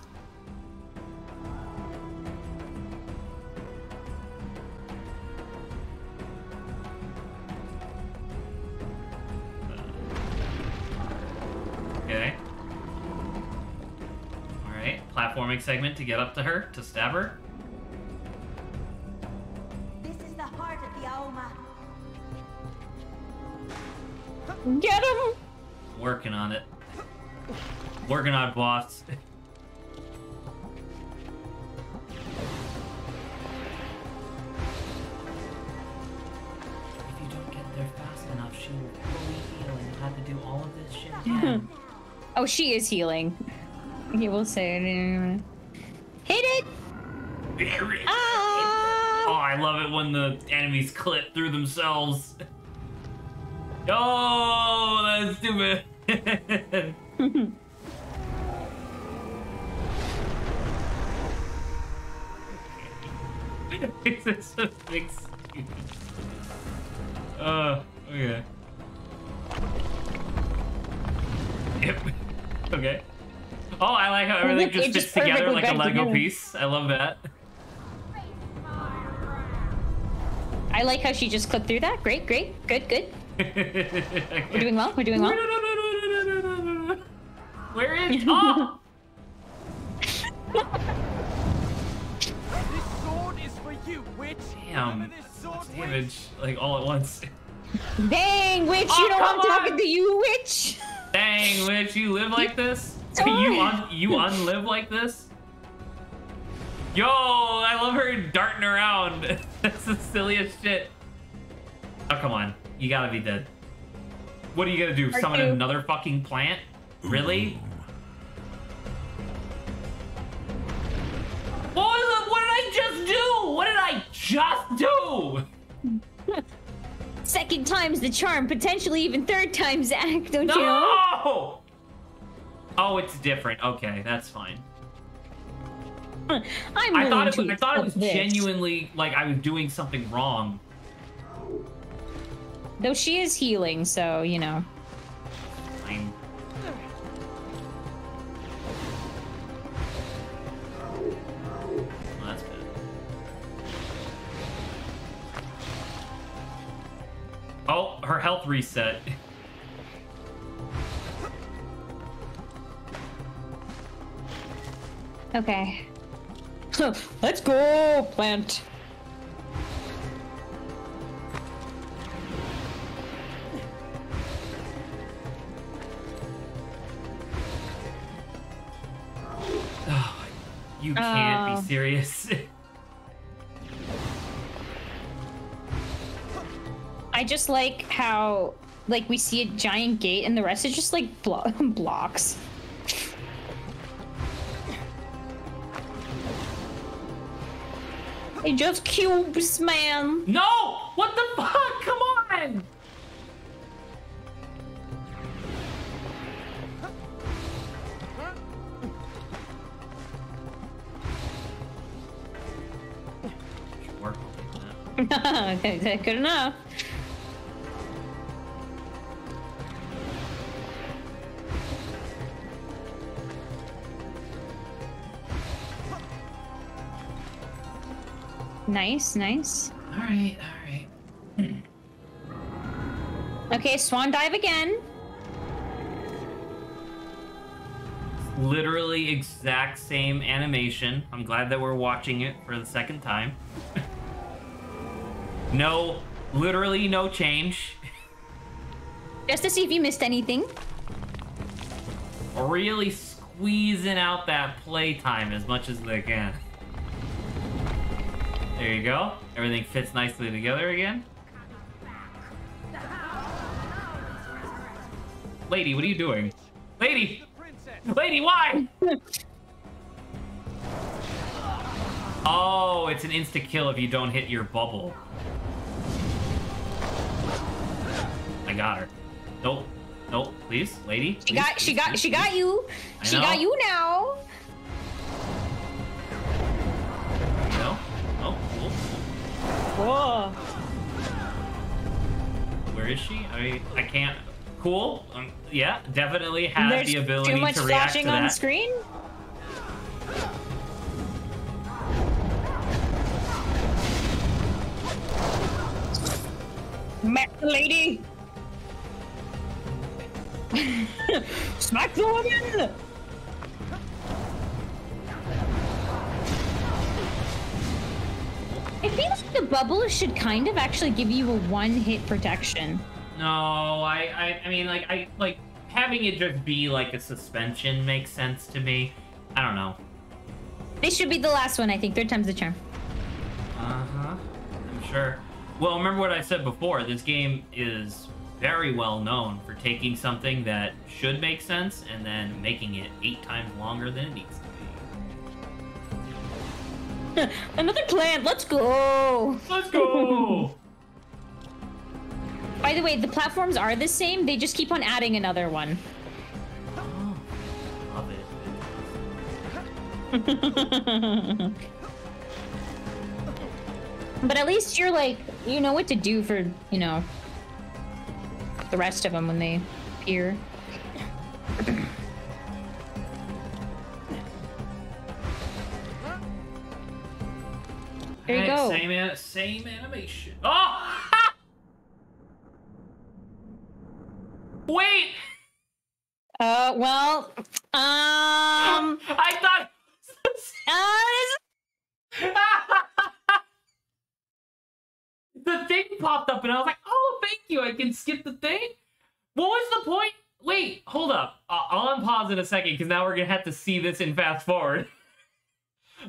Okay. Alright, platforming segment to get up to her, to stab her. This is the heart of the Aoma. Get him! Working on it. Working on boss. If you don't get there fast enough, she will fully heal and you'll have to do all of this shit again. Oh, she is healing. He will say it. Hit it! Ah! Oh, I love it when the enemies clip through themselves. Oh, that's stupid. It's just a big stupid. Okay. Yep. Okay. Oh, I like how everything just fits together like a Lego piece. I love that. I like how she just clipped through that. Great, great, good, good. We're doing well. We're doing well. Where is? Oh! This sword is for you, witch. Damn. That's damage, like all at once. Dang, witch! Oh, you know I'm come on. talking to you, witch. Dang, witch, you live like this? Sorry. You unlive like this? Yo, I love her darting around. That's the silliest shit. Oh, come on. You gotta be dead. What are you gonna do? Summon another fucking plant? Really? What did I just do? What did I just do? Second time's the charm, potentially even third time's the act, don't you know? No! Oh, it's different. Okay, that's fine. I thought it was genuinely like I was doing something wrong. Though she is healing, so, you know. Fine. Well, that's good. Oh, her health reset. Okay. Let's go, plant. Oh, you can't be serious. I just like how, like, we see a giant gate and the rest is just, like, blocks. It just cubes, man. No! What the fuck? Come on! Should work on that. Good enough. Nice, nice. All right. Okay, swan dive again. Literally exact same animation. I'm glad that we're watching it for the second time. No, literally no change. Just to see if you missed anything. Really squeezing out that playtime as much as they can. There you go. Everything fits nicely together again. Lady, what are you doing? Lady! Lady, why? Oh, it's an insta-kill if you don't hit your bubble. I got her. Nope. Nope, please, lady. She got you. She got you now. No. Oh, cool. Whoa. Where is she? I can't. Cool. Yeah, definitely have There's the ability too much to react flashing to that. on screen. Smack the lady. Smack the woman. I feel like the bubble should kind of actually give you a one-hit protection. No, I mean, like having it just be like a suspension makes sense to me. I don't know. This should be the last one, I think. Third time's the charm. I'm sure. Well, remember what I said before. This game is very well known for taking something that should make sense and then making it 8 times longer than it needs to be. Another plant. Let's go. Let's go. By the way, the platforms are the same. They just keep on adding another one. Oh, love it. But at least you're like, you know what to do for, you know, the rest of them when they appear. There you go. Same animation. Oh! Wait! Well, I thought... The thing popped up and I was like, oh, thank you, I can skip the thing? What was the point? Wait, hold up. I'll unpause in a second because now we're going to have to see this in fast forward.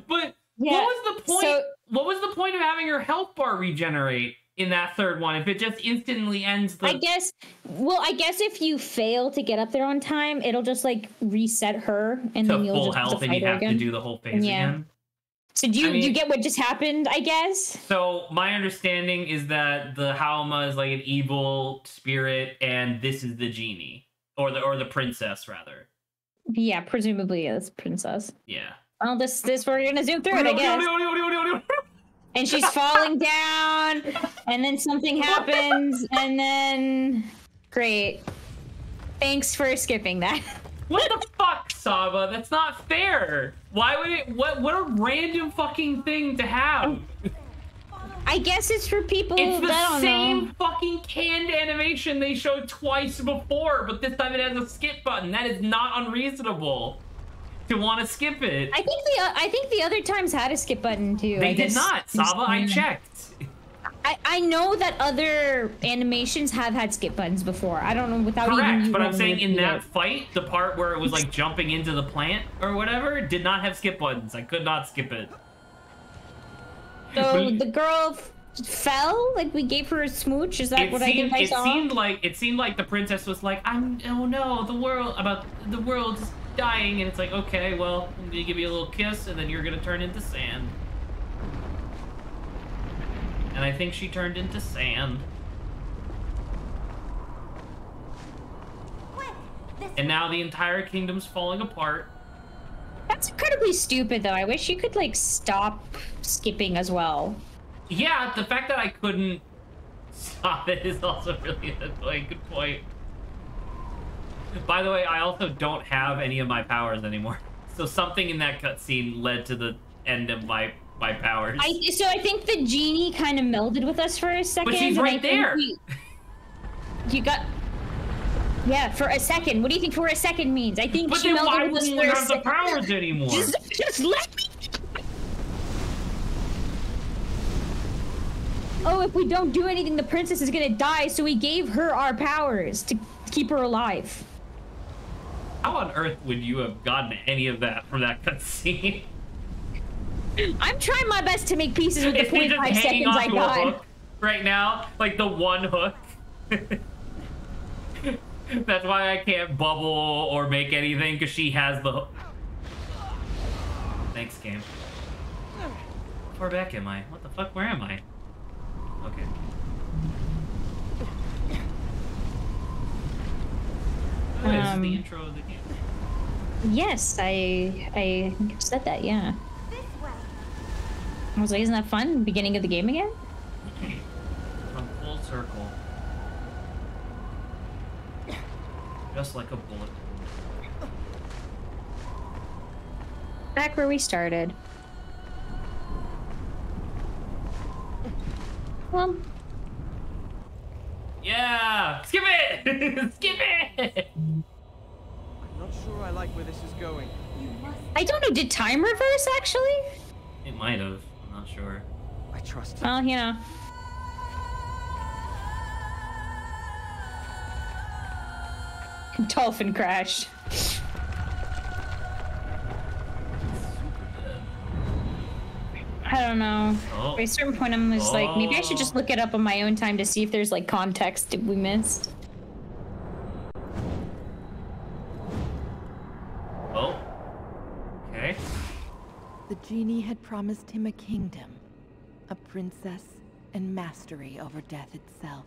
But yeah, what was the point? so- What was the point of having her health bar regenerate in that third one if it just instantly ends the... I guess if you fail to get up there on time, it'll just like reset her and to then you'll full just have health to and fight you her have again. to do the whole phase Yeah. again? So do you get what just happened, I guess? So my understanding is that the Hauma is like an evil spirit, and this is the genie, or the princess rather. Yeah, presumably it's princess. Yeah. Well, this we're gonna zoom through it, I guess. And she's falling down, and then something happens, and then great. Thanks for skipping that. What the fuck, Saba? That's not fair. Why would it? What a random fucking thing to have. I guess it's for people It's the that don't same know. fucking canned animation they showed twice before, but this time it has a skip button. That is not unreasonable to want to skip it. I think the other times had a skip button too. They did not, Saba. I checked. I know that other animations have had skip buttons before. I don't know without even. Correct, but I'm saying in that fight, the part where it was like jumping into the plant or whatever did not have skip buttons. I could not skip it. So the girl fell? Like we gave her a smooch? Is that what I think I saw? It seemed like the princess was like, oh no, the world's dying, and it's like, okay, well, I'm gonna give you a little kiss, and then you're gonna turn into sand. And I think she turned into sand. And now the entire kingdom's falling apart. That's incredibly stupid, though. I wish you could, like, stop skipping as well. Yeah, the fact that I couldn't stop it is also really a good point. By the way, I also don't have any of my powers anymore. So something in that cutscene led to the end of my powers. So I think the genie kind of melded with us for a second. But she's right there. You got... Yeah, for a second. What do you think for a second means? I think she melded with us for a second. But then why wouldn't we have the powers anymore? Just let me... Oh, if we don't do anything, the princess is gonna die, so we gave her our powers to keep her alive. How on earth would you have gotten any of that from that cutscene? I'm trying my best to make pieces with the 0.5 seconds I got. Hook right now, like the one hook. That's why I can't bubble or make anything, because she has the hook. Thanks, game. How far back am I? What the fuck? Where am I? Okay. Oh, this is the intro of the game. Yes, I said that, yeah. I was like, isn't that fun? Beginning of the game again? From full circle. Just like a bullet. Back where we started. Well. Yeah! Skip it! Skip it! I'm not sure I like where this is going. I don't know, did time reverse actually? It might have. I'm not sure. I trust you. Well, you know. Dolphin crashed. I don't know. Oh. At a certain point, I'm just like, maybe I should just look it up on my own time to see if there's like context we missed. Oh. Okay. The genie had promised him a kingdom, a princess, and mastery over death itself.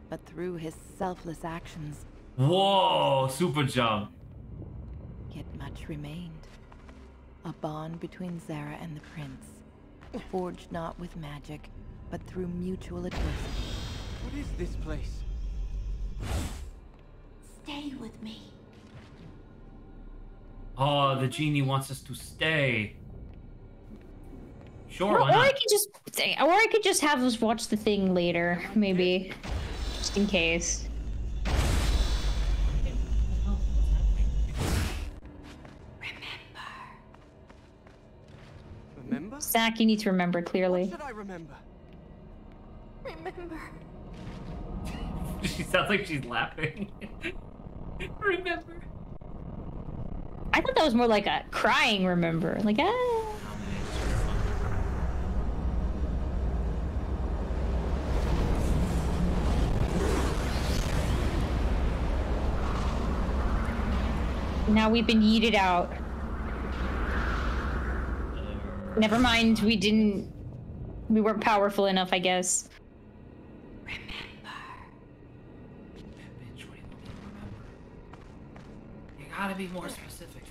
But through his selfless actions, Whoa! Super jump. yet much remained. A bond between Zara and the prince, forged not with magic, but through mutual adversity. What is this place? Stay with me. Oh, the genie wants us to stay. Sure, Or why not? I could just have us watch the thing later, maybe, just in case. Remember? Zach, you need to remember clearly. What should I remember? Remember. She sounds like she's laughing. Remember. I thought that was more like a crying remember. Like, ah. Now we've been yeeted out. Never mind, we weren't powerful enough, I guess. Bitch, what do you want me to remember? You gotta be more specific.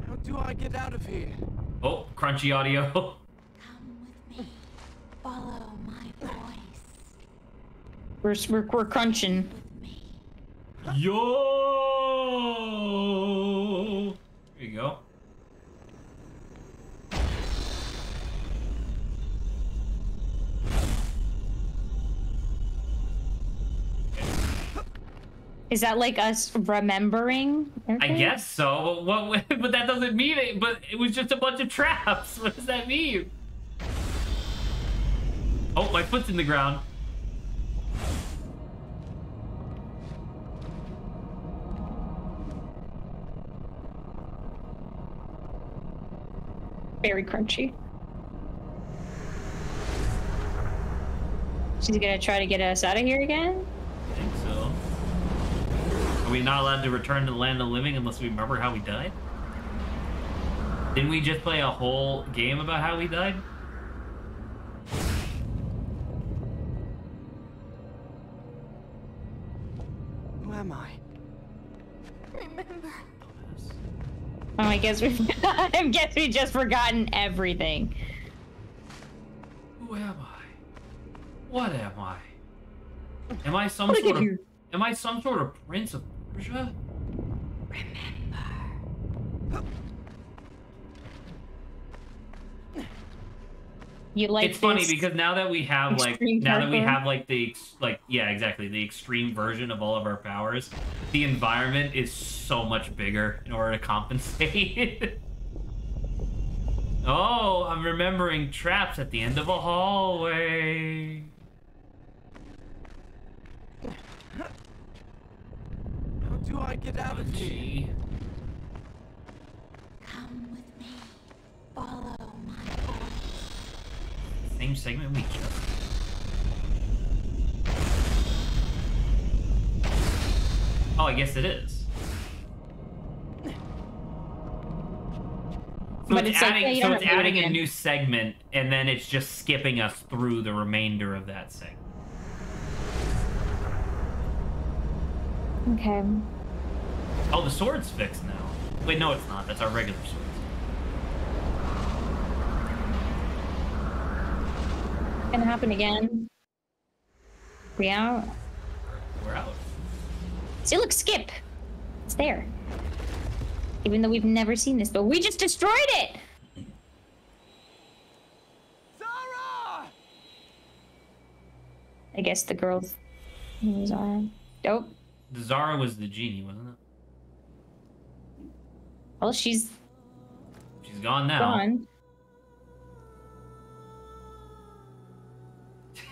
How do I get out of here? Oh, crunchy audio. Come with me. Follow my voice. We're crunching. With me. Yo! There you go. Is that like us remembering? I guess so. But that doesn't mean it. But it was just a bunch of traps. What does that mean? Oh, my foot's in the ground. Very crunchy. She's gonna try to get us out of here again? I think so. Are we not allowed to return to the land of the living unless we remember how we died? Didn't we just play a whole game about how we died? Who am I? Remember. Oh, I guess we just forgotten everything. Who am I? What am I? Am I some sort of prince of Persia? You like It's funny this because now that we have extreme the extreme version of all of our powers, the environment is so much bigger in order to compensate. Oh, I'm remembering traps at the end of a hallway. How do I get out of here? Gee. Come with me. Follow my voice. Same segment we just. Oh, I guess it is. So But it's it's like, adding, yeah, you so don't it's have to do it adding a again. new segment, and then it's just skipping us through the remainder of that segment. Okay. Oh, the sword's fixed now. Wait, no, it's not. That's our regular sword. Gonna happen again. We out? We're out. See, look, skip. It's there. Even though we've never seen this, but we just destroyed it. Zara! I guess the girl's name is Zara. Dope. The Zara was the genie, wasn't Well, she's it? She's gone now. gone.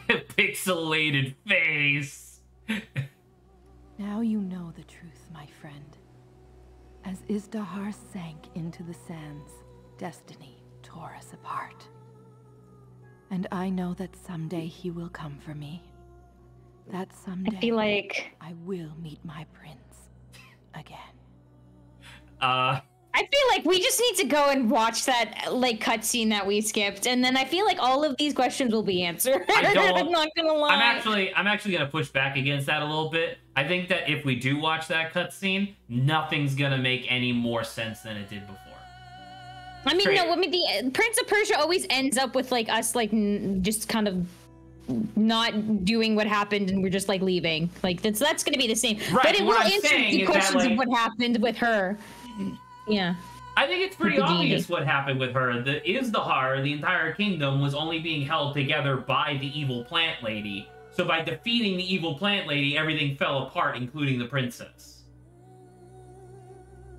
Pixelated face. Now you know the truth, my friend. As Izdahar sank into the sands, destiny tore us apart. And I know that someday he will come for me. That someday I feel like I will meet my prince again. I feel like we just need to go and watch that like cutscene that we skipped, and then I feel like all of these questions will be answered. I'm not gonna lie. I'm actually gonna push back against that a little bit. I think that if we do watch that cutscene, nothing's gonna make any more sense than it did before. I mean, no. I mean, the Prince of Persia always ends up with like us, like just kind of not doing what happened, and we're just like leaving. Like that's gonna be the same. Right, But it will what I'm answer saying the is that, questions like- of what happened with her. Yeah. I think it's pretty With the obvious genie. what happened with her. The Izdahar, the entire kingdom, was only being held together by the evil plant lady. So by defeating the evil plant lady, everything fell apart, including the princess.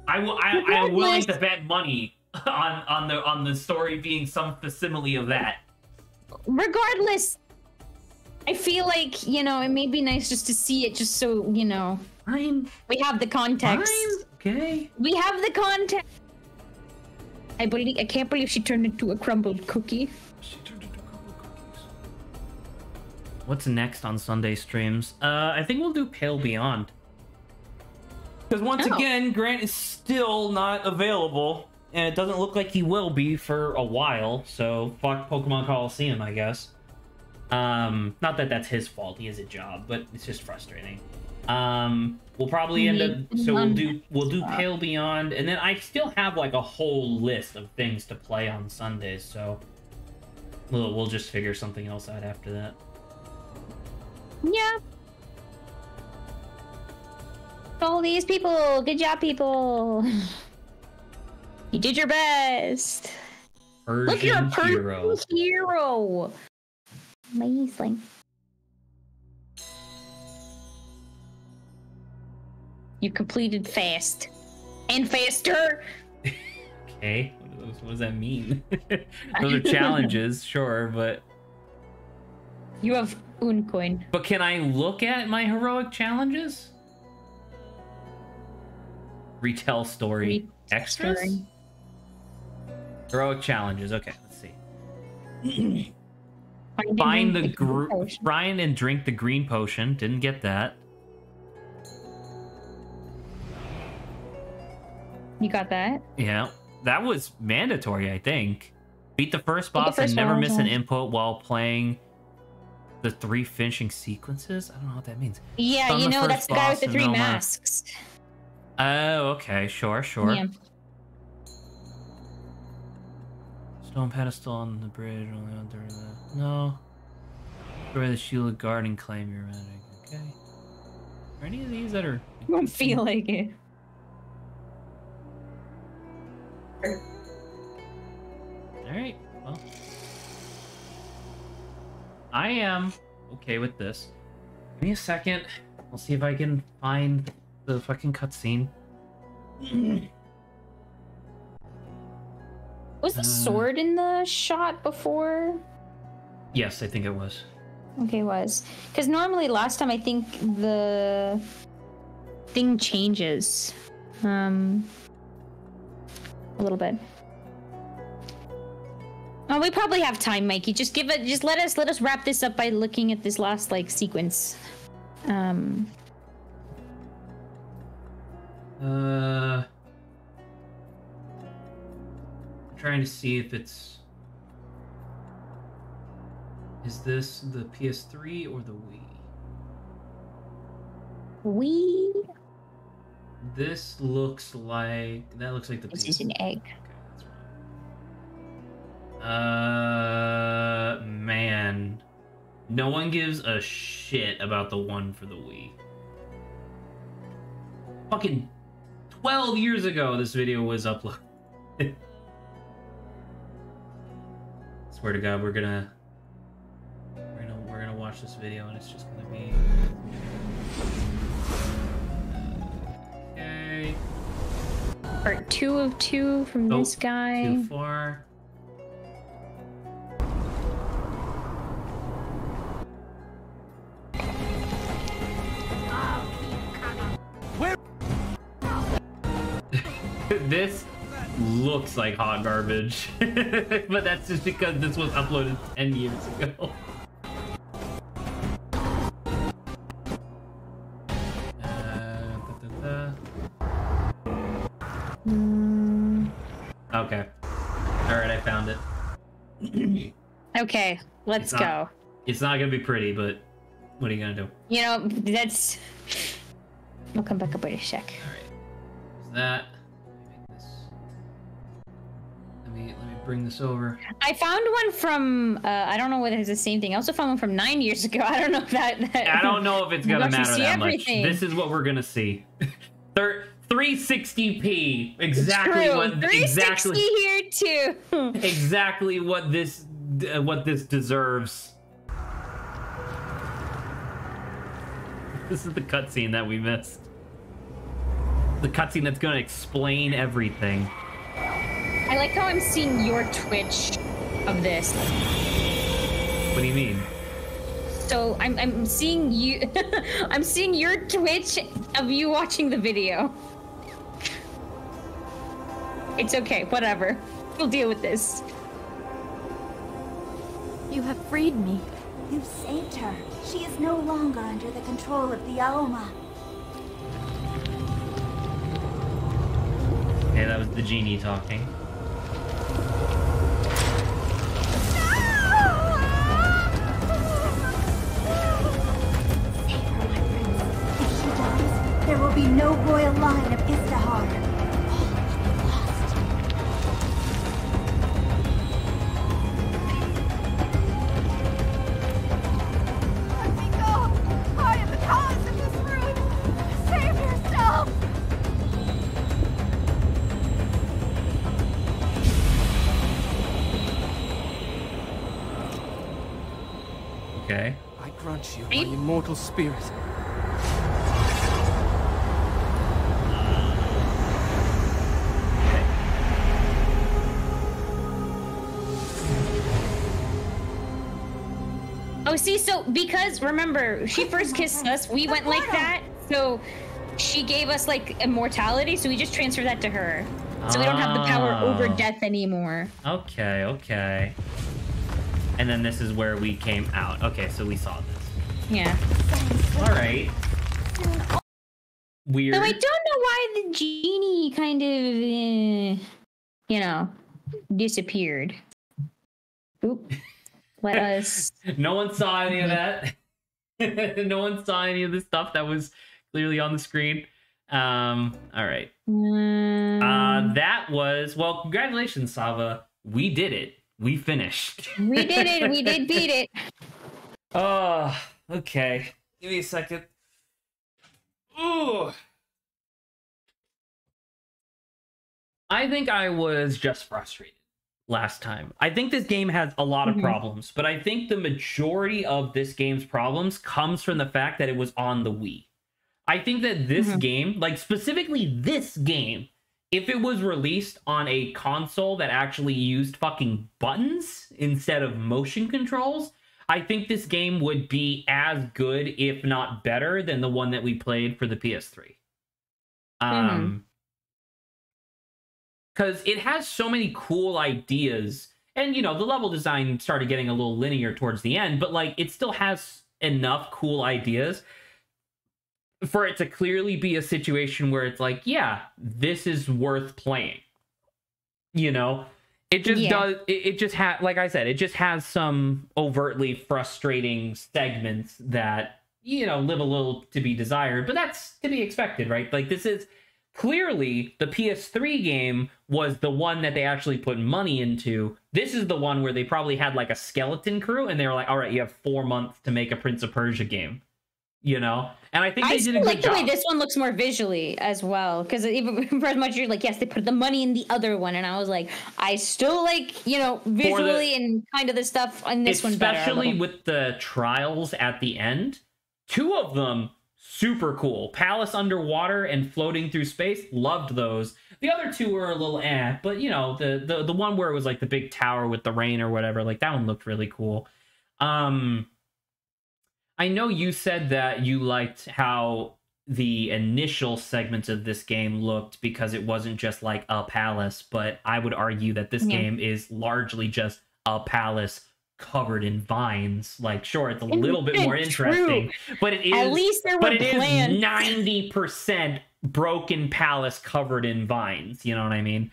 I'm willing to bet money on the story being some facsimile of that. Regardless, I feel like, you know, it may be nice just to see it, just so, you know, Fine. we have the context. Okay. We have the context. I can't believe she turned into a crumbled cookie. What's next on Sunday streams? I think we'll do Pale Beyond. Because once Oh. again, Grant is still not available. and it doesn't look like he will be for a while, so fuck Pokemon Coliseum, I guess. Not that that's his fault, he has a job, but it's just frustrating. We'll probably end up, so we'll do Pale Beyond, and then I still have like a whole list of things to play on Sundays, so we'll just figure something else out after that. Yeah. All these people, good job, people. You did your best. Persian Look, you're a hero. hero. Amazing. You completed fast. And faster. Okay, what does that mean? Those are challenges, sure, but... You have Uncoin. But can I look at my heroic challenges? Retell story extras? Heroic challenges, okay, let's see. Find and drink the green potion. Didn't get that. You got that? Yeah, that was mandatory, I think. Beat the first boss and never miss an input while playing the 3 finishing sequences? I don't know what that means. Yeah, Stun you know, that's the guy with the 3 no masks. Oh, okay, sure. Yeah. Stone pedestal on the bridge, only on during the... No. Destroy the shielded guard and claim your magic. Okay. Are any of these that are... I don't feel like it. Alright, well. I am okay with this. Give me a second. I'll see if I can find the fucking cutscene. Was the sword in the shot before? Yes, I think it was. Okay, it was. Because normally last time I think the thing changes. A little bit. Oh, we probably have time, Mikey. Just let us wrap this up by looking at this last like sequence. I'm trying to see if it's... Is this the PS3 or the Wii? Wii? This looks like... That looks like the This PS3. is an egg. Okay, that's right. Man. No one gives a shit about the one for the Wii. Fucking 12 years ago this video was uploaded. Swear to God, we're gonna watch this video and it's just gonna be okay. Part 2 of 2 from this guy. Too far. This looks like hot garbage, but that's just because this was uploaded 10 years ago. Okay. Alright, I found it. Okay, let's go. It's not gonna be pretty, but what are you gonna do? You know, that's... We'll come back up in a sec. Alright. There's that. Let me bring this over. I found one from, I don't know whether it's the same thing. I also found one from 9 years ago. I don't know if that I don't know if it's gonna matter that everything. much. This is what we're gonna see. 360p. Exactly True. what 360 here too. Exactly what this deserves. This is the cutscene that we missed. The cutscene that's gonna explain everything. I like how I'm seeing your Twitch of this. What do you mean? So I'm seeing you. I'm seeing your Twitch of you watching the video. It's okay, whatever. We'll deal with this. You have freed me. You saved her. She is no longer under the control of the Aoma. Okay, that was the genie talking. no royal line of Istahar. All will be lost. Let me go! I am the cause of this ruin! Save yourself! Okay. I grant you my immortal spirit. Oh, see, so because remember, she first kissed us, we went like that, so she gave us like immortality, so we just transferred that to her. So we don't have the power over death anymore. Okay, okay. And then this is where we came out. Okay, so we saw this. Yeah. Alright. Weird. So I don't know why the genie kind of, you know, disappeared. Oop. Let us... No one saw any of that. No one saw any of the stuff that was clearly on the screen. Alright. That was... Well, congratulations, Sava. We did it. We finished. We did it. We did beat it. Oh, okay. Give me a second. Ooh. I think I was just frustrated last time. I think this game has a lot of problems, but I think the majority of this game's problems comes from the fact that it was on the Wii. I think that this game, like specifically this game, if it was released on a console that actually used fucking buttons instead of motion controls, I think this game would be as good, if not better, than the one that we played for the PS3. Because it has so many cool ideas. And, you know, the level design started getting a little linear towards the end, but, like, it still has enough cool ideas for it to clearly be a situation where it's like, yeah, this is worth playing. You know? It just does, it just has, like I said, it just has some overtly frustrating segments that, you know, live a little to be desired, but that's to be expected, right? Like, this is clearly the PS3 game was the one that they actually put money into. This is the one where they probably had like a skeleton crew and they were like, all right, you have 4 months to make a Prince of Persia game. You know, and I think they did a good job. I like the way this one looks more visually as well, because even for as much you're like, yes, they put the money in the other one, and I was like, I still like, you know, visually and kind of the stuff on this one better. Especially with the trials at the end, 2 of them super cool. Palace underwater and floating through space, loved those. The other 2 were a little but you know, the one where it was like the big tower with the rain or whatever, like that one looked really cool. I know you said that you liked how the initial segments of this game looked because it wasn't just like a palace, but I would argue that this game is largely just a palace covered in vines. Like, sure, it's a little bit more interesting, but it is at least there were plans. 90% broken palace covered in vines. You know what I mean?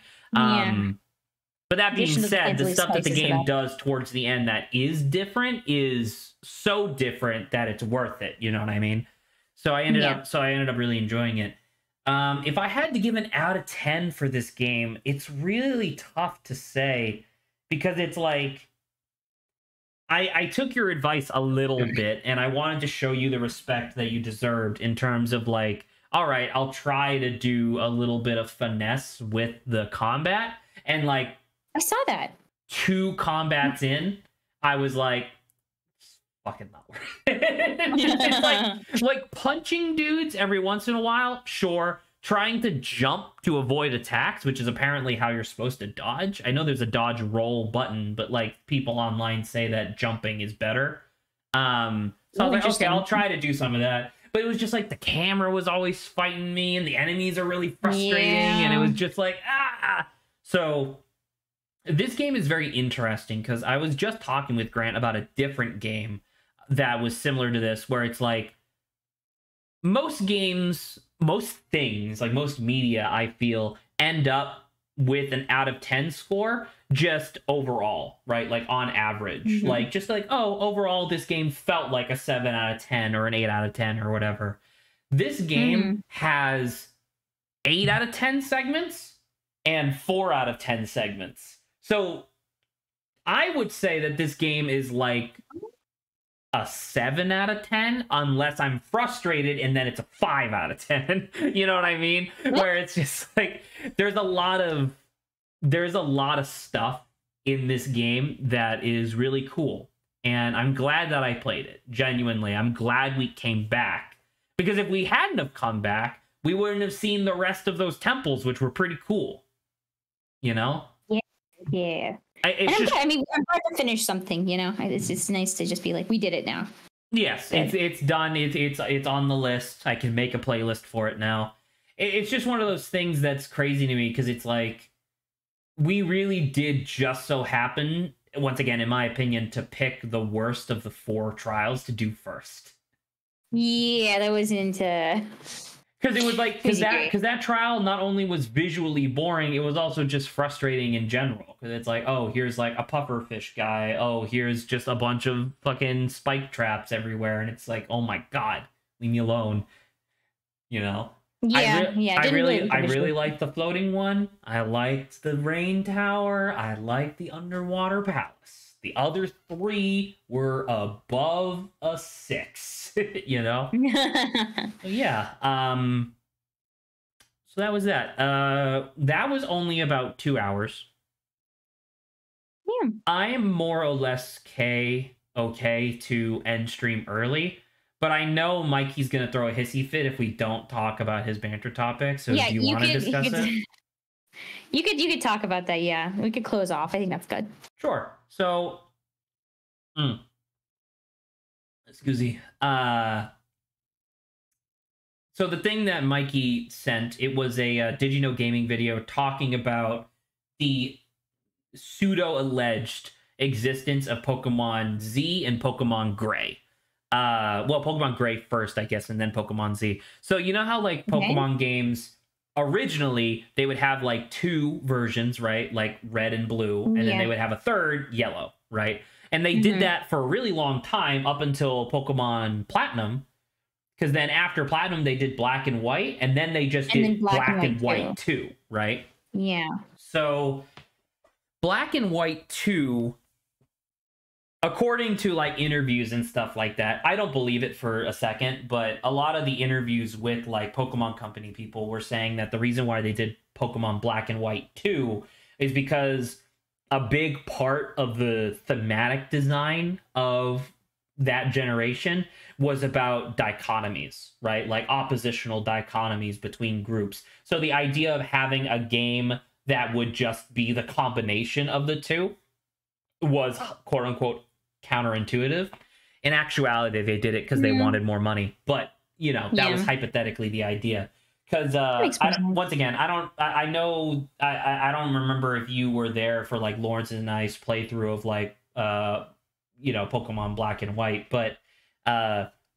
But that being said, the stuff that the game does towards the end that is different is so different that it's worth it. You know what I mean? So I ended up really enjoying it. If I had to give an out of 10 for this game, it's really tough to say because it's like I took your advice a little bit and I wanted to show you the respect that you deserved in terms of like, all right, I'll try to do a little bit of finesse with the combat. And like, I saw that 2 combats in, I was like, fucking not worth it. It's like punching dudes every once in a while, sure. Trying to jump to avoid attacks, which is apparently how you're supposed to dodge. I know there's a dodge roll button, but like people online say that jumping is better. So I was like, okay, I'll try to do some of that. But it was just like the camera was always fighting me and the enemies are really frustrating. And it was just like, So this game is very interesting because I was just talking with Grant about a different game that was similar to this, where it's like most games, most things, like most media, I feel, end up with an out of 10 score just overall, right? Like on average, like just like, oh, overall, this game felt like a 7 out of 10 or an 8 out of 10 or whatever. This game has 8 out of 10 segments and 4 out of 10 segments. So I would say that this game is like a 7 out of 10, unless I'm frustrated, and then it's a 5 out of 10. You know what I mean? Where it's just like there's a lot of stuff in this game that is really cool. And I'm glad that I played it. Genuinely, I'm glad we came back. Because if we hadn't have come back, we wouldn't have seen the rest of those temples, which were pretty cool. You know? Yeah. I'm glad to finish something, you know? It's nice to just be like, we did it now. Yes, it's done. It's on the list. I can make a playlist for it now. It's just one of those things that's crazy to me, because it's like, we really did just so happen, once again, in my opinion, to pick the worst of the 4 trials to do first. Yeah, that wasn't... Because it was like, because that trial not only was visually boring, it was also just frustrating in general. Because it's like, oh, here's like a pufferfish guy. Oh, here's just a bunch of fucking spike traps everywhere. And it's like, oh my god, leave me alone. You know? I really liked the floating one. I liked the rain tower. I liked the underwater palace. The other 3 were above a 6, you know? Yeah. So that was that. That was only about 2 hours. Yeah. I am more or less okay to end stream early, but I know Mikey's going to throw a hissy fit if we don't talk about his banter topic. So do you want to discuss it? You could talk about that, yeah. We could close off. I think that's good. Sure. So, excuse me. So the thing that Mikey sent, it was a Did You Know Gaming video talking about the pseudo-alleged existence of Pokemon Z and Pokemon Gray. Well, Pokemon Gray first, I guess, and then Pokemon Z. So you know how, like, Pokemon games... Originally, they would have like 2 versions, right? Like red and blue, and then they would have a third, yellow, right? And they did that for a really long time up until Pokemon Platinum, because then after Platinum, they did black and white, and then they just did black and white 2, right? Yeah. So Black and White 2, according to like interviews and stuff like that, I don't believe it for a second, but a lot of the interviews with like Pokemon Company people were saying that the reason why they did Pokemon Black and White 2 is because a big part of the thematic design of that generation was about dichotomies, right? Like oppositional dichotomies between groups. So the idea of having a game that would just be the combination of the two was quote unquote counterintuitive. In actuality, they did it because they wanted more money. But, you know, that was hypothetically the idea. Because once again, I don't remember if you were there for like Lawrence and I's playthrough of like you know, Pokemon Black and White, but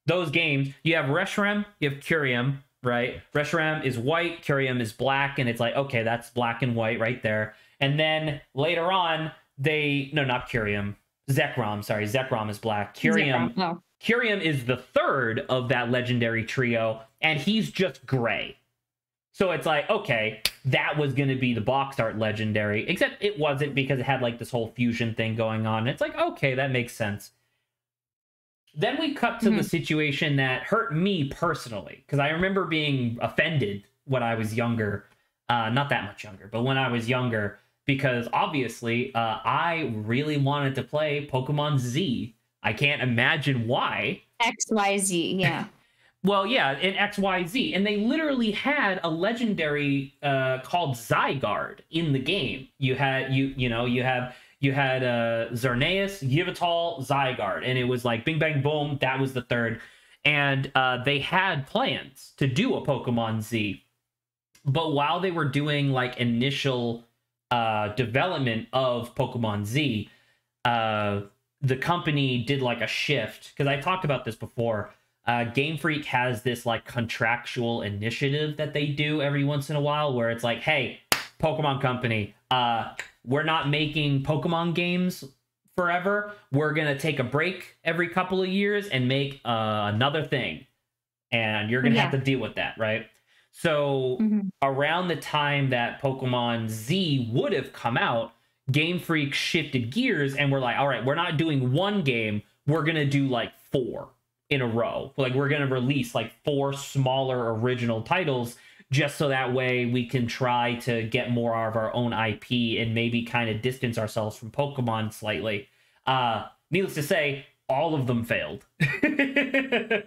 those games, you have Reshiram, you have Kyurem, right? Reshiram is white, Kyurem is black, and it's like, okay, that's black and white right there. And then later on, not Kyurem, Zekrom, sorry, Zekrom is black. Kyurem is the third of that legendary trio, and he's just gray. So it's like, okay, that was going to be the box art legendary, except it wasn't because it had like this whole fusion thing going on. It's like, okay, that makes sense. Then we cut to the situation that hurt me personally, because I remember being offended when I was younger. Not that much younger, but when I was younger, because obviously I really wanted to play Pokemon Z. I can't imagine why. XYZ, yeah. Well, yeah, in XYZ, and they literally had a legendary called Zygarde in the game. You had Xerneas, Yveltal, Zygarde, and it was like bing bang boom. That was the third, and they had plans to do a Pokemon Z, but while they were doing like initial development of Pokemon Z, the company did like a shift, because I talked about this before. Game Freak has this like contractual initiative that they do every once in a while where it's like, hey, Pokemon Company, we're not making Pokemon games forever. We're going to take a break every couple of years and make another thing. and you're gonna have to deal with that, right? So around the time that Pokemon Z would have come out, Game Freak shifted gears and we're like, all right, we're not doing one game, we're gonna do like 4 in a row. Like, we're gonna release like 4 smaller original titles, just so that way we can try to get more of our own IP and maybe kind of distance ourselves from Pokemon slightly. Needless to say, all of them failed. They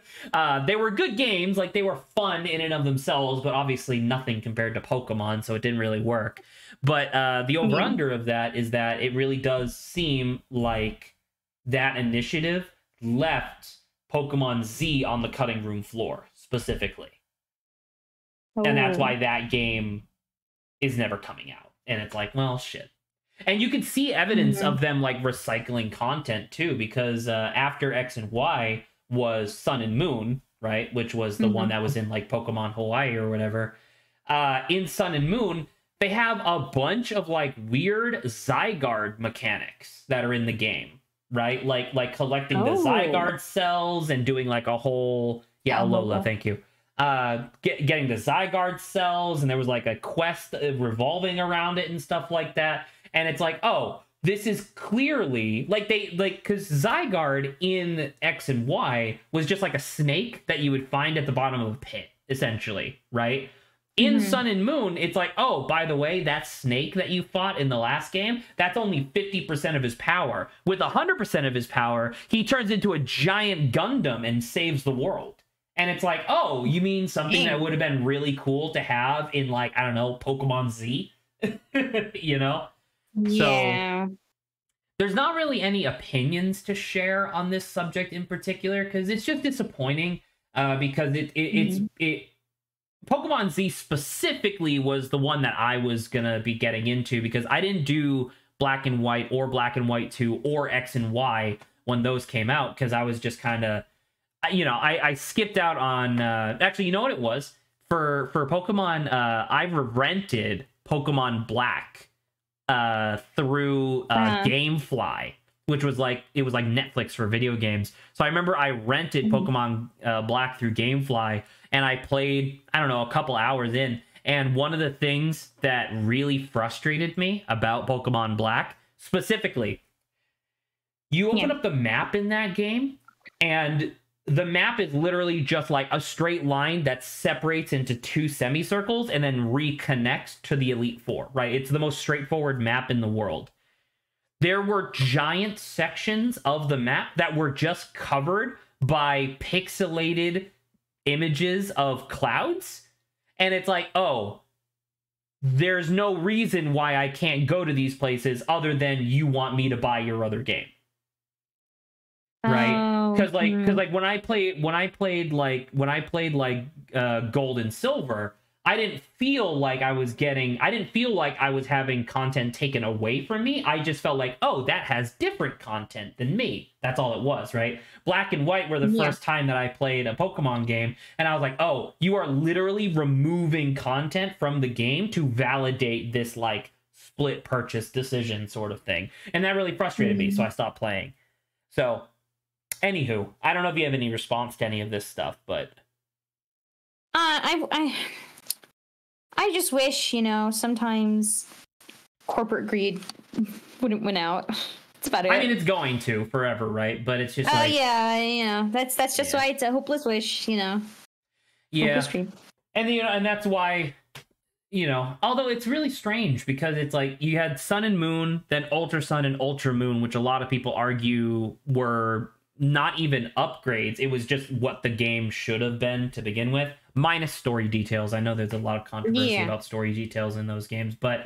were good games, like they were fun in and of themselves, but obviously nothing compared to Pokemon, so it didn't really work. But the over-under of that is that it really does seem like that initiative left Pokemon Z on the cutting room floor, specifically. And that's why that game is never coming out. And it's like, well, shit. And you can see evidence of them like recycling content too, because after X and Y was Sun and Moon, right? Which was the one that was in like Pokemon Hawaii or whatever. In Sun and Moon, they have a bunch of like weird Zygarde mechanics that are in the game, right? Like collecting the Zygarde cells and doing like a whole... Yeah, Lola, thank you. Getting the Zygarde cells, and there was like a quest revolving around it and stuff like that. And it's like, oh, this is clearly because Zygarde in X and Y was just like a snake that you would find at the bottom of a pit, essentially, right? In Sun and Moon, it's like, oh, by the way, that snake that you fought in the last game, that's only 50% of his power. With 100% of his power, he turns into a giant Gundam and saves the world. And it's like, oh, you mean something that would have been really cool to have in, like, I don't know, Pokemon Z? You know? Yeah. So there's not really any opinions to share on this subject in particular, because it's just disappointing, because it's Pokemon Z specifically was the one that I was gonna be getting into, because I didn't do Black and White or Black and White 2 or X and Y when those came out, because I was just kind of, you know, I skipped out on actually, you know what it was for Pokemon. I rented Pokemon Black through GameFly, which was like, it was like Netflix for video games. So I remember I rented Pokemon Black through GameFly, and I played, I don't know, a couple hours in. And one of the things that really frustrated me about Pokemon Black, specifically, you open up the map in that game, and the map is literally just like a straight line that separates into 2 semicircles and then reconnects to the Elite Four, right? It's the most straightforward map in the world. There were giant sections of the map that were just covered by pixelated images of clouds. And it's like, oh, there's no reason why I can't go to these places other than you want me to buy your other game. Right? Because like when I played Gold and Silver, I didn't feel like I was having content taken away from me. I just felt like, oh, that has different content than me. That's all it was, right? Black and White were the first time that I played a Pokemon game, and I was like, oh, you are literally removing content from the game to validate this like split purchase decision sort of thing. And that really frustrated me, so I stopped playing. So anywho, I don't know if you have any response to any of this stuff, but I just wish, you know, sometimes corporate greed wouldn't win out. That's about it. I mean, it's going to forever, right? But it's just like, yeah, you know, that's just why it's a hopeless wish, you know. Yeah, and you know, and that's why, you know, although it's really strange because it's like you had Sun and Moon, then Ultra Sun and Ultra Moon, which a lot of people argue were not even upgrades. It was just what the game should have been to begin with, minus story details. I know there's a lot of controversy about story details in those games, but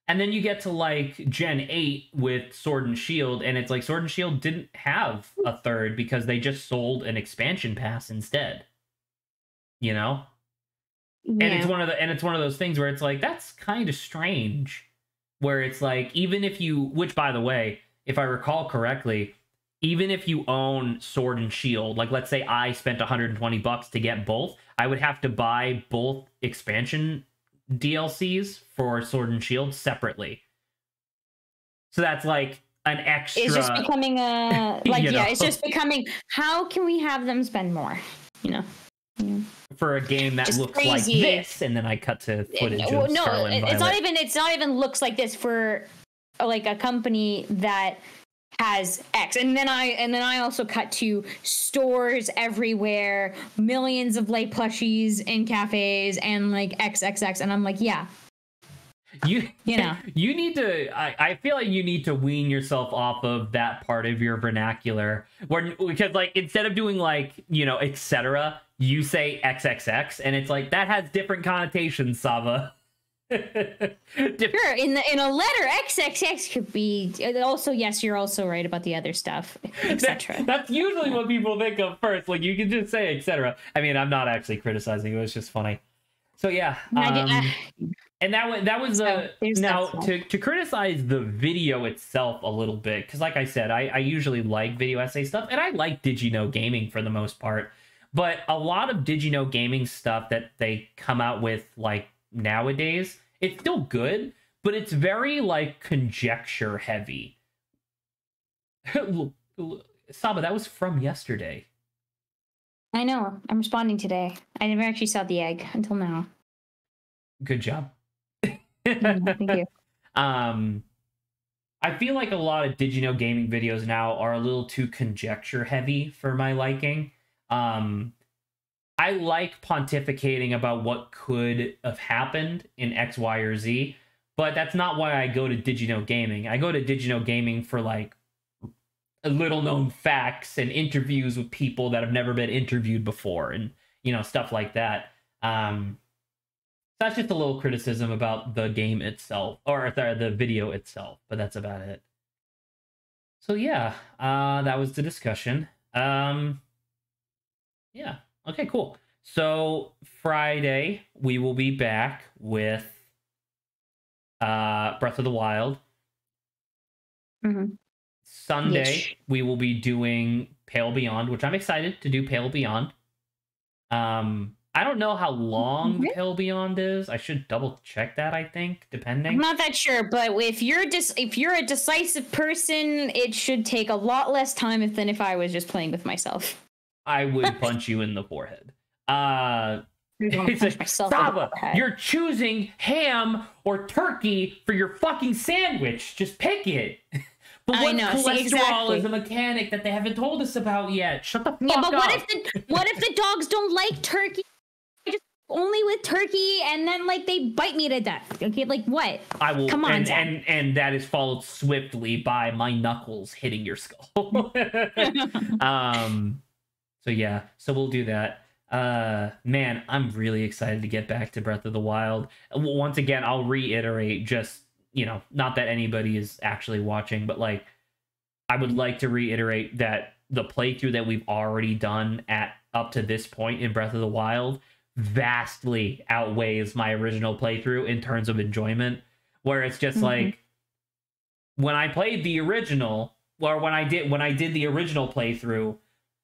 and then you get to like Gen 8 with Sword and Shield, and it's like Sword and Shield didn't have a third because they just sold an expansion pass instead. You know? And it's one of those things where it's like, that's kind of strange. Where it's like, even if you, which by the way, if I recall correctly, even if you own Sword and Shield, like let's say I spent $120 to get both, I would have to buy both expansion DLCs for Sword and Shield separately. So that's like an extra. It's just becoming a like You know. it's just becoming. How can we have them spend more? You know. For a game that Just looks crazy. like this, and then I cut to footage of No, Scarlet and it's Violet. not even looks like this for like a company that has X, and then I also cut to stores everywhere, millions of light plushies in cafes, and like XXX, and I'm like, yeah, You know. you need to. I feel like you need to wean yourself off of that part of your vernacular, because like instead of doing like etc., you say XXX, and it's like that has different connotations, Sava. Sure, in a letter, XXX could be also. Yes, you're also right about the other stuff, etc. That's usually what people think of first. Like you can just say etc. I mean, I'm not actually criticizing. It was just funny. So yeah. And that was now to criticize the video itself a little bit, because like I said, I usually like video essay stuff, and I like Digino Gaming for the most part, but a lot of Digino Gaming stuff that they come out with like nowadays, it's still good, but it's very like conjecture heavy. Saba, that was from yesterday. I know. I'm responding today. I never actually saw the egg until now. Good job. Thank you. I feel like a lot of Digino Gaming videos now are a little too conjecture heavy for my liking. I like pontificating about what could have happened in X, Y, or Z, but that's not why I go to Digino Gaming. I go to Digino Gaming for like little known facts and interviews with people that have never been interviewed before, and stuff like that. That's just a little criticism about the game itself, or the video itself, but that's about it. So yeah, that was the discussion. Yeah, okay, cool. So Friday, we will be back with Breath of the Wild. Mm-hmm. Sunday, we will be doing Pale Beyond, which I'm excited to do Pale Beyond. I don't know how long Pale Beyond is. I should double check that, I think, depending. I'm not that sure, but if you're a decisive person, it should take a lot less time than if I was just playing with myself. I would punch you in the forehead. Punch myself in the Saba, forehead. you're choosing ham or turkey for your fucking sandwich. Just pick it. But what cholesterol is a mechanic that they haven't told us about yet? Shut the fuck up. Yeah, but what if the dogs don't like turkey? Just only with turkey, and then like they bite me to death. Okay, like what? I will. Come on, and that is followed swiftly by my knuckles hitting your skull. So yeah, so we'll do that. Man, I'm really excited to get back to Breath of the Wild. Once again, I'll reiterate, just not that anybody is actually watching, but like I would like to reiterate that the playthrough that we've already done up to this point in Breath of the Wild vastly outweighs my original playthrough in terms of enjoyment, where it's just like when I played the original, or when I did the original playthrough,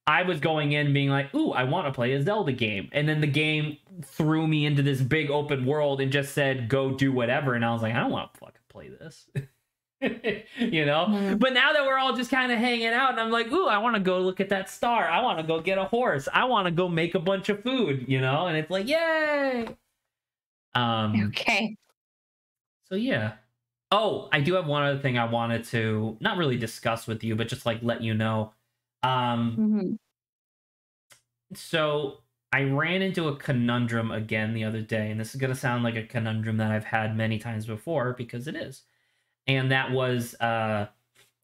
I was going in being like, ooh, I want to play a Zelda game. And then the game threw me into this big open world and just said, go do whatever. And I was like, I don't want to fucking play this. But now that we're all just kind of hanging out, and I'm like, ooh, I want to go look at that star. I want to go get a horse. I want to go make a bunch of food, and it's like, yay. Okay. So yeah. Oh, I do have one other thing I wanted to not really discuss with you, but just like let you know. So I ran into a conundrum again the other day, and this is going to sound like a conundrum that I've had many times before, because it is. And that was, I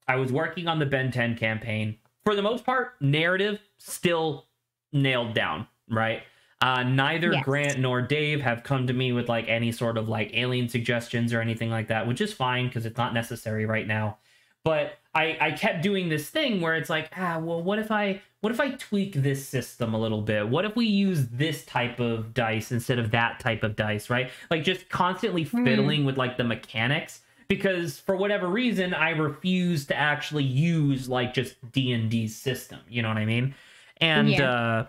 was working on the Ben 10 campaign. For the most part, narrative still nailed down, right? Neither Grant nor Dave have come to me with like any sort of like alien suggestions or anything like that, which is fine because it's not necessary right now. But I kept doing this thing where it's like, well, what if I tweak this system a little bit? What if we use this type of dice instead of that type of dice, right? Like just constantly fiddling with like the mechanics, because for whatever reason, I refuse to actually use like just D&D's system. You know what I mean? And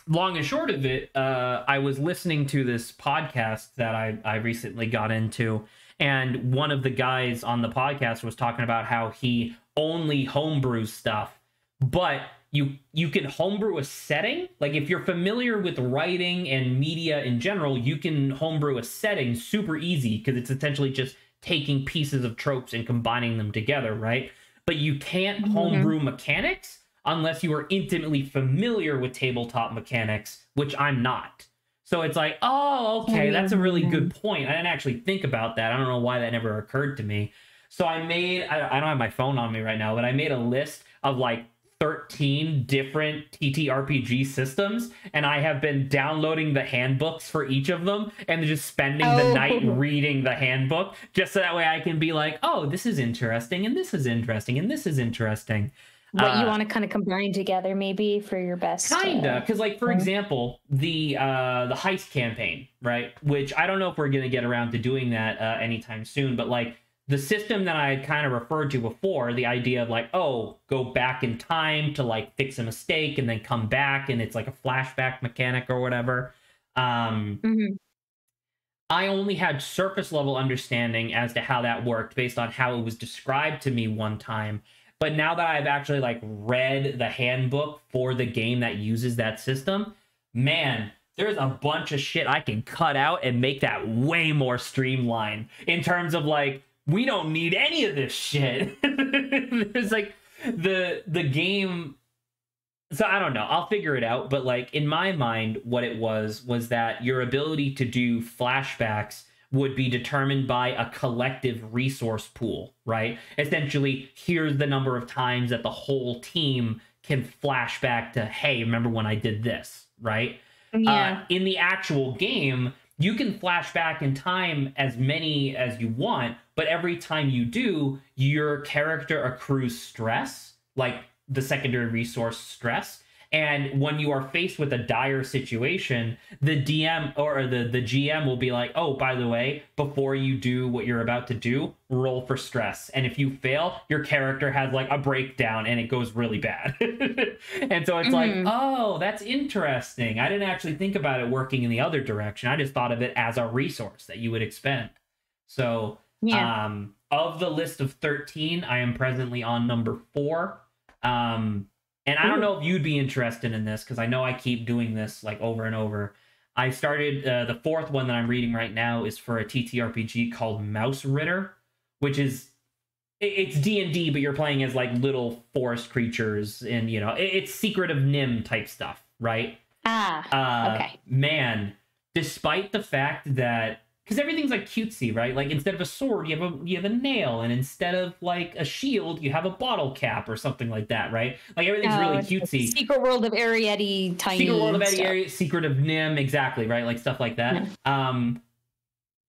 long and short of it, I was listening to this podcast that I recently got into, And one of the guys on the podcast was talking about how he only homebrews stuff, but you can homebrew a setting. Like if you're familiar with writing and media in general, you can homebrew a setting super easy because it's essentially just taking pieces of tropes and combining them together, right? But you can't homebrew mechanics unless you are intimately familiar with tabletop mechanics, which I'm not. So it's like, oh, okay, that's a really good point. I didn't actually think about that. I don't know why that never occurred to me. So I don't have my phone on me right now, but I made a list of like 13 different TTRPG systems, and I have been downloading the handbooks for each of them and just spending the night reading the handbook, just so that way I can be like, oh, this is interesting, and this is interesting, and this is interesting. What you want to kind of combine together, maybe, for your best. Kinda, because like for example, the heist campaign, right? Which I don't know if we're gonna get around to doing that anytime soon, but like the system that I had kind of referred to before, the idea of like, oh, go back in time to like fix a mistake and then come back, and it's like a flashback mechanic or whatever. I only had surface level understanding as to how that worked based on how it was described to me one time. But now that I've actually like read the handbook for the game that uses that system, man, there's a bunch of shit I can cut out and make that way more streamlined in terms of like, we don't need any of this shit. There's like the game. So I don't know. I'll figure it out. But like in my mind, what it was that your ability to do flashbacks would be determined by a collective resource pool, right? Essentially, here's the number of times that the whole team can flash back to, hey, remember when I did this, right? Yeah. In the actual game, you can flash back in time as many as you want, but every time you do, your character accrues stress, like the secondary resource stress. And when you are faced with a dire situation, the DM or the GM will be like, oh, by the way, before you do what you're about to do, roll for stress. And if you fail, your character has like a breakdown and it goes really bad. And so it's like, oh, that's interesting. I didn't actually think about it working in the other direction. I just thought of it as a resource that you would expend. So of the list of 13, I am presently on number 4. And I don't know if you'd be interested in this, because I know I keep doing this like over and over. I started, the 4th one that I'm reading right now is for a TTRPG called Mouse Ritter, which is, it's D&D, but you're playing as like little forest creatures, and you know, it's Secret of Nim type stuff, right? Okay. Man, despite the fact that, because everything's like cutesy, right? Like instead of a sword, you have a nail, and instead of like a shield, you have a bottle cap or something like that, right? Like everything's really cutesy. Secret World of Ariete, tiny. Secret World of Ariete, Secret of Nim, exactly, right? Like stuff like that.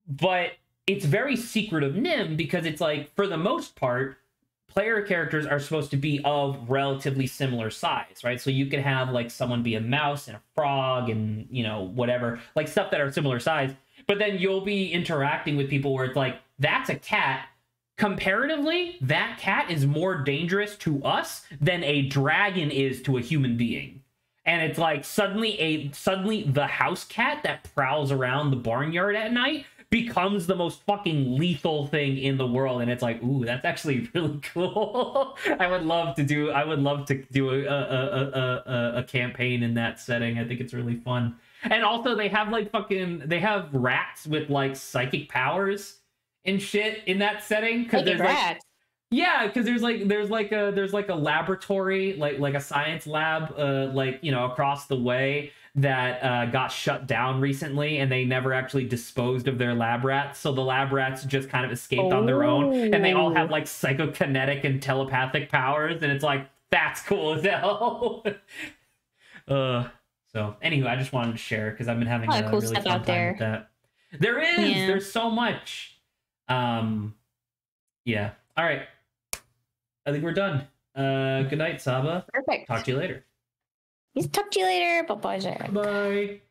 But it's very Secret of Nim because it's like, for the most part, player characters are supposed to be of relatively similar size, right? So you could have like someone be a mouse and a frog and, you know, whatever, like stuff that are similar size. But then you'll be interacting with people where it's like, that's a cat. Comparatively, that cat is more dangerous to us than a dragon is to a human being. And it's like suddenly the house cat that prowls around the barnyard at night becomes the most fucking lethal thing in the world. And it's like, ooh, that's actually really cool. I would love to do a campaign in that setting. I think it's really fun. And also they have like they have rats with like psychic powers and shit in that setting. Because there's rats. Yeah, because there's like a laboratory, like a science lab, like, you know, across the way that got shut down recently, and they never actually disposed of their lab rats. So the lab rats just kind of escaped on their own, and they all have like psychokinetic and telepathic powers, and it's like, that's cool as hell. So anyway, I just wanted to share because I've been having a cool really stuff fun out time there. with that. There is. There's so much. Yeah. All right. I think we're done. Good night, Saba. Perfect. Talk to you later. Talk to you later. Bye-bye. Bye.